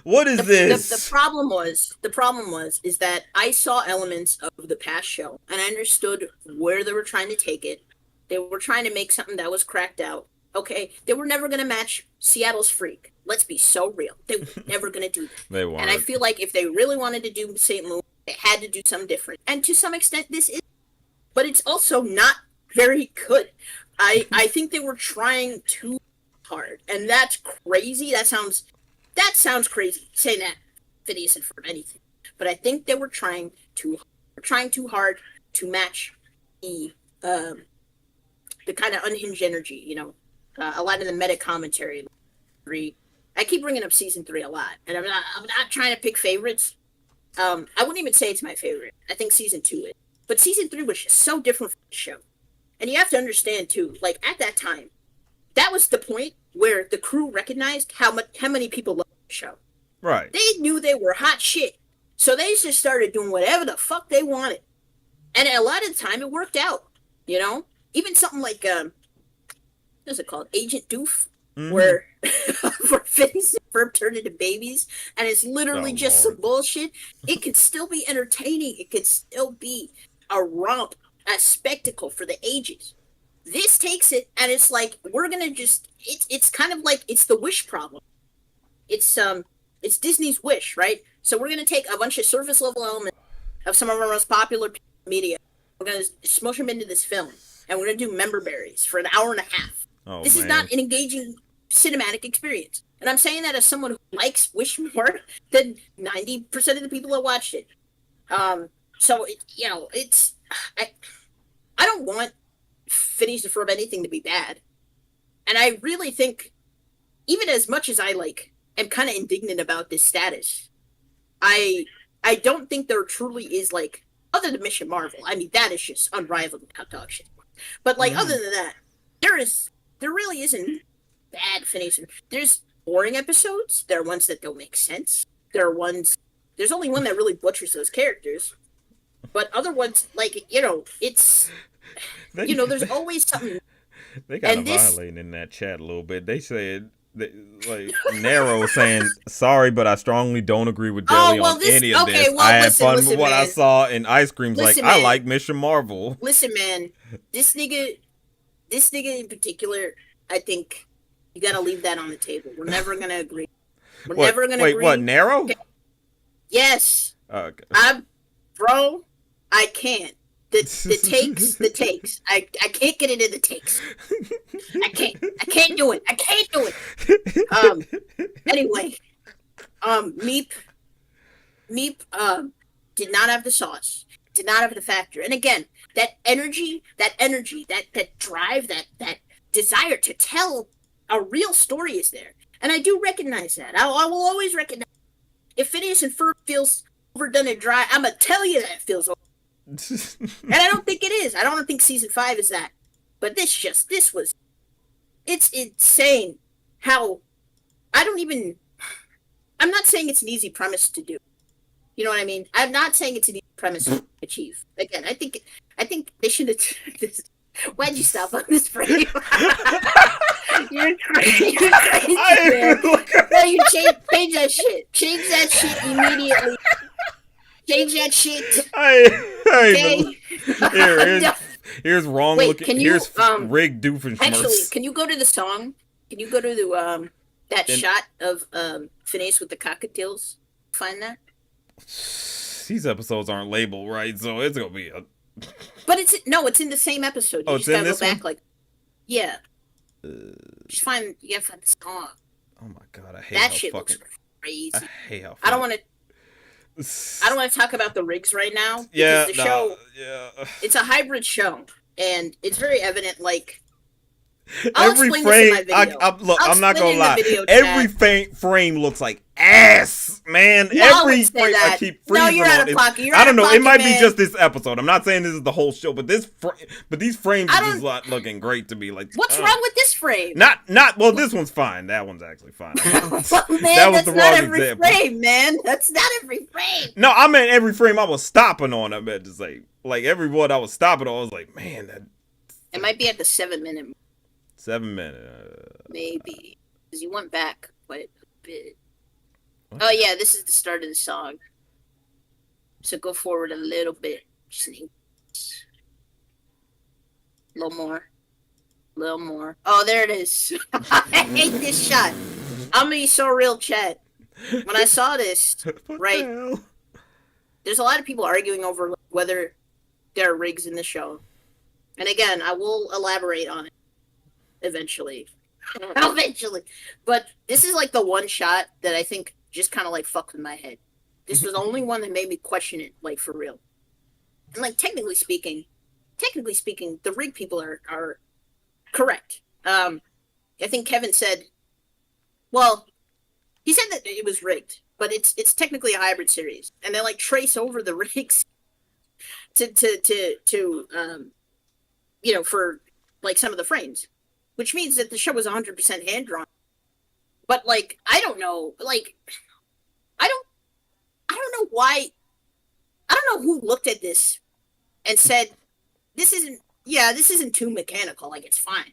What is this?
The problem was is that I saw elements of the past show, and I understood where they were trying to take it. They were trying to make something that was cracked out. Okay, they were never going to match Seattle's Freak. Let's be so real. They were never going to do that.
They weren't.
And I feel like if they really wanted to do St. Louis, they had to do something different. And to some extent, this is. But it's also not very good. I think they were trying too hard. And that's crazy. That sounds crazy, saying that Phineas and Ferb anything. But I think they were trying too hard to match the kind of unhinged energy, you know. A lot of the meta commentary. I keep bringing up season 3 a lot, and I'm not trying to pick favorites. I wouldn't even say it's my favorite. I think season 2 is, but season 3 was just so different from the show. And you have to understand too, like at that time, that was the point where the crew recognized how many people loved the show.
Right.
They knew they were hot shit, so they just started doing whatever the fuck they wanted, and a lot of the time it worked out. You know, even something like what's it called, Agent Doof, where Phineas and Ferb turned into babies, and it's literally just some bullshit. It could still be entertaining. It could still be a romp, a spectacle for the ages. This takes it, and it's like we're gonna just. It's kind of like it's the Wish problem. It's Disney's Wish, right? So we're gonna take a bunch of surface level elements of some of our most popular media. We're gonna smush them into this film, and we're gonna do member berries for an hour and a half. This is not an engaging cinematic experience. And I'm saying that as someone who likes Wish more than 90% of the people that watched it. So, it's... I don't want Phineas and Ferb anything to be bad. And I really think, even as much as I, am kind of indignant about this status, I don't think there truly is, other than Mission Marvel, I mean, that is just unrivaled hot dog shit. But, other than that, there really isn't bad Phineas. There's boring episodes. There are ones that don't make sense. There's only one that really butchers those characters. But other ones, it's, there's always something.
They got violating in that chat a little bit. They said, Nero saying, sorry, but I strongly don't agree with Deli on any of this. I had fun with what I saw, and Ice Cream's I like Mission Marvel.
Listen, man, this nigga in particular, I think you gotta leave that on the table. We're never gonna agree. Never gonna agree.
Wait, what, Nero?
Okay. Yes.
Okay.
Bro, I can't. The takes. I can't get into the takes. I can't do it. Anyway, Meep did not have the sauce. Did not have the factor. And again, that energy, that drive, that desire to tell a real story is there. And I do recognize that. I will always recognize. If Phineas and Ferb feels overdone and dry, I'm going to tell you that it feels overdone. And I don't think it is. I don't think season 5 is that. But it's insane how I'm not saying it's an easy premise to do. You know what I mean? I'm not saying it's an easy premise to achieve. Again, I think they should have. Why'd you stop on this frame? You're crazy. Man. No, you change that shit. Change that shit immediately. Change that shit.
Okay? Here's wrong looking. Here's rigged Doofenshmirtz.
Actually, can you go to the song? Can you go to the that shot of Phineas with the cockatiels? Find that?
These episodes aren't labeled right, so it's gonna be a.
But it's in the same episode. You just gotta go back, yeah. You gotta find the song.
Oh my god, I hate
that
how
shit
fucking,
looks crazy.
I hate how.
I don't want to talk about the rigs right now.
Yeah,
the show. Yeah. It's a hybrid show, and it's very evident.
Every frame, I'm not gonna lie. Every frame looks like ass, man. Every frame, I keep freezing.
No, you're out of pocket.
I don't know. It might be just this episode. I'm not saying this is the whole show, but these frames are just not looking great to me.
What's wrong with this frame?
Well, this one's fine. That one's actually fine.
Man, that was the wrong example. Frame, man. That's not every frame.
No, I meant every frame I was stopping on. I meant to say. like everyone I was stopping, I was like, man, that
It might be at the 7 minute,
7 minute.
maybe, because you went back quite a bit.
What?
Oh yeah, this is the start of the song. So go forward a little bit, just a little more, a little more. Oh, there it is. I hate this shot. I'm gonna be so real, chat. When I saw this,
What
right,
the hell?
there's a lot of people arguing over whether there are rigs in the show. And again, I will elaborate on it eventually. Eventually. But this is like the one shot that I think just kind of like fucked with my head. This was the only one that made me question it, like for real. And like technically speaking, the rig people are correct. I think Kevin said, well, he said that it was rigged, but it's technically a hybrid series, and they like trace over the rigs to for like some of the frames, which means that the show was 100% hand drawn. But like I don't know, like I don't know why. I don't know who looked at this and said this isn't too mechanical. Like it's fine.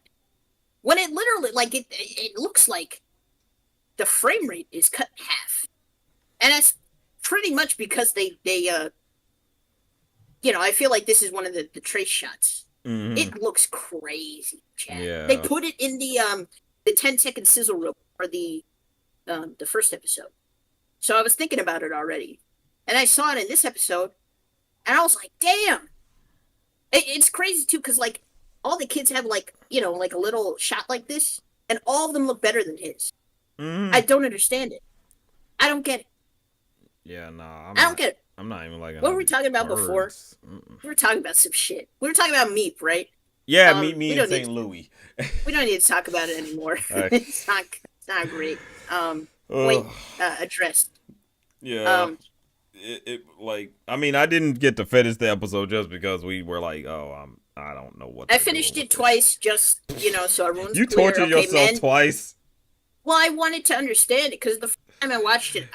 When it literally like it looks like the frame rate is cut in half, and that's pretty much because they I feel like this is one of the trace shots.
Mm-hmm.
It looks crazy, Chad.
Yeah.
They put it in the 10-second sizzle reel for the first episode. So I was thinking about it already. And I saw it in this episode, and I was like, damn. It's crazy, too, because, like, all the kids have, like, like a little shot like this, and all of them look better than his.
Mm-hmm.
I don't understand it. I don't get it.
Yeah, no. I
don't get it.
I'm not even like...
What were we talking about before?
Mm-mm.
We were talking about some shit. We were talking about Meep, right?
Yeah, Meet Me in St. Louis.
We don't need to talk about it anymore.
Right.
It's not great. Point addressed.
Yeah. It like, I mean, I didn't get to finish the episode just because we were like, I don't know what.
I finished it twice, just so everyone's
you
clear.
tortured yourself twice.
Well, I wanted to understand it because the first time I watched it,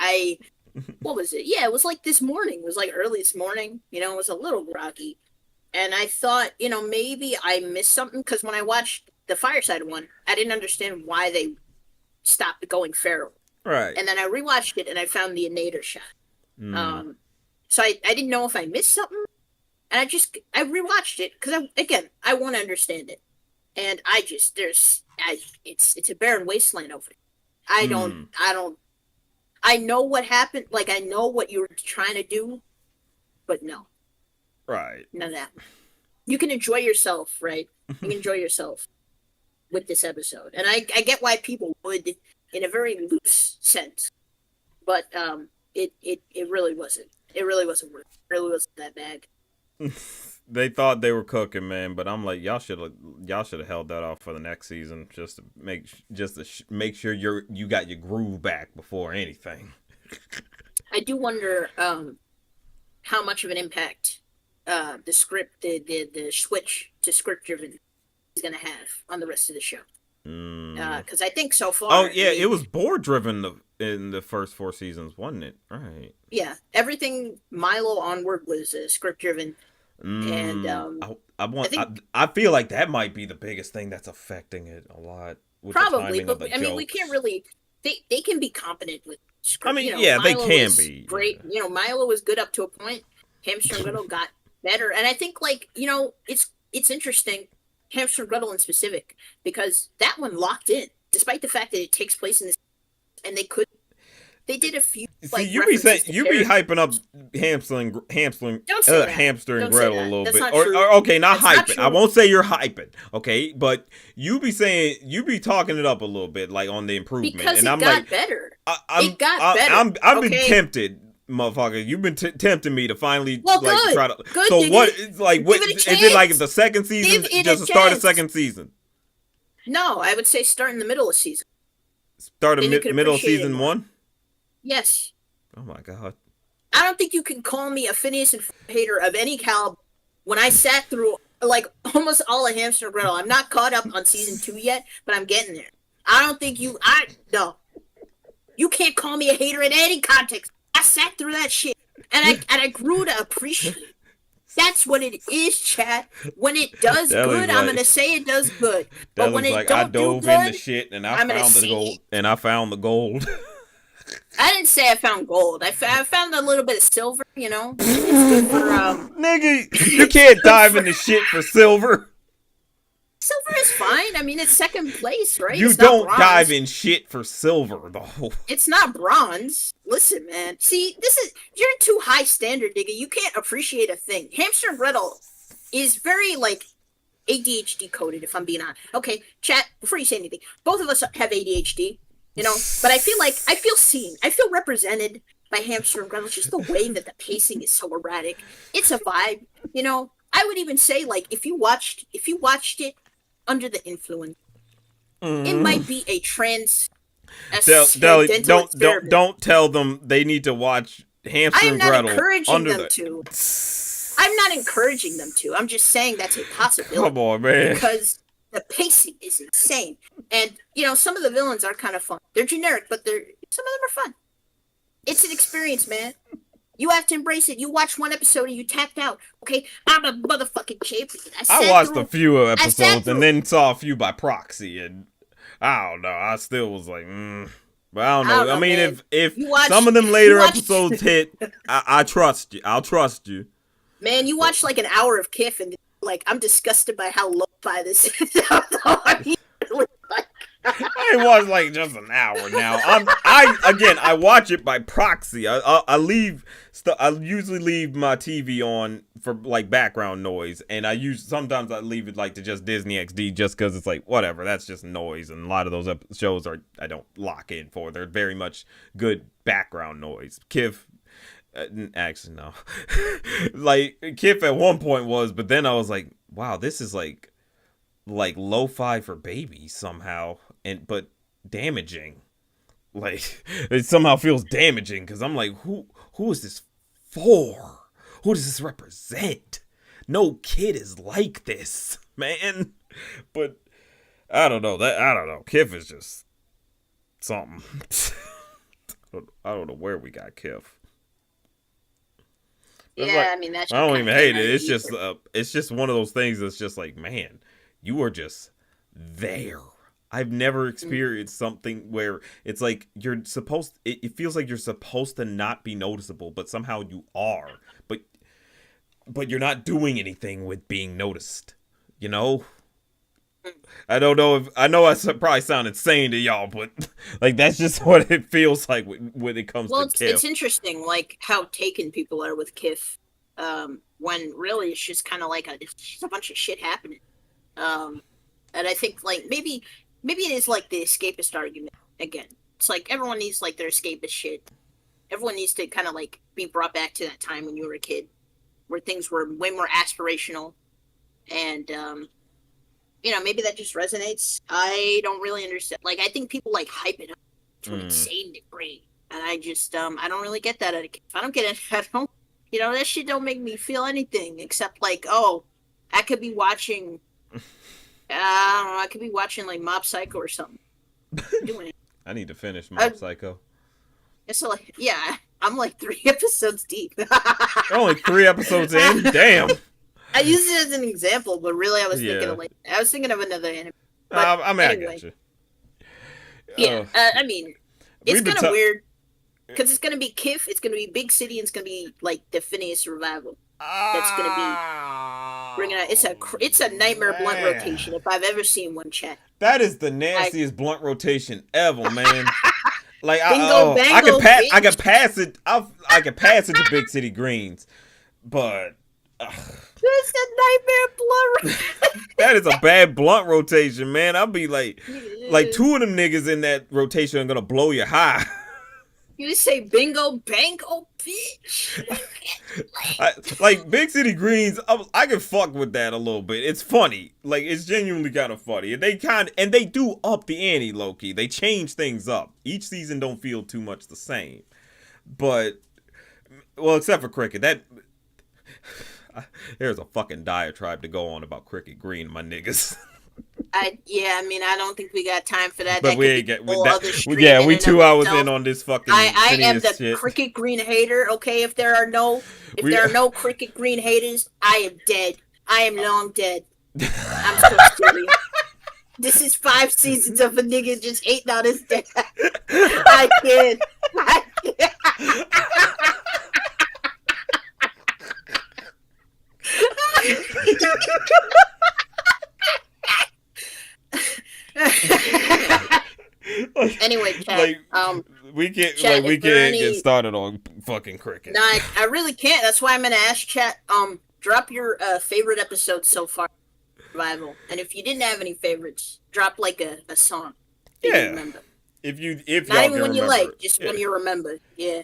what was it? Yeah, it was like this morning. It was like early this morning. It was a little groggy, and I thought, maybe I missed something because when I watched the Fireside one, I didn't understand why they stopped going feral.
Right.
And then I rewatched it and I found the Nader shot. So I didn't know if I missed something, and I rewatched it because I want to understand it, and it's a barren wasteland over it. I know what happened, like I know what you were trying to do, but no,
right,
none of that. You can enjoy yourself, right? You can enjoy yourself with this episode, and I get why people would in a very loose sense, but it really wasn't. It really wasn't worth it. It really wasn't that bad.
They thought they were cooking, man, but I'm like, y'all should have held that off for the next season just to make sure you got your groove back before anything.
I do wonder how much of an impact the script, the switch to script driven is going to have on the rest of the show. Because I think so far.
Oh yeah, it was board driven in the first 4 seasons, wasn't it? Right.
Yeah, everything Milo onward was script driven, and
I feel like that might be the biggest thing that's affecting it a lot. With
probably,
the
but
of the
I mean, we can't really. They can be competent with script.
I mean, yeah, Milo they can be
great.
Yeah.
Milo was good up to a point. Hamster and Gretel got better, and I think it's interesting. Hamster and Gretel in specific, because that one locked in, despite the fact that it takes place in this, and they did a few.
See, you be hyping up hamster and Gretel a little bit, or okay, not hyping. I won't say you're hyping, okay, but you be talking it up a little bit, like on the improvement,
because
and I'm
got
like,
better.
It got better. I've been tempted. Motherfucker, you've been tempting me to finally try to.
Good,
so what? What is it like? The second season, just to start the second season.
No, I would say start in the middle of season.
Start in middle of season 1.
Yes.
Oh my god.
I don't think you can call me a Phineas and Ferb hater of any caliber. When I sat through like almost all of Hamster and Gretel, I'm not caught up on season 2 yet, but I'm getting there. I don't think no. You can't call me a hater in any context. I sat through that shit, and I grew to appreciate it. That's what it is, chat. When it does
Deli's
good, I'm
like,
gonna say it does good. But when
Deli's
it
like, I
don't do
dove in the
good,
shit and I
I'm gonna
found the
say
gold.
it.
And I found the gold.
I didn't say I found gold. I found a little bit of silver. You know, it's good for
Nigga, you
it's
can't
good
dive
for
into shit for silver.
silver is fine. I mean, it's second place, right?
You
It's not
don't dive
bronze.
in shit for silver, though.
It's not bronze. Listen, man. See, this is you're too high standard, nigga. You can't appreciate a thing. Hamster Riddle is very like ADHD coded, if I'm being honest. Okay, chat, before you say anything, both of us have ADHD, you know, but I feel seen. I feel represented by Hamster and Gretel. Just the way that the pacing is so erratic. It's a vibe, you know. I would even say, like, if you watched it under the influence, it might be a
Deli,
transcendental experiment.
don't tell them they need to watch
I
Hamster
am
and
not
Gretel
encouraging
under
them
the.
to. I'm not encouraging them to. I'm just saying that's a
Come
possibility
on, man.
because the pacing is insane. And you know, some of the villains are kind of fun. They're generic, but some of them are fun. It's an experience, man. You have to embrace it. You watch one episode and you tapped out. Okay, I'm a motherfucking champion.
I watched a few
I sat
episodes and
through.
then saw a few by proxy, and I don't know. I still was like, but I don't
I don't
know. I
know,
mean,
man.
if
You watch.
some of them
You
later
watch.
episodes hit, I trust you. I'll trust you.
Man, you watch like an hour of Kiff and like I'm disgusted by how lo-fi this is. I mean, like,
I ain't watched like just an hour now. I watch it by proxy. I leave. I usually leave my TV on for like background noise, and sometimes I leave it like to just Disney XD just because it's like whatever. That's just noise, and a lot of those shows I don't lock in for. They're very much good background noise. Kiff. Actually, no. Like Kiff at one point was, but then I was like, wow, this is like lo-fi for babies somehow, but damaging. Like it somehow feels damaging because I'm like, who is this for? Who does this represent? No kid is like this, man. But I don't know. Kiff is just something. I don't know where we got Kiff.
yeah,
Like,
I mean that
I
shit
don't
kind
even
of
hate
came out
it.
of
It's just one of those things that's just like, man, you are just there. I've never experienced something where it's like it feels like you're supposed to not be noticeable, but somehow you are. But you're not doing anything with being noticed. You know? I don't know if I know I probably sound insane to y'all, but like that's just what it feels like when it comes
Well,
to
it's
Kiff.
interesting, like how taken people are with Kiff, when really it's just kind of like it's just a bunch of shit happening. Um, and I think like maybe it is like the escapist argument again. It's like everyone needs like their escapist shit. Everyone needs to kind of like be brought back to that time when you were a kid, where things were way more aspirational, and you know maybe that just resonates. I don't really understand. Like I think people like hype it up to an insane degree, and I don't really get that. If I don't get it, I don't. You know that shit don't make me feel anything except like oh, I could be watching. I don't know. I could be watching like Mob Psycho or something. Doing it.
I need to finish
I,
Mob Psycho.
so like yeah, I'm like 3 episodes deep.
Only 3 episodes in. Damn.
I used it as an example, but really I was thinking
Yeah.
of like I was thinking of another anime. But
I mean,
anyway,
I got you.
yeah. I mean, it's
We've been
kind of weird because it's gonna be Kiff, it's gonna be Big City, and it's gonna be like the Phineas revival. That's gonna be bringing out. It's a nightmare blunt rotation if I've ever seen one. Chat.
That is the nastiest blunt rotation ever, man. Like
Bingo
I
bango,
I
bitch.
could pass it. I could pass it to Big City Greens, but
It's a nightmare blunt.
that is a bad blunt rotation, man. I'll be like two of them niggas in that rotation are gonna blow you high.
You just say bingo bango, bitch.
Like Big City Greens, I can fuck with that a little bit. It's funny, like it's genuinely kind of funny, and they do up the ante, low key. They change things up. Each season don't feel too much the same, but well, except for Cricket. That there's a fucking diatribe to go on about Cricket Green, my niggas.
I mean, I don't think we got time for that.
But
That
we
could be
ain't get
a whole
that.
other stream
Yeah,
in
we
and of
2 hours
itself.
in on this fucking
I am
Phineas
the
shit.
cricket green hater. Okay, if
We
there are no cricket green haters, I am dead. I am long dead. I'm so serious. This is 5 seasons of a nigga just hating on his dad. I can't. I can't. Anyway, chat.
Like we can't
Chat. Is
we
there
can't get
any?
started on fucking cricket.
No, I really can't. That's why I'm gonna ask chat. Drop your favorite episode so far, Survival. And if you didn't have any favorites, drop like a song that you
Yeah,
remember.
if
Not
y'all
even
can
when you
remember
like,
it.
just
Yeah.
when you remember. Yeah.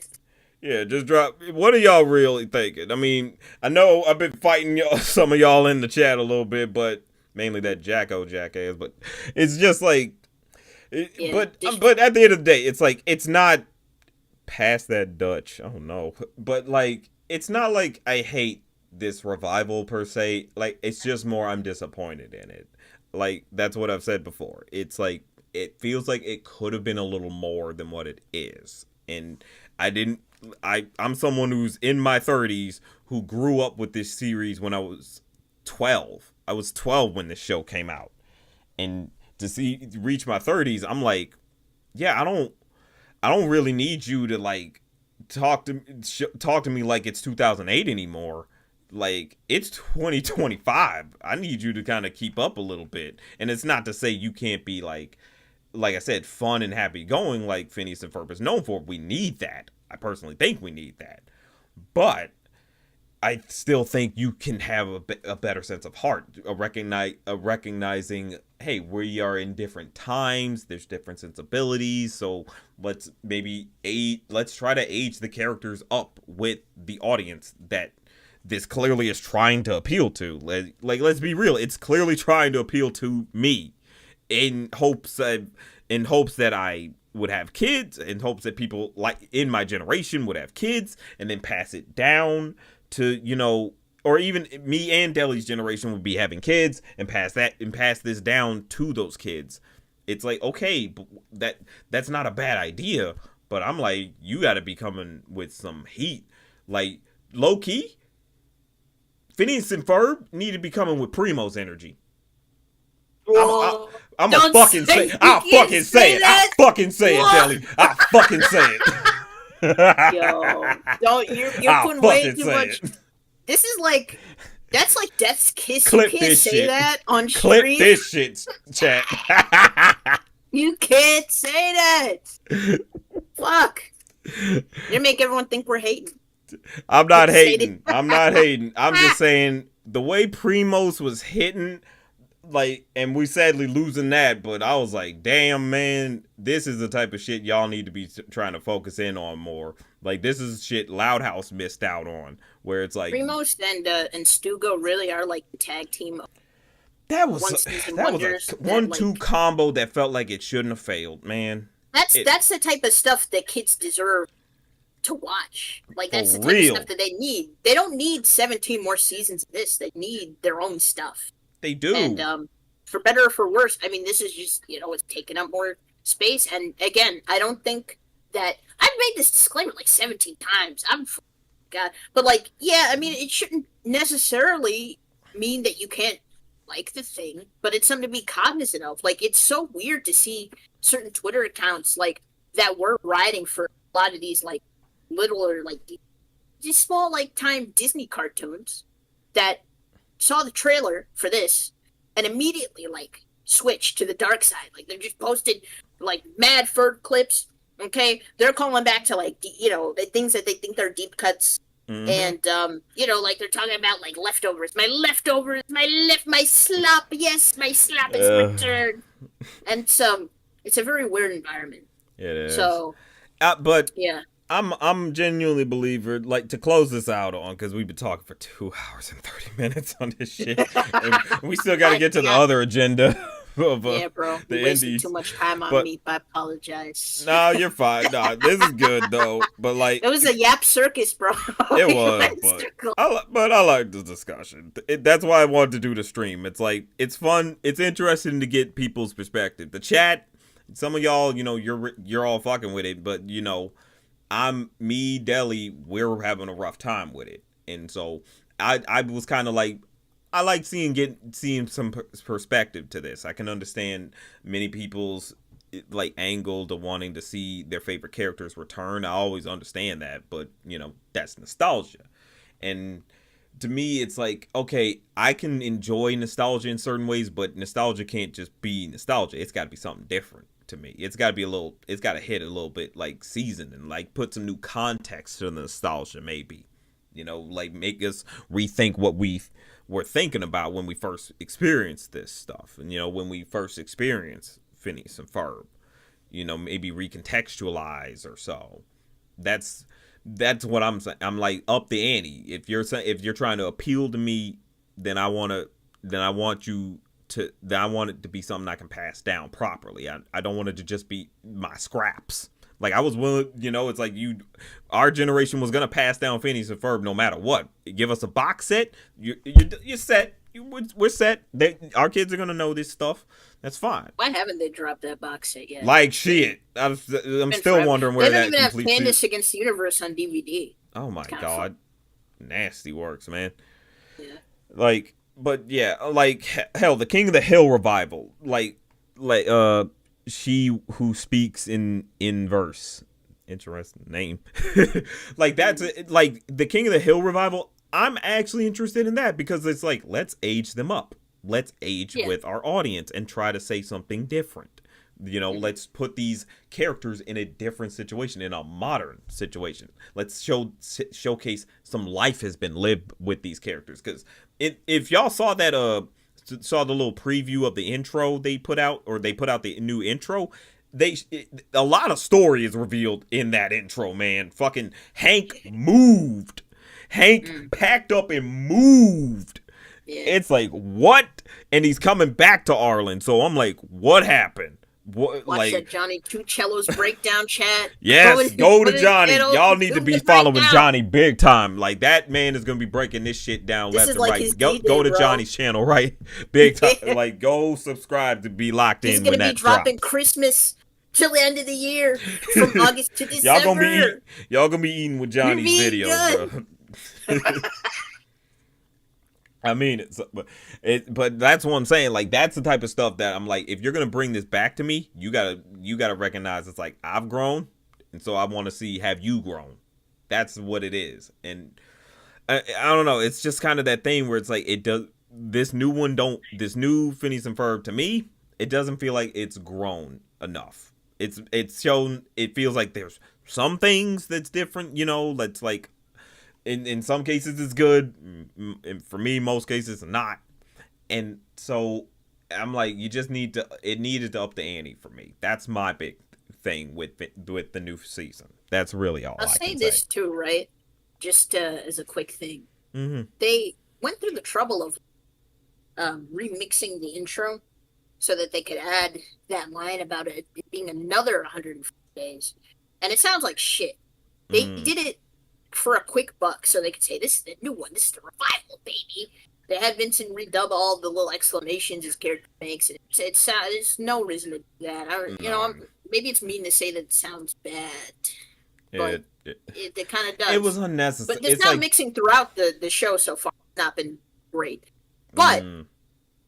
Yeah, just drop. What are y'all really thinking? I mean, I know I've been fighting y'all, some of y'all in the chat a little bit, but mainly that jackass. But it's just like,
Yeah.
but at the end of the day, it's like it's not past that Dutch. Oh no, but like it's not like I hate this revival per se. Like it's just more I'm disappointed in it. Like that's what I've said before. It's like it feels like it could have been a little more than what it is, and I didn't. I'm someone who's in my 30s who grew up with this series when I was 12. I was 12 when this show came out, and to reach my 30s, I'm like, yeah, I don't really need you to like talk to me like it's 2008 anymore. Like it's 2025. I need you to kind of keep up a little bit. And it's not to say you can't be like I said, fun and happy going like Phineas and Ferb is known for. We need that. I personally think we need that. But I still think you can have a better sense of heart, a recognizing, hey, we are in different times. There's different sensibilities, so let's try to age the characters up with the audience that this clearly is trying to appeal to. Like let's be real, it's clearly trying to appeal to me, in hopes that I would have kids, in hopes that people like in my generation would have kids, and then pass it down to, or even me and Deli's generation would be having kids and pass this down to those kids. It's like, okay, but that's not a bad idea, but I'm like, you got to be coming with some heat. Like low key, Phineas and Ferb need to be coming with Primo's energy. I'm a fucking say. I'll fucking say it. I'll fucking say it, Deli. I'll fucking say it.
Yo, don't you're
I'll
putting way
fucking
too
say
much.
it.
This is like that's like Death's Kiss.
Clip
You can't
this
say
shit.
that on
Clip
stream.
this shit, chat.
You can't say that. Fuck. You make everyone think we're hating.
I'm not
Say it.
hating. I'm not hating. I'm just saying the way Primos was hitting, like, and we sadly losing that, but I was like, damn, man, this is the type of shit y'all need to be trying to focus in on more. Like, this is shit Loud House missed out on, where it's like
Primos and Stugo really are like the tag team.
that was
wonders
a
that,
1-2
like,
combo that felt like it shouldn't have failed, man.
That's the type of stuff that kids deserve to watch. Like that's
For
the type
real.
of stuff that they need. They don't need 17 more seasons of this. They need their own stuff.
They do.
And for better or for worse, I mean, this is just it's taking up more space. And again, I don't think that I've made this disclaimer like 17 times. God, but like, yeah, I mean, it shouldn't necessarily mean that you can't like the thing, but it's something to be cognizant of. Like, it's so weird to see certain Twitter accounts like that were riding for a lot of these like little or like these small like time Disney cartoons that saw the trailer for this and immediately like switched to the dark side. Like they're just posted like mad Ferb clips. Okay, they're calling back to like the things that they think they're deep cuts.
Mm-hmm.
And like they're talking about like leftovers. My slop. Yes, my slop is returned. And it's a very weird environment.
It is.
So,
but
yeah.
I'm genuinely a believer, like, to close this out on, because we've been talking for 2 hours and 30 minutes on this shit. And we still got to get to the other agenda. of
Yeah, bro, you
the
wasted too
indies.
much time on
But
me. I apologize.
no, you're fine. No, this is good though. But
It
like
was a yap circus, bro.
it
You
was,
went
but
circle.
I like the discussion. That's why I wanted to do the stream. It's like it's fun. It's interesting to get people's perspective. The chat, some of y'all, you're all fucking with it, but I'm me, Deli. We're having a rough time with it, and so I was kind of like I like seeing some perspective to this. I can understand many people's like angle to wanting to see their favorite characters return. I always understand that, but that's nostalgia, and to me it's like, okay, I can enjoy nostalgia in certain ways, but nostalgia can't just be nostalgia. It's got to be something different to me. It's got to be a little, it's got to hit a little bit like seasoned and like put some new context to the nostalgia, maybe, like make us rethink what we were thinking about when we first experienced this stuff, and when we first experienced Phineas and Ferb, maybe recontextualize or so. That's what I'm saying. I'm like, up the ante. If you're trying to appeal to me, then I want you to then I want it to be something I can pass down properly. I don't want it to just be my scraps. Like I was willing, it's like our generation was gonna pass down Phineas and Ferb no matter what. Give us a box set, you're set. We're set. Our kids are gonna know this stuff. That's fine.
Why haven't they dropped that box set yet?
Like shit, I'm
Been
still
forever.
wondering
They
where
don't
that
even have
complete series.
Candace Against the Universe on DVD.
Oh my
It's kind of fun.
god, nasty works, man.
Yeah.
Like, but yeah, like hell, the King of the Hill revival, like she who speaks in verse. Interesting name. Like that's like the King of the Hill revival. I'm actually interested in that because it's like, let's age them up. Let's age
Yeah.
with our audience and try to say something different. Let's put these characters in a different situation, in a modern situation. Let's showcase some life has been lived with these characters. Because if y'all saw saw the little preview of the intro they put out, or they put out the new intro, a lot of story is revealed in that intro, man. Fucking Hank moved. Hank packed up and moved.
Yeah.
It's like, what? And he's coming back to Arlen. So I'm like, what happened? What,
Watch
like,
that Johnny Two Cellos breakdown chat.
yes, go to Johnny.
Channel,
Y'all need to
do
be
it right
following
now.
Johnny big time. Like, that man is gonna be breaking this shit down
This
left
is
and
like
right.
his
Go
D-Day,
to
bro.
Johnny's channel, right? Big time.
Yeah.
Like, go subscribe to be locked
He's
in
gonna
when
be
that
dropping
drops.
Christmas till the end of the year, from August to
Y'all gonna be
December.
y'all gonna be eating with
You're
Johnny's
being
videos,
good.
bro. I mean, but that's what I'm saying. Like, that's the type of stuff that I'm like, if you're gonna bring this back to me, you gotta recognize it's like, I've grown, and so I want to see, have you grown? That's what it is. And I don't know. It's just kind of that thing where it's like, it does this new this new Phineas and Ferb, to me, it doesn't feel like it's grown enough. It's shown. It feels like there's some things that's different. That's like, in some cases it's good, and for me most cases not. And so I'm like, it needed to up the ante for me. That's my big thing with the new season. That's really all
I'll
I
say
can
this
say.
too, right? Just as a quick thing,
Mm-hmm.
they went through the trouble of remixing the intro so that they could add that line about it being another 150 days, and it sounds like shit. They did it for a quick buck, so they could say, "This is the new one. This is the revival, baby." They had Vincent redub all the little exclamations his character makes. There's no reason to do that. Maybe it's mean to say that it sounds bad, but it kind of does.
It was unnecessary.
But the
It's
sound
like,
mixing throughout the show so far has not been great. But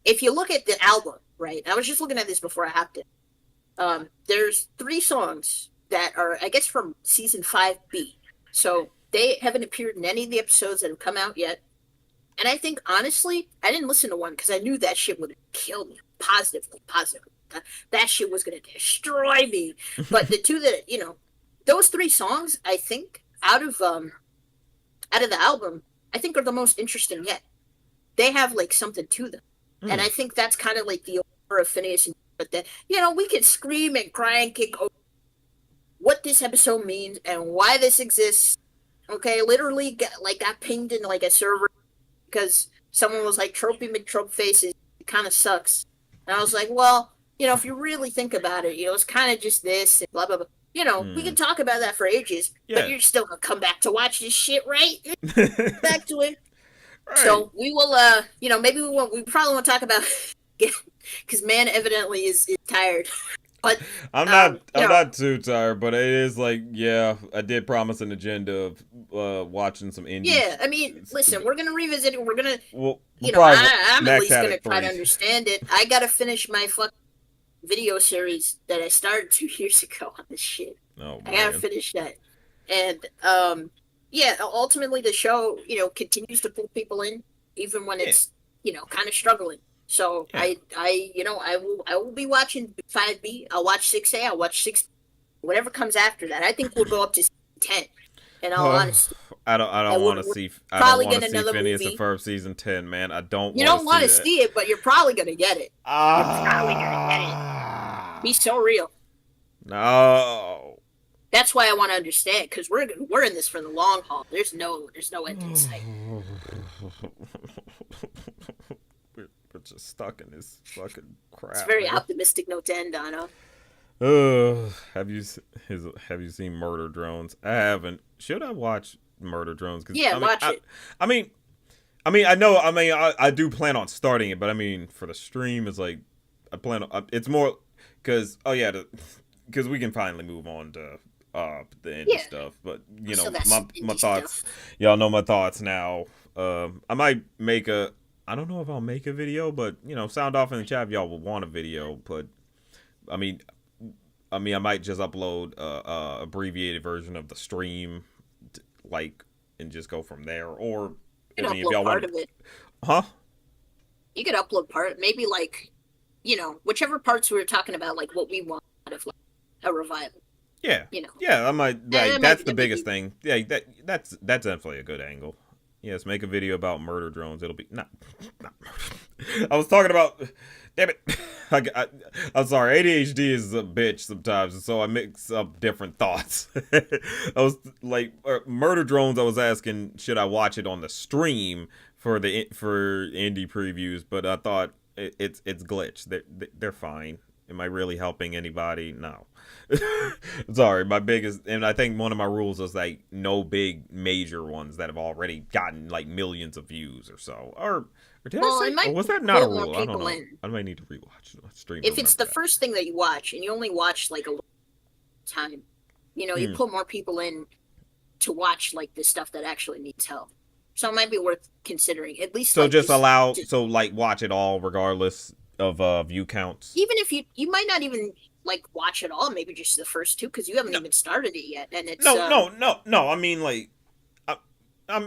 if you look at the album, right? I was just looking at this before I hopped in. There's 3 songs that are, I guess, from season 5B. So they haven't appeared in any of the episodes that have come out yet. And I think, honestly, I didn't listen to one because I knew that shit would kill me. Positively. That shit was going to destroy me. But the 2 that, those 3 songs, I think, out of the album, I think are the most interesting yet. They have, like, something to them. And I think that's kind of like the allure of Phineas and Ferb, that, we could scream and cry and kick over what this episode means and why this exists. Okay, literally got pinged in like a server because someone was like, Tropey McTrope faces, it kind of sucks. And I was like, well, if you really think about it, it's kind of just this and blah blah blah. We can
Mm.
talk about that for ages, but
Yeah.
you're still gonna come back to watch this shit, right? Back to it.
Right.
So we will, maybe we probably won't talk about because man evidently is tired. But
I'm not too tired, but it is like, yeah, I did promise an agenda of watching some indie.
yeah, I mean, listen, we're gonna revisit it. We're gonna,
We'll probably
I'm at
max
least
out
gonna
at
try to
3.
understand it. I gotta finish my fucking video series that I started 2 years ago on this shit.
Oh
I gotta
man.
finish that. And yeah, ultimately the show, continues to pull people in, even when
Yeah.
it's, kind of struggling. So
Yeah.
I will be watching 5B. I'll watch 6A. I'll watch 6, whatever comes after that. I think we'll go up to 10. In all
Oh,
honesty,
I don't want to see
we'll probably get another
Phineas and
movie.
Ferb season 10, man. I don't
You
want to
don't want
see
to
that.
see it, but you're probably gonna get it. You're probably gonna get it. Be
Ah.
so real.
No.
That's why I want to understand, because we're in this for the long haul. There's no end in sight.
We're just stuck in this fucking
It's a
crap,
very
man.
optimistic note to end on, huh?
Have you have you seen Murder Drones? I haven't. Should I watch Murder Drones? Because
Yeah, watch it.
I mean, I know. I do plan on starting it, but I mean, for the stream, it's like I plan on. It's more because because we can finally move on to the indie
Yeah.
stuff. But
So that's
my
indie
thoughts.
stuff.
Y'all know my thoughts now. I might make a. I don't know if I'll make a video, but sound off in the chat if y'all would want a video. But I mean, I might just upload a abbreviated version of the stream, like, and just go from there. Or
You
I
could
mean, if
upload
y'all
part
want,
of it.
huh?
You could upload part, maybe like, whichever parts we were talking about, like what we want out of like a revival.
Yeah,
You know,
yeah. I might like
that
that's the
that might
biggest
be.
thing. Yeah, that's definitely a good angle. Yes, make a video about murder drones. It'll be not murder. I was talking about. Damn it. I'm sorry. ADHD is a bitch sometimes, and so I mix up different thoughts. I was like, murder drones. I was asking, should I watch it on the stream for indie previews? But I thought it's glitch. They're fine. Am I really helping anybody? No. Sorry, my biggest, and I think one of my rules is like no big major ones that have already gotten like millions of views or so. Or did I
Well, it
say? Or
might
was that not a
pull more
rule? I don't
people
know.
in
I might need to rewatch the stream to
if it's
remember
the
that.
first thing that you watch, and you only watch like a little time. You
Hmm.
pull more people in to watch like the stuff that actually needs help. So it might be worth considering. At least
So
like
just
just,
allow,
just
so like watch it all regardless of view counts.
even if you might not even like watch it all, maybe just the first two because you haven't
No,
even started it yet, and it's
no. I mean like, I,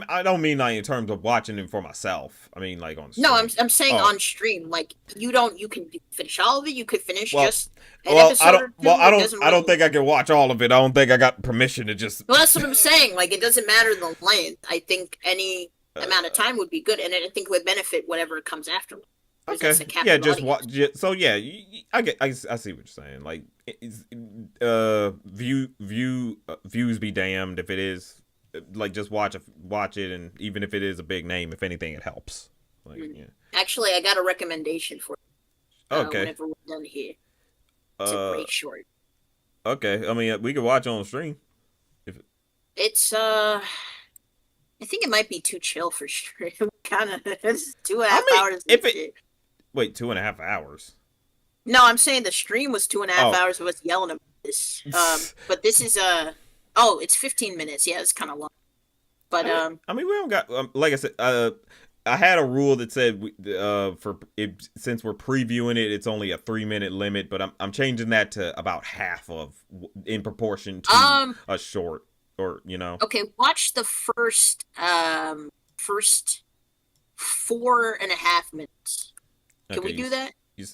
I don't mean like in terms of watching it for myself. I mean like on
no,
stream.
I'm saying
Oh,
on stream. Like you can finish all of it. You could finish
well,
just an episode or two. It doesn't
I don't
really.
think I can watch all of it. I don't think I got permission to just.
Well, that's what I'm saying. Like it doesn't matter the length. I think any amount of
uh,
time would be good, and I think it would benefit whatever comes after, because that's
okay,
the
yeah,
captive
just watch.
audience.
So yeah, I see what you're saying. Like, views be damned if it is. Like, just watch it, and even if it is a big name, if anything, it helps. Like,
Mm.
yeah.
Actually, I got a recommendation for
Okay.
whenever we're done here. It's a
Uh.
great short.
Okay. I mean, we could watch on stream. If
It's I think it might be too chill for sure. Kind of, it's two and a
I
half
mean,
hours of
if it
shit.
wait 2.5 hours.
No, I'm saying the stream was 2.5
Oh.
hours of us yelling about this. But this is oh, it's 15 minutes. Yeah, it's kind of long. But
I mean, we don't got like I said. I had a rule that said for it, since we're previewing it, it's only a 3 minute limit. But I'm changing that to about half of in proportion to
um,
a short or
okay, watch the first 4.5 minutes. Can
Okay,
we do that?
you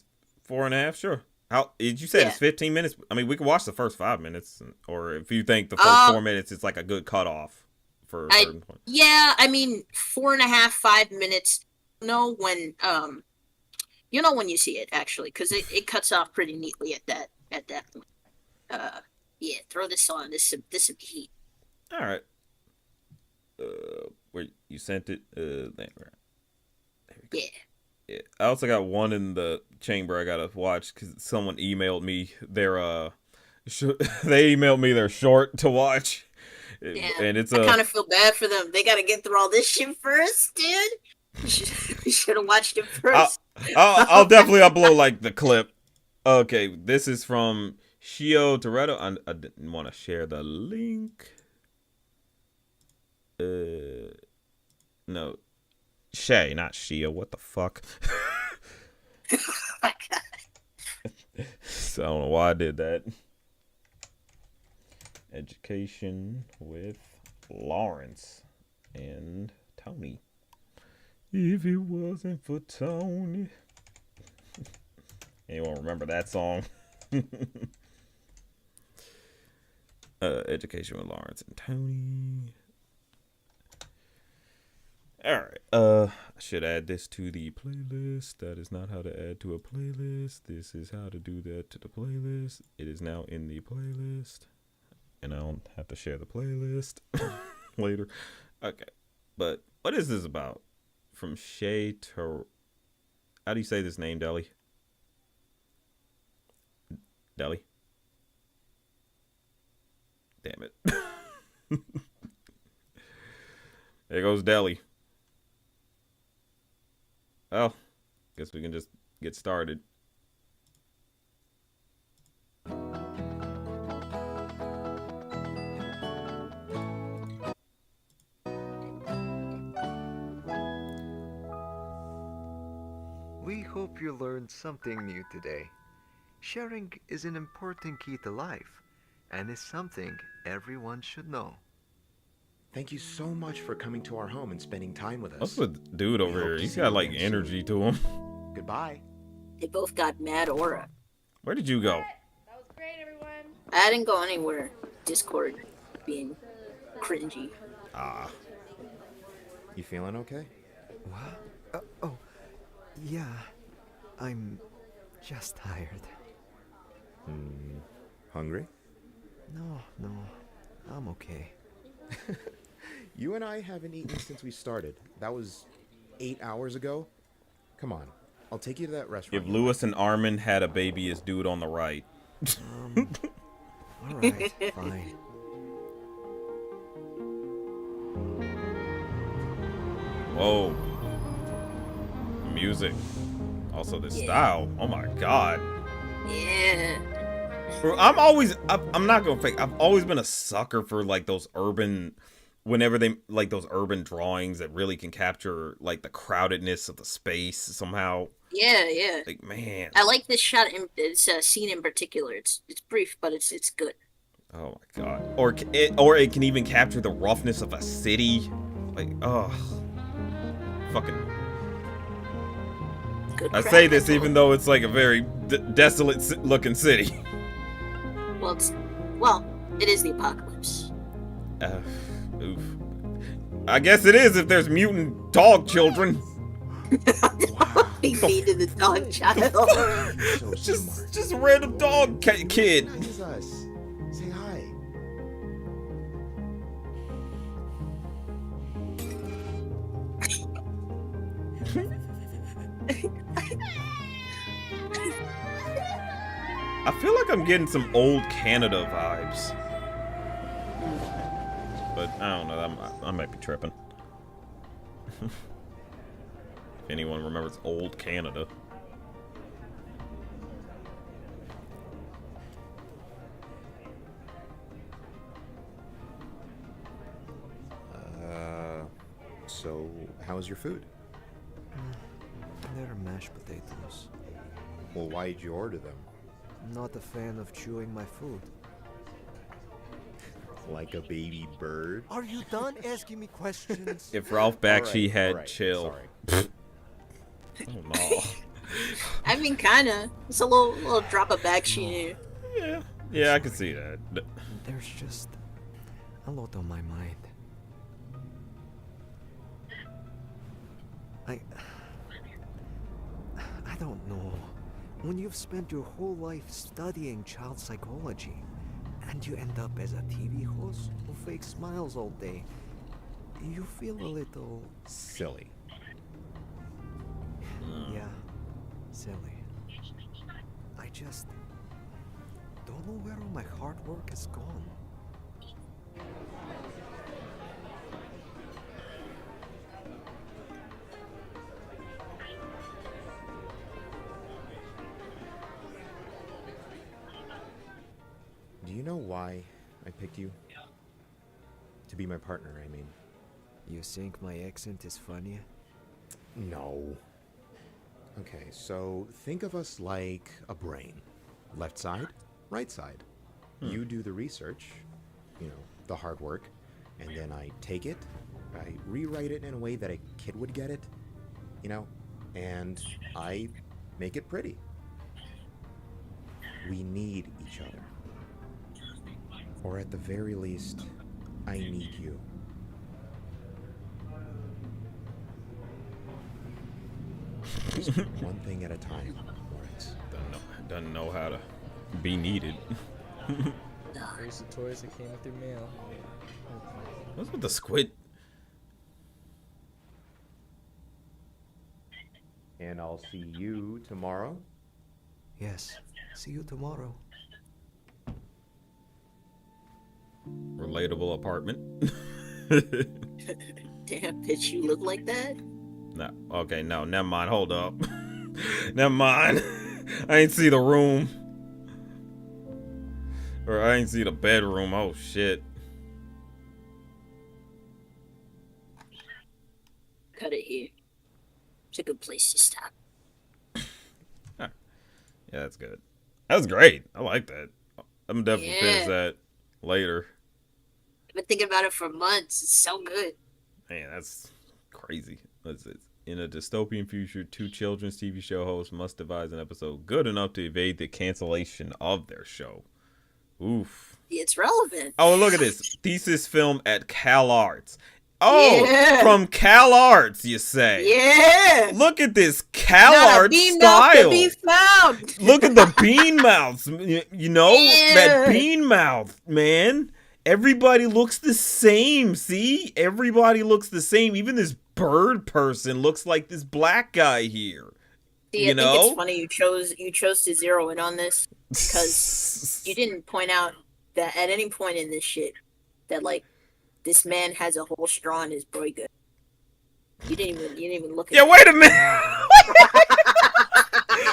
4.5, sure. How you said
Yeah.
it's 15 minutes? I mean, we can watch the first 5 minutes, or if you think the first
Um,
4 minutes is like a good cutoff for a
I
certain point.
yeah, I mean 4.5, 5 minutes. Know when when you see it actually, because it cuts off pretty neatly at that point. Yeah, throw this on. This some heat.
All right. Where you sent it? There we go.
Yeah.
I also got one in the chamber I gotta watch because someone emailed me their they emailed me their short to watch,
Damn.
and it's
I
a
kind of feel bad for them. They got to get through all this shit first, dude. We should have watched it
I'll,
first.
I'll definitely upload like the clip. Okay, this is from Shio Toretto. I didn't want to share the link. No, Shay, not Shio. What the fuck?
My God.
So I don't know why I did that. Education with Lawrence and Toni. If it wasn't for Toni. Anyone remember that song? Education with Lawrence and Toni. Alright. I should add this to the playlist. That is not how to add to a playlist. This is how to do that to the playlist. It is now in the playlist. And I don't have to share the playlist later. Okay. But what is this about? From Shay to... How do you say this name, Deli? Deli? Damn it. There goes Deli. Well, guess we can just get started.
We hope you learned something new today. Sharing is an important key to life and is something everyone should know.
Thank you so much for coming to our home and spending time with
What's
us.
with dude over
hope
here?
to
He's
see
got
you
like
again
energy to him.
Goodbye.
They both got mad aura.
Where did you go?
That was great, everyone.
I didn't go anywhere. Discord being cringy.
Ah.
You feeling okay?
What? Oh, yeah. I'm just tired.
Hungry?
No, I'm okay.
You and I haven't eaten since we started. That was 8 hours ago. Come on. I'll take you to that restaurant.
If Lewis and Armin had a baby, is dude on the right.
All right, fine.
Whoa. Music. Also the style. Oh my god.
Yeah.
Bro, I'm not gonna fake. I've always been a sucker for like those urban, whenever they like those urban drawings that really can capture like the crowdedness of the space somehow.
Yeah.
Like, man.
I like this shot. This scene in particular. It's brief, but it's good.
Oh my god. Or it can even capture the roughness of a city. Like, oh, fucking.
Good
I
crap,
say this
that's all.
even though it's like a very desolate looking city.
Well, it is the apocalypse.
Oof. I guess it is if there's mutant dog children.
Be mean to the dog child.
So smart.
Just a random dog kid.
Nice as us. Say hi.
I feel like I'm getting some old Canada vibes. But I don't know, I might be tripping. If anyone remembers old Canada.
So, how's your food?
They're mashed potatoes.
Well, why did you order them?
Not a fan of chewing my food.
Like a baby bird?
Are you done asking me questions?
If Ralph Bakshi had
Alright,
chill.
sorry.
Oh no.
I mean, kinda. It's a little drop of backsheen here.
Yeah, I can see that.
There's just a lot on my mind. I don't know. When you've spent your whole life studying child psychology, and you end up as a TV host who fakes smiles all day, you feel a little...
Silly.
Yeah, Silly. I just don't know where all my hard work has gone.
Do you know why I picked you? To be my partner, I mean.
You think my accent is funny?
No. Okay, so think of us like a brain. Left side, right side. You do the research, the hard work, and then I take it, I rewrite it in a way that a kid would get it, and I make it pretty. We need each other. Or at the very least, I need you. Just one thing at a time, Lawrence.
Doesn't know how to be needed.
Here's the toys that came with your mail.
What's with the squid?
And I'll see you tomorrow.
Yes. See you tomorrow.
Relatable apartment.
Damn, bitch, you look like that?
No, okay, no, never mind. Hold up. Never mind. I ain't see the room. Or I ain't see the bedroom. Oh, shit.
Cut it here. It's a good place to stop.
Yeah, that's good. That was great. I like that. I'm definitely finish that later.
I've been thinking about it for months. It's so good.
Man, that's crazy. What's it? In a dystopian future, two children's TV show hosts must devise an episode good enough to evade the cancellation of their show. Oof.
It's relevant.
Oh, look at this. Thesis film at Cal Arts. Oh,
Yeah.
from Cal Arts, you say?
Yeah.
Look at this Cal
Not a
Arts
bean mouth
style.
to be found.
Look at the bean mouths. You know,
Yeah.
that bean mouth, man. Everybody looks the same. See? Everybody looks the same. Even this bird person looks like this black guy here.
See, I think it's funny you chose to zero in on this because you didn't point out that at any point in this shit that like this man has a whole straw in his burger. You didn't even look at
Yeah, wait a minute.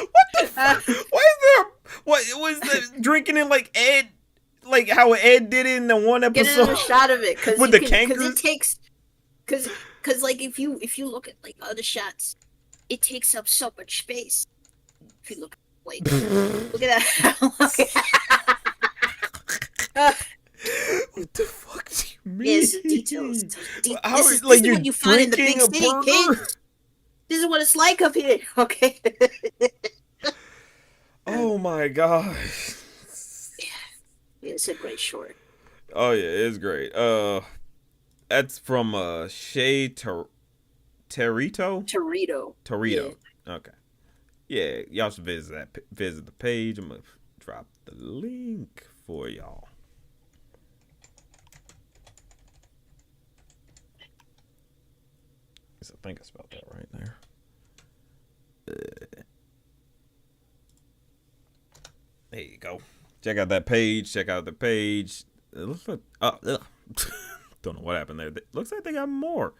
What the fuck? Why is there? What was the drinking it like Ed? Like how Ed did it in the one
Get
episode
another shot of it
with the
because
cankers.
it takes because like if you look at like other shots, it takes up so much space. If you look look at that. Look at
What the fuck do you mean?
Yes, details.
How
This
is
is
like
what
you're
you find in the big
drinking a
city,
burger?
kid. This is what it's like up here. Okay.
Oh my god.
Yeah, it's a great short.
Oh yeah, it's great. That's from Shea Torito.
Torito.
Torito. Okay. Yeah, y'all should visit the page. I'm gonna drop the link for y'all. I think I spelled that right there. There you go. Check out that page. Check out the page. It looks like don't know what happened there. Looks like they got more.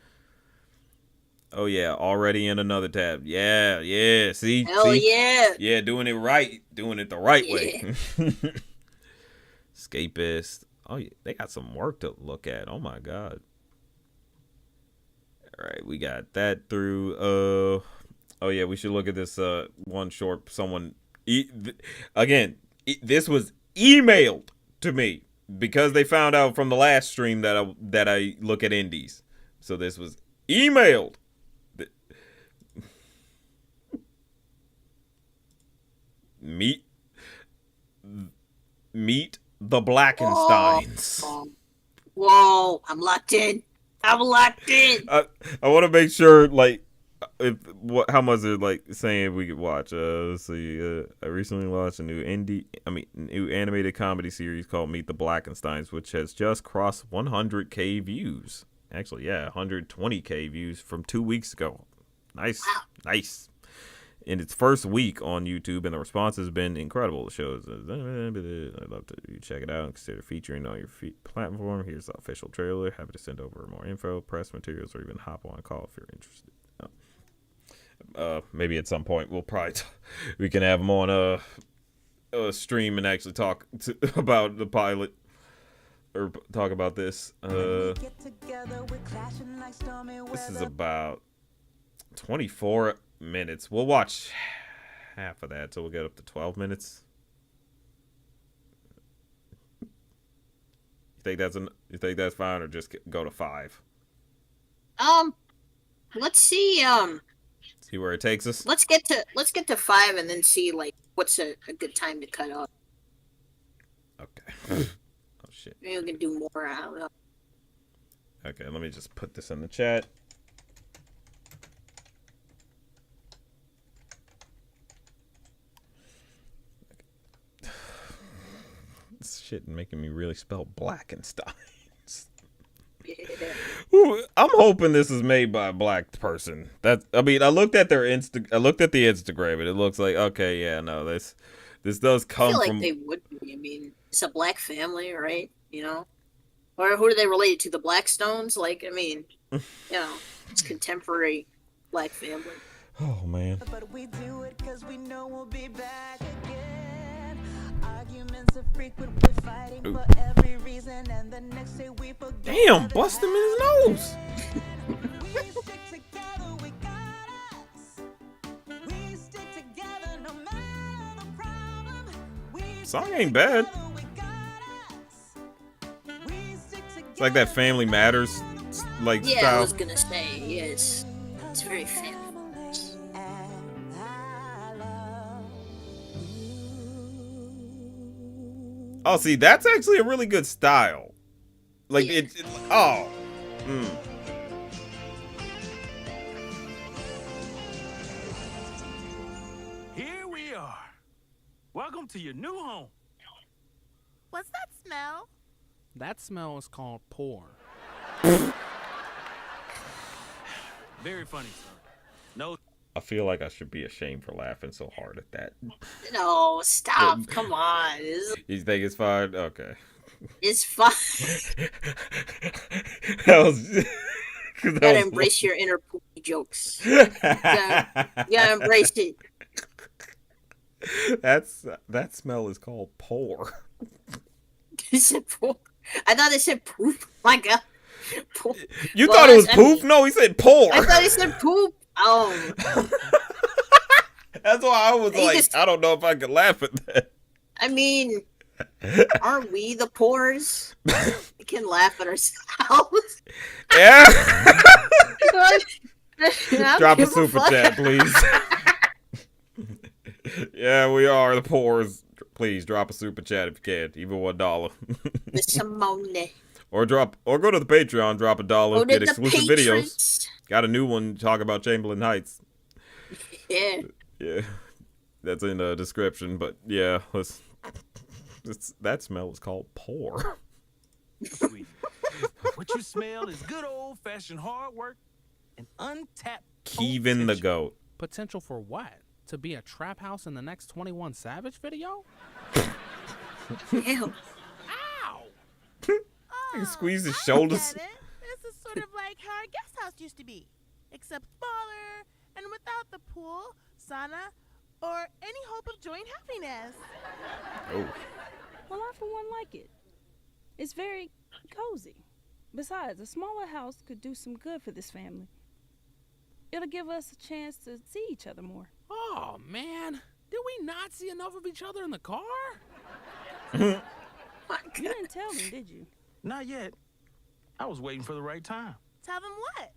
Oh yeah, already in another tab. Yeah. See,
Hell yeah.
yeah, doing it right, doing it the right way. Escapist. Oh yeah, they got some work to look at. Oh my god. All right, we got that through. Oh yeah, we should look at this one short. Someone this was emailed to me because they found out from the last stream that I look at indies. So this was emailed. Meet the Blackensteins.
Whoa, I'm locked in.
I want to make sure, like, how much they're like saying we could watch. Let's see. I recently launched a new new animated comedy series called Meet The Blackensteins, which has just crossed 100K views. Actually, yeah, 120K views from 2 weeks ago. Nice,
wow.
Nice. in its first week on YouTube, and the response has been incredible. The show is, I'd love to check it out and consider featuring on your platform. Here's the official trailer. Happy to send over more info, press materials, or even hop on a call if you're interested. Maybe at some point we can have them on a stream and actually talk about the pilot or talk about this. This is about 24 minutes. We'll watch half of that, so we'll get up to 12 minutes. You think that's fine, or just go to 5?
Let's see.
See where it takes us.
Let's get to 5 and then see like what's a good time to cut off.
Okay. Oh shit.
Maybe we can do more. I don't know.
Okay, let me just put this in the chat. This shit making me really spell Blackensteins. Ooh, I'm hoping this is made by a black person. I looked at the Instagram and it looks like, okay, yeah, no, this does come
I feel like
from.
they would be. I mean, it's a black family, right? You know, or who are they related to? The Blackstones? Like, I mean, you know, it's contemporary black family.
Oh man.
But we do it 'cause we know we'll be back again. Arguments are frequent, we're fighting for every reason, and the next day we forget.
Damn, bust him in his nose.
We stick together, we got us. We stick together no matter the problem.
Song ain't bad. It's like that Family Matters like
Yeah,
style.
I was gonna say yes. It's very family.
Oh, see, that's actually a really good style. Like
Yeah.
Oh. Mm.
Here we are. Welcome to your new home.
What's that smell?
That smell is called pour.
Very funny, sir. No.
I feel like I should be ashamed for laughing so hard at that.
No, stop. Come on.
You think it's fine? Okay.
It's fine.
That was.
You gotta embrace your inner poopy jokes. You gotta embrace it.
That smell is called pour.
He said poop. I thought it said poop. My God. Poop.
You
Well,
thought it was
I
poop?
mean-
No, he said pour.
I thought it said poop. Oh.
That's why I was
You
like,
just-
I don't know if I could laugh at that.
I mean, aren't we the pores? We can laugh at ourselves.
Yeah.
I don't
Drop a
give
super
fuck.
chat, please. Yeah, we are the pores. Please drop a super chat if you can, even $1.
The Simone.
Or go to the Patreon, drop $1,
Go to
get
the
exclusive videos.
patrons.
Got a new one talk about Chamberlain Heights.
Yeah.
Yeah, that's in the description. But yeah, that smell is called pour.
Sweet. What you smell is good old-fashioned hard work and untapped
Kevin the
potential.
goat.
Potential for what? To be a trap house in the next 21 Savage video?
Ew.
Ow!
He squeezed his
I
shoulders.
get it. This is sort of like how our guest house used to be, except smaller and without the pool, sauna, or any hope of joint happiness.
Oh,
Well, I for one like it. It's very cozy. Besides, a smaller house could do some good for this family. It'll give us a chance to see each other more.
Oh, man. Did we not see enough of each other in the car?
My
You
God.
didn't tell me, did you?
Not yet. I was waiting for the right time.
Tell them what?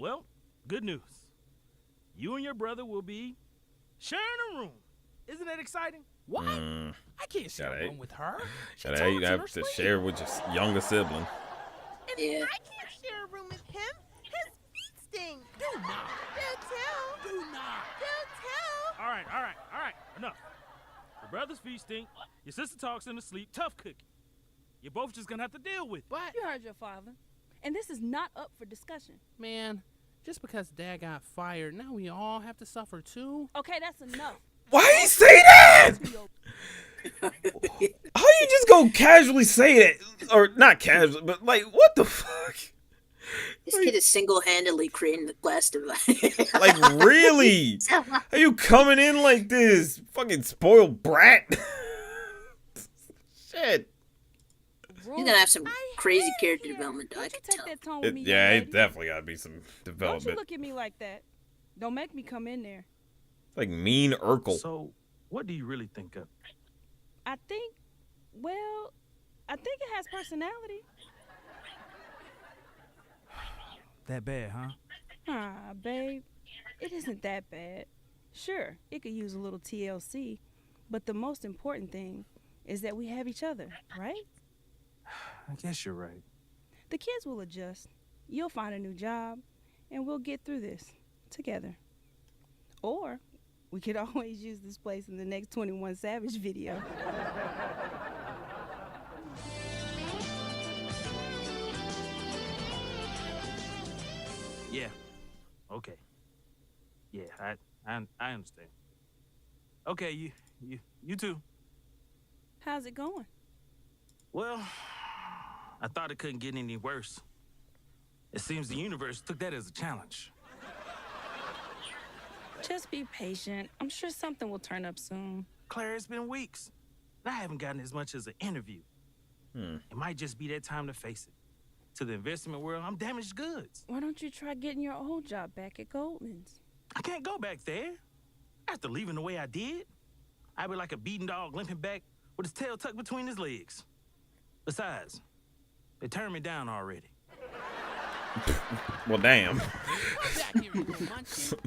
Well, good news. You and your brother will be sharing a room. Isn't that exciting?
What? I can't share
Gotta-
a room with her. She
gotta
talks in
have
her
to
sleep.
share with your younger sibling.
And
Yeah.
I can't share a room with him. His feet stink.
Do not.
Do too.
Do not.
Do too.
All right. Enough. Your brother's feet stink. Your sister talks in her sleep. Tough cookie. You're both just gonna have to deal with it.
But,
You heard your father. And this is not up for discussion.
man, Just because Dad got fired, now we all have to suffer too?
Okay, that's enough.
Why you say that? How you just go casually say that? Or not casually, but like, what the fuck?
This kid is single-handedly creating the glass device.
Like, really? Are you coming in like this? Fucking spoiled brat? Shit.
He's gonna have some crazy character development, though, I
Don't you
can
take
tell.
that tone with me,
Yeah,
young
it
lady.
definitely gotta be some
Don't you
development.
look at me like that. Don't make me come in there.
Like mean Urkel.
So, what do you really think of?
I think it has personality.
That bad, huh?
Ah, babe, it isn't that bad. Sure, it could use a little TLC, but the most important thing is that we have each other, right?
I guess you're right.
The kids will adjust. You'll find a new job, and we'll get through this together. Or we could always use this place in the next 21 Savage video.
Yeah. Okay. Yeah, I understand. Okay, you too.
How's it going?
Well, I thought it couldn't get any worse. It seems the universe took that as a challenge.
Just be patient. I'm sure something will turn up soon.
Claire, it's been weeks. And I haven't gotten as much as an interview. It might just be that time to face it. To the investment world, I'm damaged goods.
Why don't you try getting your old job back at Goldman's?
I can't go back there. After leaving the way I did, I'd be like a beaten dog limping back with his tail tucked between his legs. Besides, they turned me down already.
Well, damn.
Back here, you little munchkin.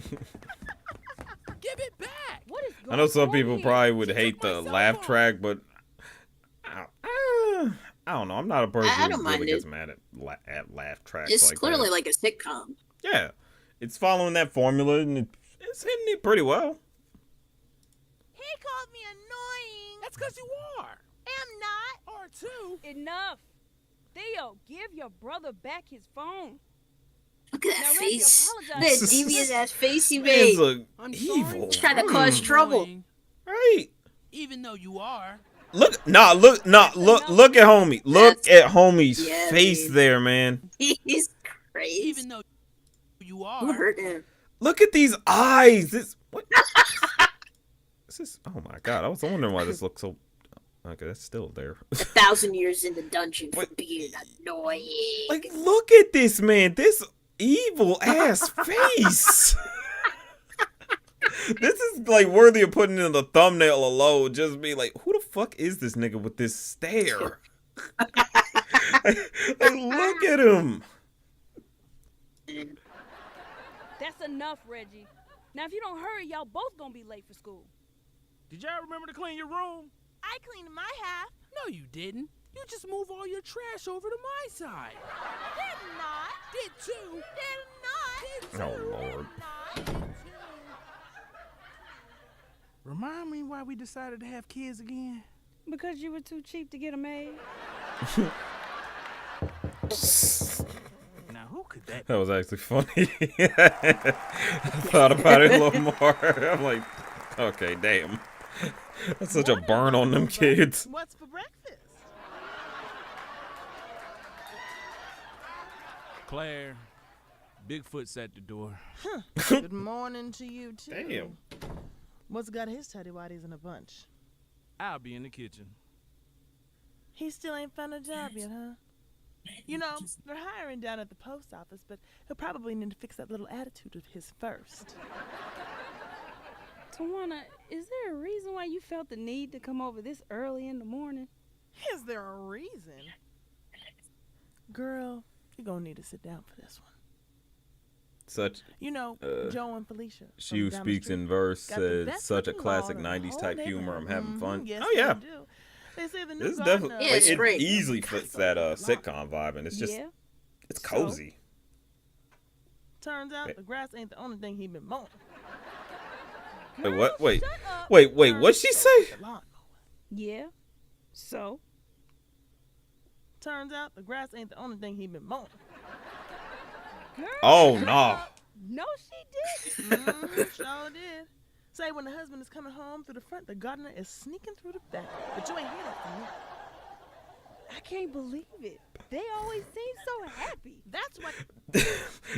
Give it back!
What is going
I know some
on
people
here?
probably would
She
hate
took my
the
cell
laugh
phone.
track, but I don't know. I'm not a person
I
who
don't mind
really gets
it.
mad at laugh tracks
It's
like
clearly
that.
like a sitcom.
Yeah, it's following that formula and it's hitting it pretty well.
He called me annoying.
That's because you are.
I'm not.
Or two.
Enough. Theo, give your brother back his phone.
Look at that
Now, Reggie,
face.
apologize.
That devious ass face he
Man's
made.
I'm
evil.
sorry.
He's trying to cause trouble.
Annoying,
Right?
Even though you are.
Look at homie. Look
That's-
at homie's
yeah,
face
dude.
there, man.
He's crazy.
Even though you
Who
are.
hurt him?
Look at these eyes. This what? This is. Oh my god! I was wondering why this looks so. Okay, that's still there.
1,000 years in the dungeon for
What?
being annoying.
Like, look at this man. This evil ass face. This is like worthy of putting in the thumbnail alone. Just be like, who the fuck is this nigga with this stare? Like, look at him.
That's enough, Reggie. Now, if you don't hurry, y'all both gonna be late for school.
Did y'all remember to clean your room?
I cleaned my half.
No, you didn't. You just move all your trash over to my side.
Did not.
Did too.
Did not.
Oh lord.
Did not.
Remind me why we decided to have kids again?
Because you were too cheap to get a maid.
Now, who could that
That was actually funny. I thought about it a little more. I'm like, okay, damn. That's such a burn on them kids.
What's for breakfast?
Claire, Bigfoot's at the door.
Good morning to you, too.
Damn.
What's got his teddy whities in a bunch?
I'll be in the kitchen.
He still ain't found a job yet, huh? You know, they're hiring down at the post office, but he'll probably need to fix that little attitude of his first.
Tawana, is there a reason why you felt the need to come over this early in the morning?
Is there a reason? Girl, you're gonna need to sit down for this one.
Such
You know, Joe and Felicia.
she who
from down the
speaks
street
in verse
got the
says
best
such a
looking
classic
lawn in the
90s
whole
type humor. I'm
neighborhood.
having fun.
Yes,
Oh yeah.
they do. They say the new
This is
gardener-
definitely
Yeah, it's
it
great.
easily fits that sitcom vibe, and it's just
Yeah.
it's cozy.
Turns out
Wait.
the grass ain't the only thing he been mowing.
Wait, what? Wait,
Shut up.
wait, what'd she say?
The lawn mower.
Yeah. So?
Turns out the grass ain't the only thing he been mowing.
Girl,
Oh
shut
no.
up. No, she did.
Sure did. Say when the husband is coming home through the front, the gardener is sneaking through the back. But you ain't hear that from me.
I can't believe it. They always seem so happy.
That's what.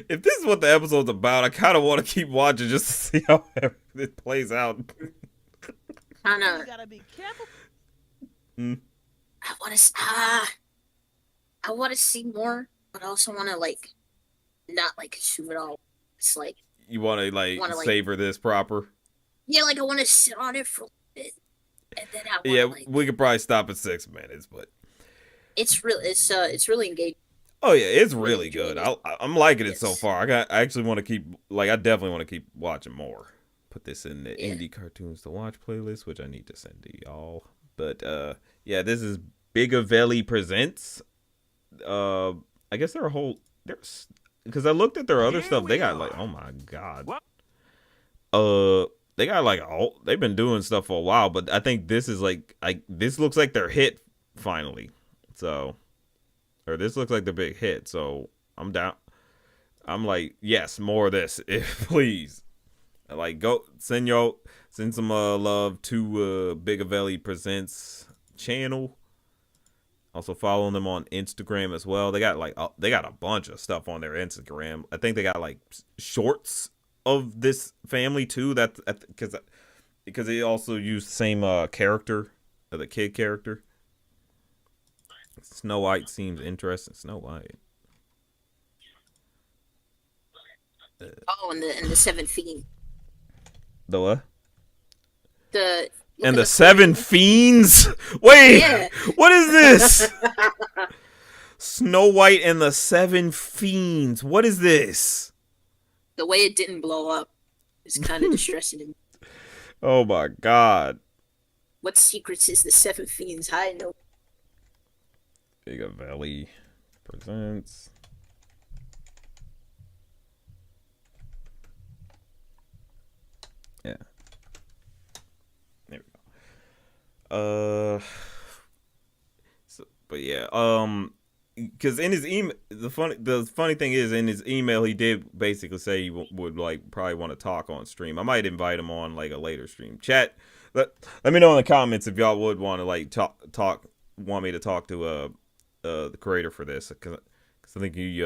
If this is what the episode's about, I kind of want to keep watching just to see how it plays out.
You gotta be careful.
I want to see more, but I also want to not consume it all. It's like
You want to savor this proper?
yeah, I want to sit on it for a bit, and then I want
Yeah, we could probably stop at 6 minutes, but
it's really engaging.
oh yeah, it's really good.
enjoying
I'm liking it so
Yes.
far. I actually want to keep I definitely want to keep watching more. Put this in the
Yeah.
indie cartoons to watch playlist, which I need to send to y'all. But yeah, this is Bigavelli Presents. I guess they're a whole there's because I looked at their other stuff. They got oh my god.
What?
They got they've been doing stuff for a while, but I think this is this looks like their hit finally. So, or this looks like the big hit. So I'm down. I'm like, yes, more of this, please. Go send some love to Bigavelli Presents channel. Also following them on Instagram as well. They got they got a bunch of stuff on their Instagram. I think they got shorts of this family too. That's because they also use the same character, the kid character. Snow White seems interesting. Snow White.
Oh, and the seven fiend.
The what?
The
And the seven fiends? Wait,
Yeah.
what is this? Snow White and the seven fiends. What is this?
the way it didn't blow up is kind of distressing to me.
Oh my god.
What secrets is the seven fiends hiding?
Bigavelli Presents. Yeah. There we go. But yeah, because in his email, the funny thing is, in his email, he did basically say he would probably want to talk on stream. I might invite him on a later stream. Chat, let me know in the comments if y'all would want to want me to talk to the creator for this, because I think he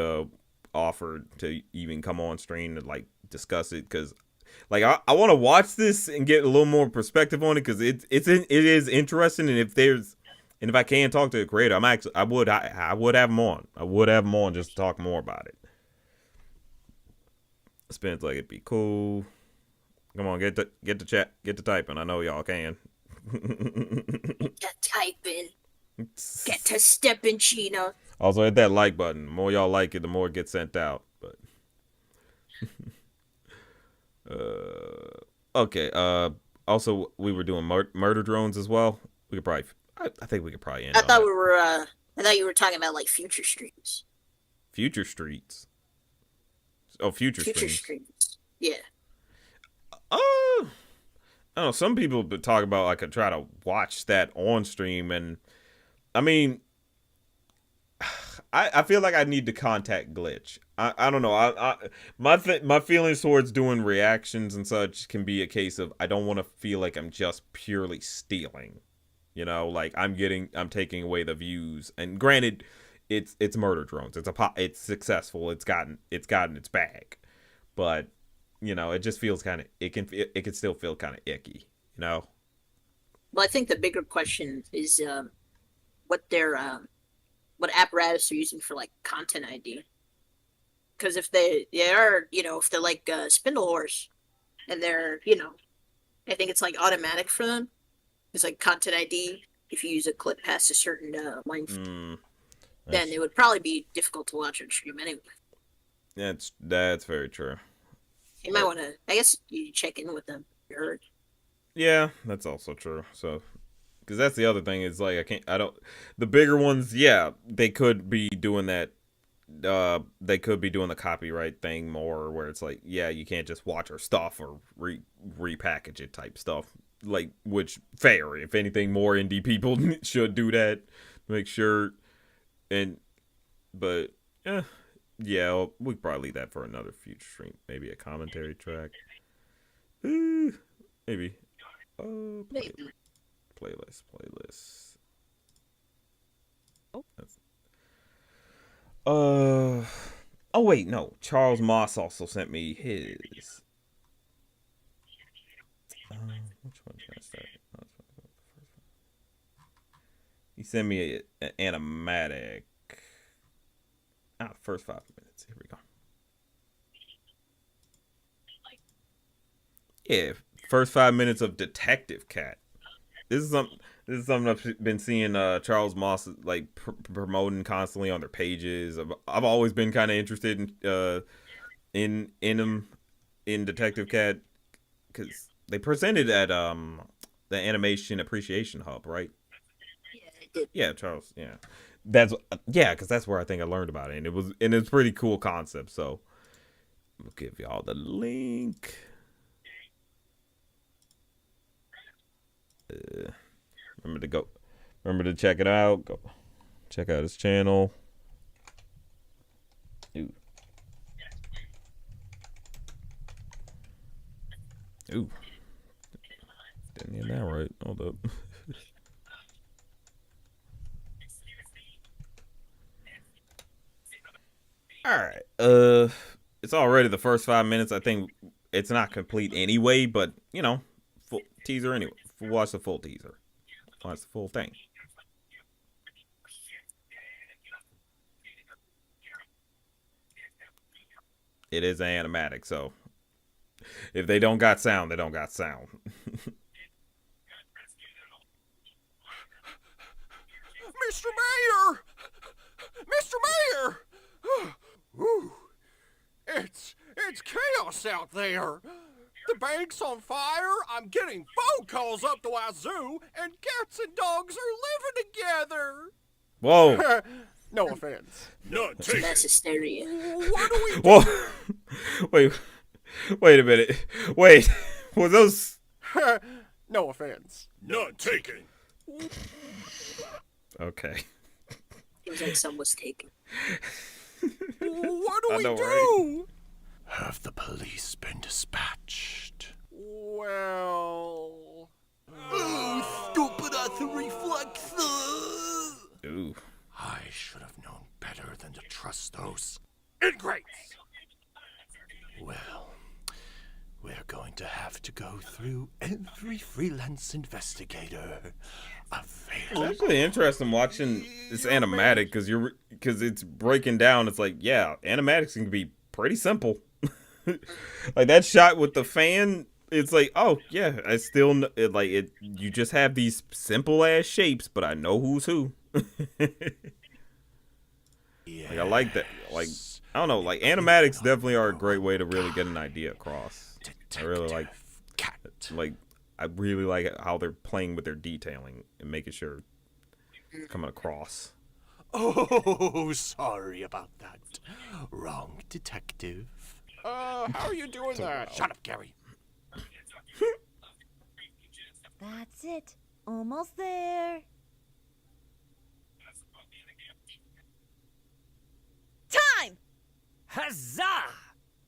offered to even come on stream to discuss it, because I want to watch this and get a little more perspective on it, because it is interesting, and if I can talk to the creator, I would have him on. I would have him on just to talk more about it. Spins it'd be cool. Come on, get the chat, get to typing. I know y'all can.
Get to typing. Get to stepping, Chino.
Also, hit that like button. The more y'all like it, the more it gets sent out. But okay. Also, we were doing murder drones as well. We could probably. I think we could probably end.
I thought you were talking about future streams.
Future Streets. Oh, future
streams. Yeah.
I don't know. Some people talk about I could try to watch that on stream, and I mean, I feel like I need to contact Glitch. I don't know. My feelings towards doing reactions and such can be a case of I don't want to feel like I'm just purely stealing. I'm taking away the views. And granted, it's murder drones. It's successful. It's gotten its bag, but it just feels kind of it can still feel kind of icky.
Well, I think the bigger question is what apparatus they're using for content ID. Because if they are, if they're Spindle Horse, and they're, I think it's automatic for them. It's content ID. If you use a clip past a certain length, then it would probably be difficult to watch on stream anyway.
That's very true.
You might want to. I guess you check in with them.
Yeah, that's also true. So, because that's the other thing is the bigger ones. Yeah, they could be doing that. They could be doing the copyright thing more, where it's you can't just watch our stuff or repackage it type stuff. Which fair, if anything, more indie people should do that, make sure. But yeah, Yeah, we could probably leave that for another future stream. Maybe a commentary track. Ooh, maybe.
Maybe.
Playlist. Oh wait, no. Charles Moss also sent me his. Which one can I start? He sent me an animatic. First 5 minutes. Here we go. Yeah, first 5 minutes of Detective Cat. This is something I've been seeing Charles Moss like promoting constantly on their pages. I've always been kind of interested in him in Detective Cat because they presented at the Animation Appreciation Hub, right?
Yeah, it did.
Yeah, Charles. Yeah, because that's where I think I learned about it, and it's pretty cool concept. So we'll give y'all the link. Remember to check it out. Go check out his channel. Ooh. Didn't get that right. Hold up. All right. It's already the first 5 minutes. I think it's not complete anyway, but full teaser anyway. Watch the full teaser. Watch the full thing. It is animatic, so if they don't got sound, they don't got sound.
Mr. Mayor! Mr. Mayor! Ooh, it's chaos out there. The bank's on fire, I'm getting phone calls up the wazoo, and cats and dogs are living together.
Whoa.
No offense.
It's mass hysteria.
What do we do?
Whoa. Wait a minute. Wait. Was those...
No offense.
None taken.
Okay.
It was like some was taken.
What do we do?
Right?
Have the police been dispatched?
Well...
Stupid reflexes!
Ooh.
I should have known better than to trust those
ingrates.
Well, we're going to have to go through every freelance investigator available.
It's actually interesting watching this animatic because it's breaking down. It's like, yeah, animatics can be pretty simple. Like that shot with the fan, it's like, oh yeah, I still you just have these simple ass shapes, but I know who's who.
Yes.
Like I like that. Like I don't know. Like animatics definitely are a great way to really get an idea across. I really like. I really like how they're playing with their detailing and making sure it's coming across.
Oh, sorry about that. Wrong detective.
How are you doing that?
Shut up, Gary.
That's it. Almost there. Time!
Huzzah!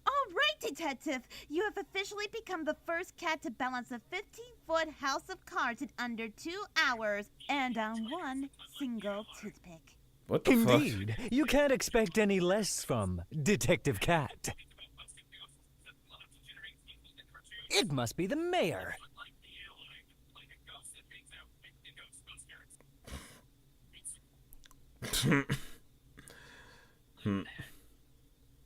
All right, Detective. You have officially become the first cat to balance a 15-foot house of cards in under 2 hours and on one single toothpick.
What the
Indeed.
fuck?
You can't expect any less from Detective Cat. It must be the mayor.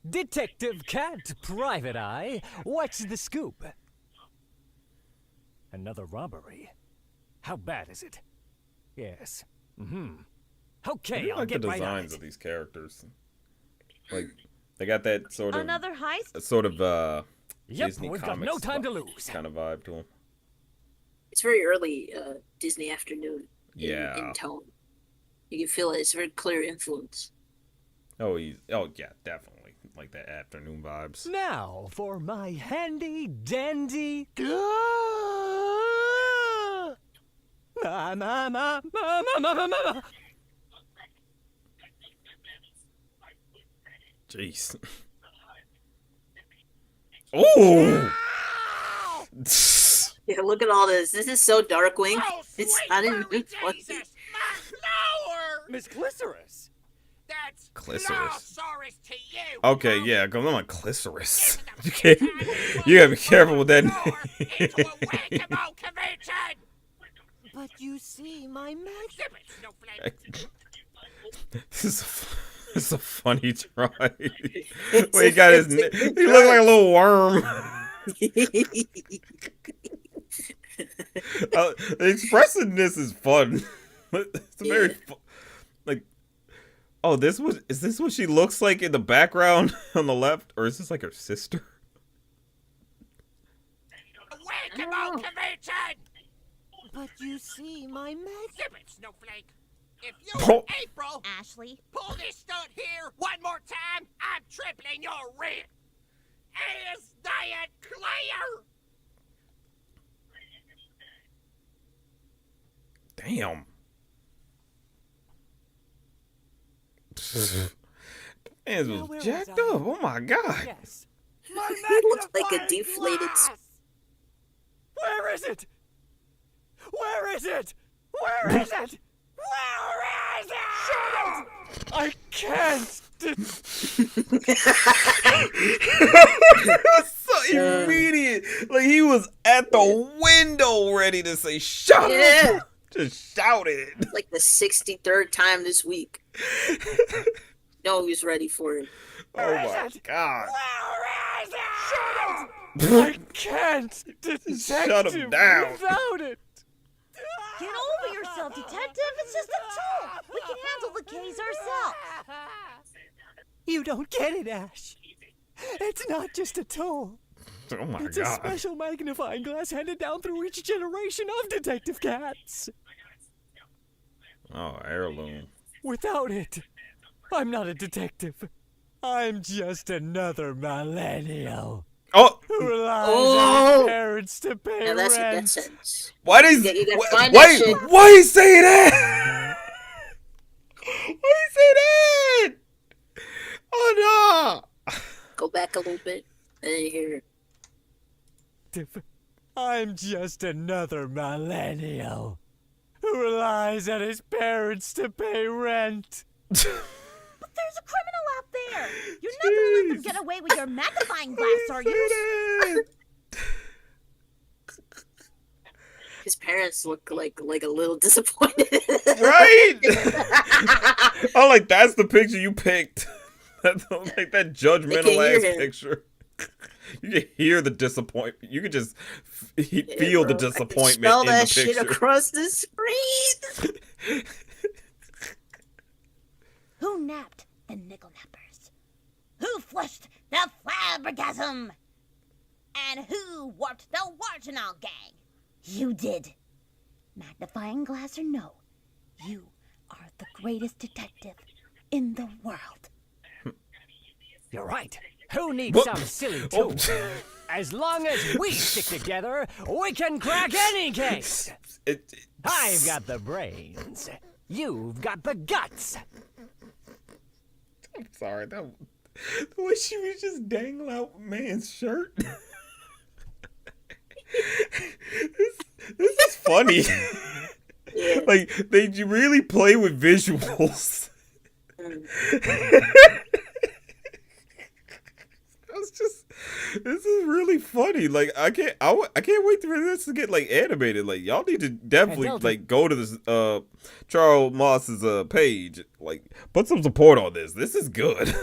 Detective Cat, Private Eye, what's the scoop? Another robbery? How bad is it? Yes. Okay,
I
I'll
like the
get right on
designs
it.
of these characters. Like they got that sort of
Another heist?
Yep,
Disney
we've got
Comics
no time to lose.
kind of vibe to them.
It's very early Disney afternoon
Yeah.
in tone. You can feel it. It's a very clear influence.
Oh yeah, definitely like that afternoon vibes.
Now for my handy dandy.
Jeez. Oh.
Yeah, look at all this. This is so Darkwing. It's not even funny.
Miss Glycerus! That's
Clitoris.
to you!
Okay, yeah, go on, Clitoris. You can't. You gotta be careful with that.
But you see, my magic.
This is a funny try. Where he got his. He looked like a little worm. The expressiveness is fun. It's a very like. Oh, is this what she looks like in the background on the left, or is this like her sister?
But you see, my magic.
Snowflake! If
Oh.
April,
Ashley.
pull this stunt here one more time, I'm tripling your rent! Is that clear?
Damn. Man, was jacked up. Oh my god.
Yes.
He looks like a deflated.
Where is it? Where is it? Where is it? Where is it? Shut up! I can't.
It was so immediate. Like he was at the window ready to say, "Shut
Yeah.
up!" Just shouted it.
It's like the 63rd time this week. No, he's ready for it.
Oh my god.
Where is it? Shut up! I can't detect
Shut him down.
without it.
Get over yourself, detective. It's just a tool. We can handle the case ourselves.
You don't get it, Ash. It's not just a tool.
Oh my
It's a
god.
special magnifying glass handed down through each generation of detective cats.
Oh, heirloom.
Without it, I'm not a detective. I'm just another millennial.
Oh,
Who relies
Oh!
on his parents to pay
Now that's what that
rent.
says.
why does
You gotta
wait?
find that shit.
Why you say that? Why you say that? Oh no!
Go back a little bit. And then you hear
I'm just another millennial who relies on his parents to pay rent.
But there's a criminal out there. You're not going to let them get away with your magnifying glass, are you?
his parents look like a little disappointed.
Right? Oh, like that's the picture you picked. That's like that judgmental
hear
ass
him.
picture. You can hear the disappointment. You can just feel the
bro, I can
disappointment
smell
in
that
the
shit
picture.
across the screen.
Who napped the nickel nappers? Who flushed the flabbergasm? And who warped the Warginal gang? You did. Magnifying glass or no, you are the greatest detective in the world.
You're right. Who needs some silly tool? As long as we stick together, we can crack any case. I've got the brains. You've got the guts.
I'm sorry. The way she was just dangling out man's shirt. This is funny. Like they really play with visuals. This is really funny. Like I can't wait for this to get like animated. Like y'all need to definitely like go to this Charles Moss's page. Like put some support on this. This is good.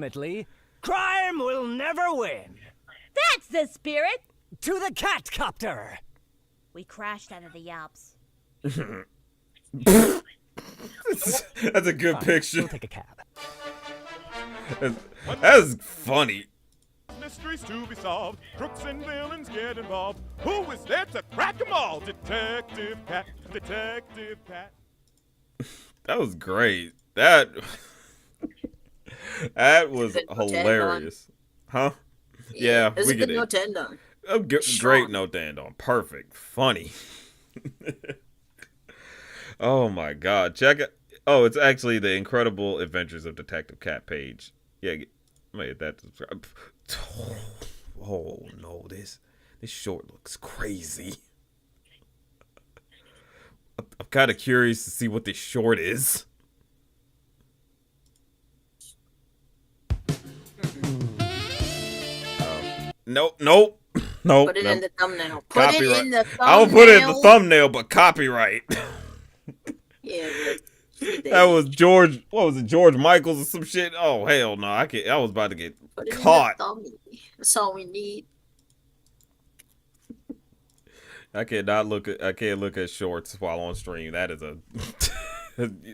Ultimately, crime will never win.
That's the spirit.
To the cat copter.
We crashed out of the Alps.
That's a good
Fine,
picture.
We'll take a cab.
That's funny.
Mysteries to be solved, crooks and villains get involved. Who is there to crack 'em all? Detective Cat, Detective Cat.
That was great. That was hilarious. Huh? Yeah,
It's
we
a
get
good
it.
note to end on.
Oh, great note to end on. Perfect. Funny. Oh my god. Check it. Oh, it's actually the Incredible Adventures of Detective Cat page. Yeah, wait, that's. Oh no, this short looks crazy. I'm kind of curious to see what this short is. Nope.
Put it in the thumbnail. Put it in the thumbnail.
I'll put it in the thumbnail, but copyright.
Yeah,
that was George. What was it, George Michaels or some shit? Oh hell no! I was about to get caught.
That's all we need.
I can't look at shorts while on stream. That is a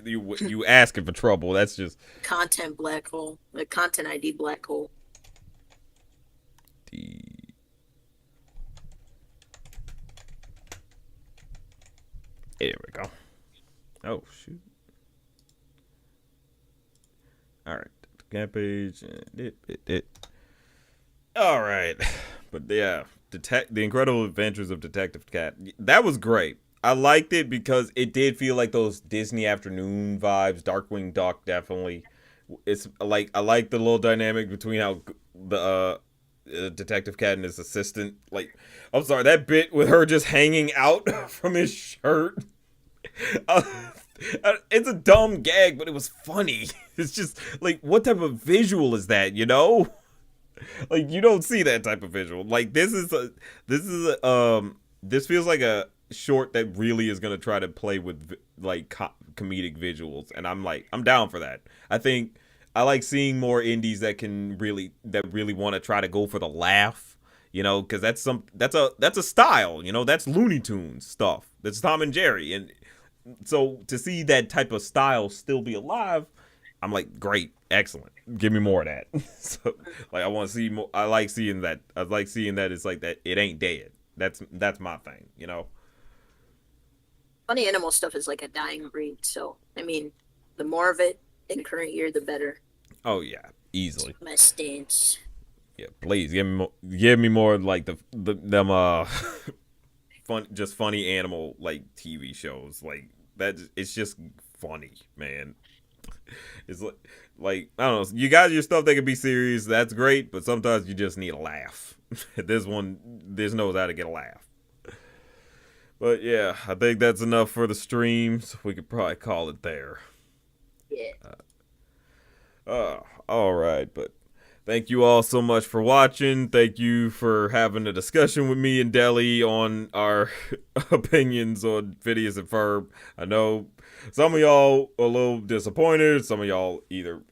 you asking for trouble. That's just
content black hole. The content ID black hole.
There we go. Oh shoot. All right, cat page. All right, but yeah, The Incredible Adventures of Detective Cat. That was great. I liked it because it did feel like those Disney afternoon vibes. Darkwing Duck definitely. It's like I like the little dynamic between how the Detective Cat and his assistant. Like, I'm sorry, that bit with her just hanging out from his shirt. It's a dumb gag, but it was funny. It's just like, what type of visual is that? You know, like you don't see that type of visual. Like this feels like a short that really is gonna try to play with like comedic visuals, and I'm down for that. I think I like seeing more indies that really want to try to go for the laugh. You know, because that's a style. You know, that's Looney Tunes stuff. That's Tom and Jerry, and so to see that type of style still be alive, I'm like, great, excellent. Give me more of that. So, like, I want to see more. I like seeing that. It's like that. It ain't dead. That's my thing. You know.
Funny animal stuff is like a dying breed. So I mean, the more of it in current year, the better.
Oh yeah, easily.
My stance.
Yeah, please give me more like them funny animal like TV shows like that. It's just funny, man. It's like I don't know. You got your stuff that can be serious. That's great, but sometimes you just need a laugh. This knows how to get a laugh. But yeah, I think that's enough for the streams. We could probably call it there.
Yeah.
All right, but thank you all so much for watching. Thank you for having a discussion with me and Deli on our opinions on Phineas and Ferb. I know some of y'all are a little disappointed. Some of y'all either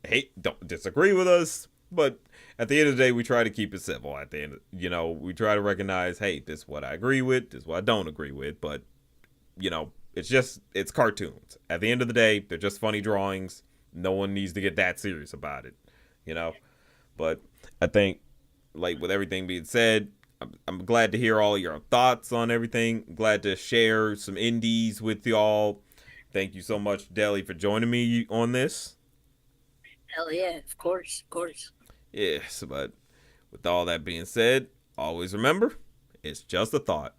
don't disagree with us. But at the end of the day, we try to keep it civil. At the end, we try to recognize, hey, this is what I agree with. This is what I don't agree with. But, it's cartoons. At the end of the day, they're just funny drawings. No one needs to get that serious about it, But I think, like, with everything being said, I'm glad to hear all your thoughts on everything. I'm glad to share some indies with y'all. Thank you so much, Deli, for joining me on this.
Hell yeah, of course.
Yes, but with all that being said, always remember, it's just a thought.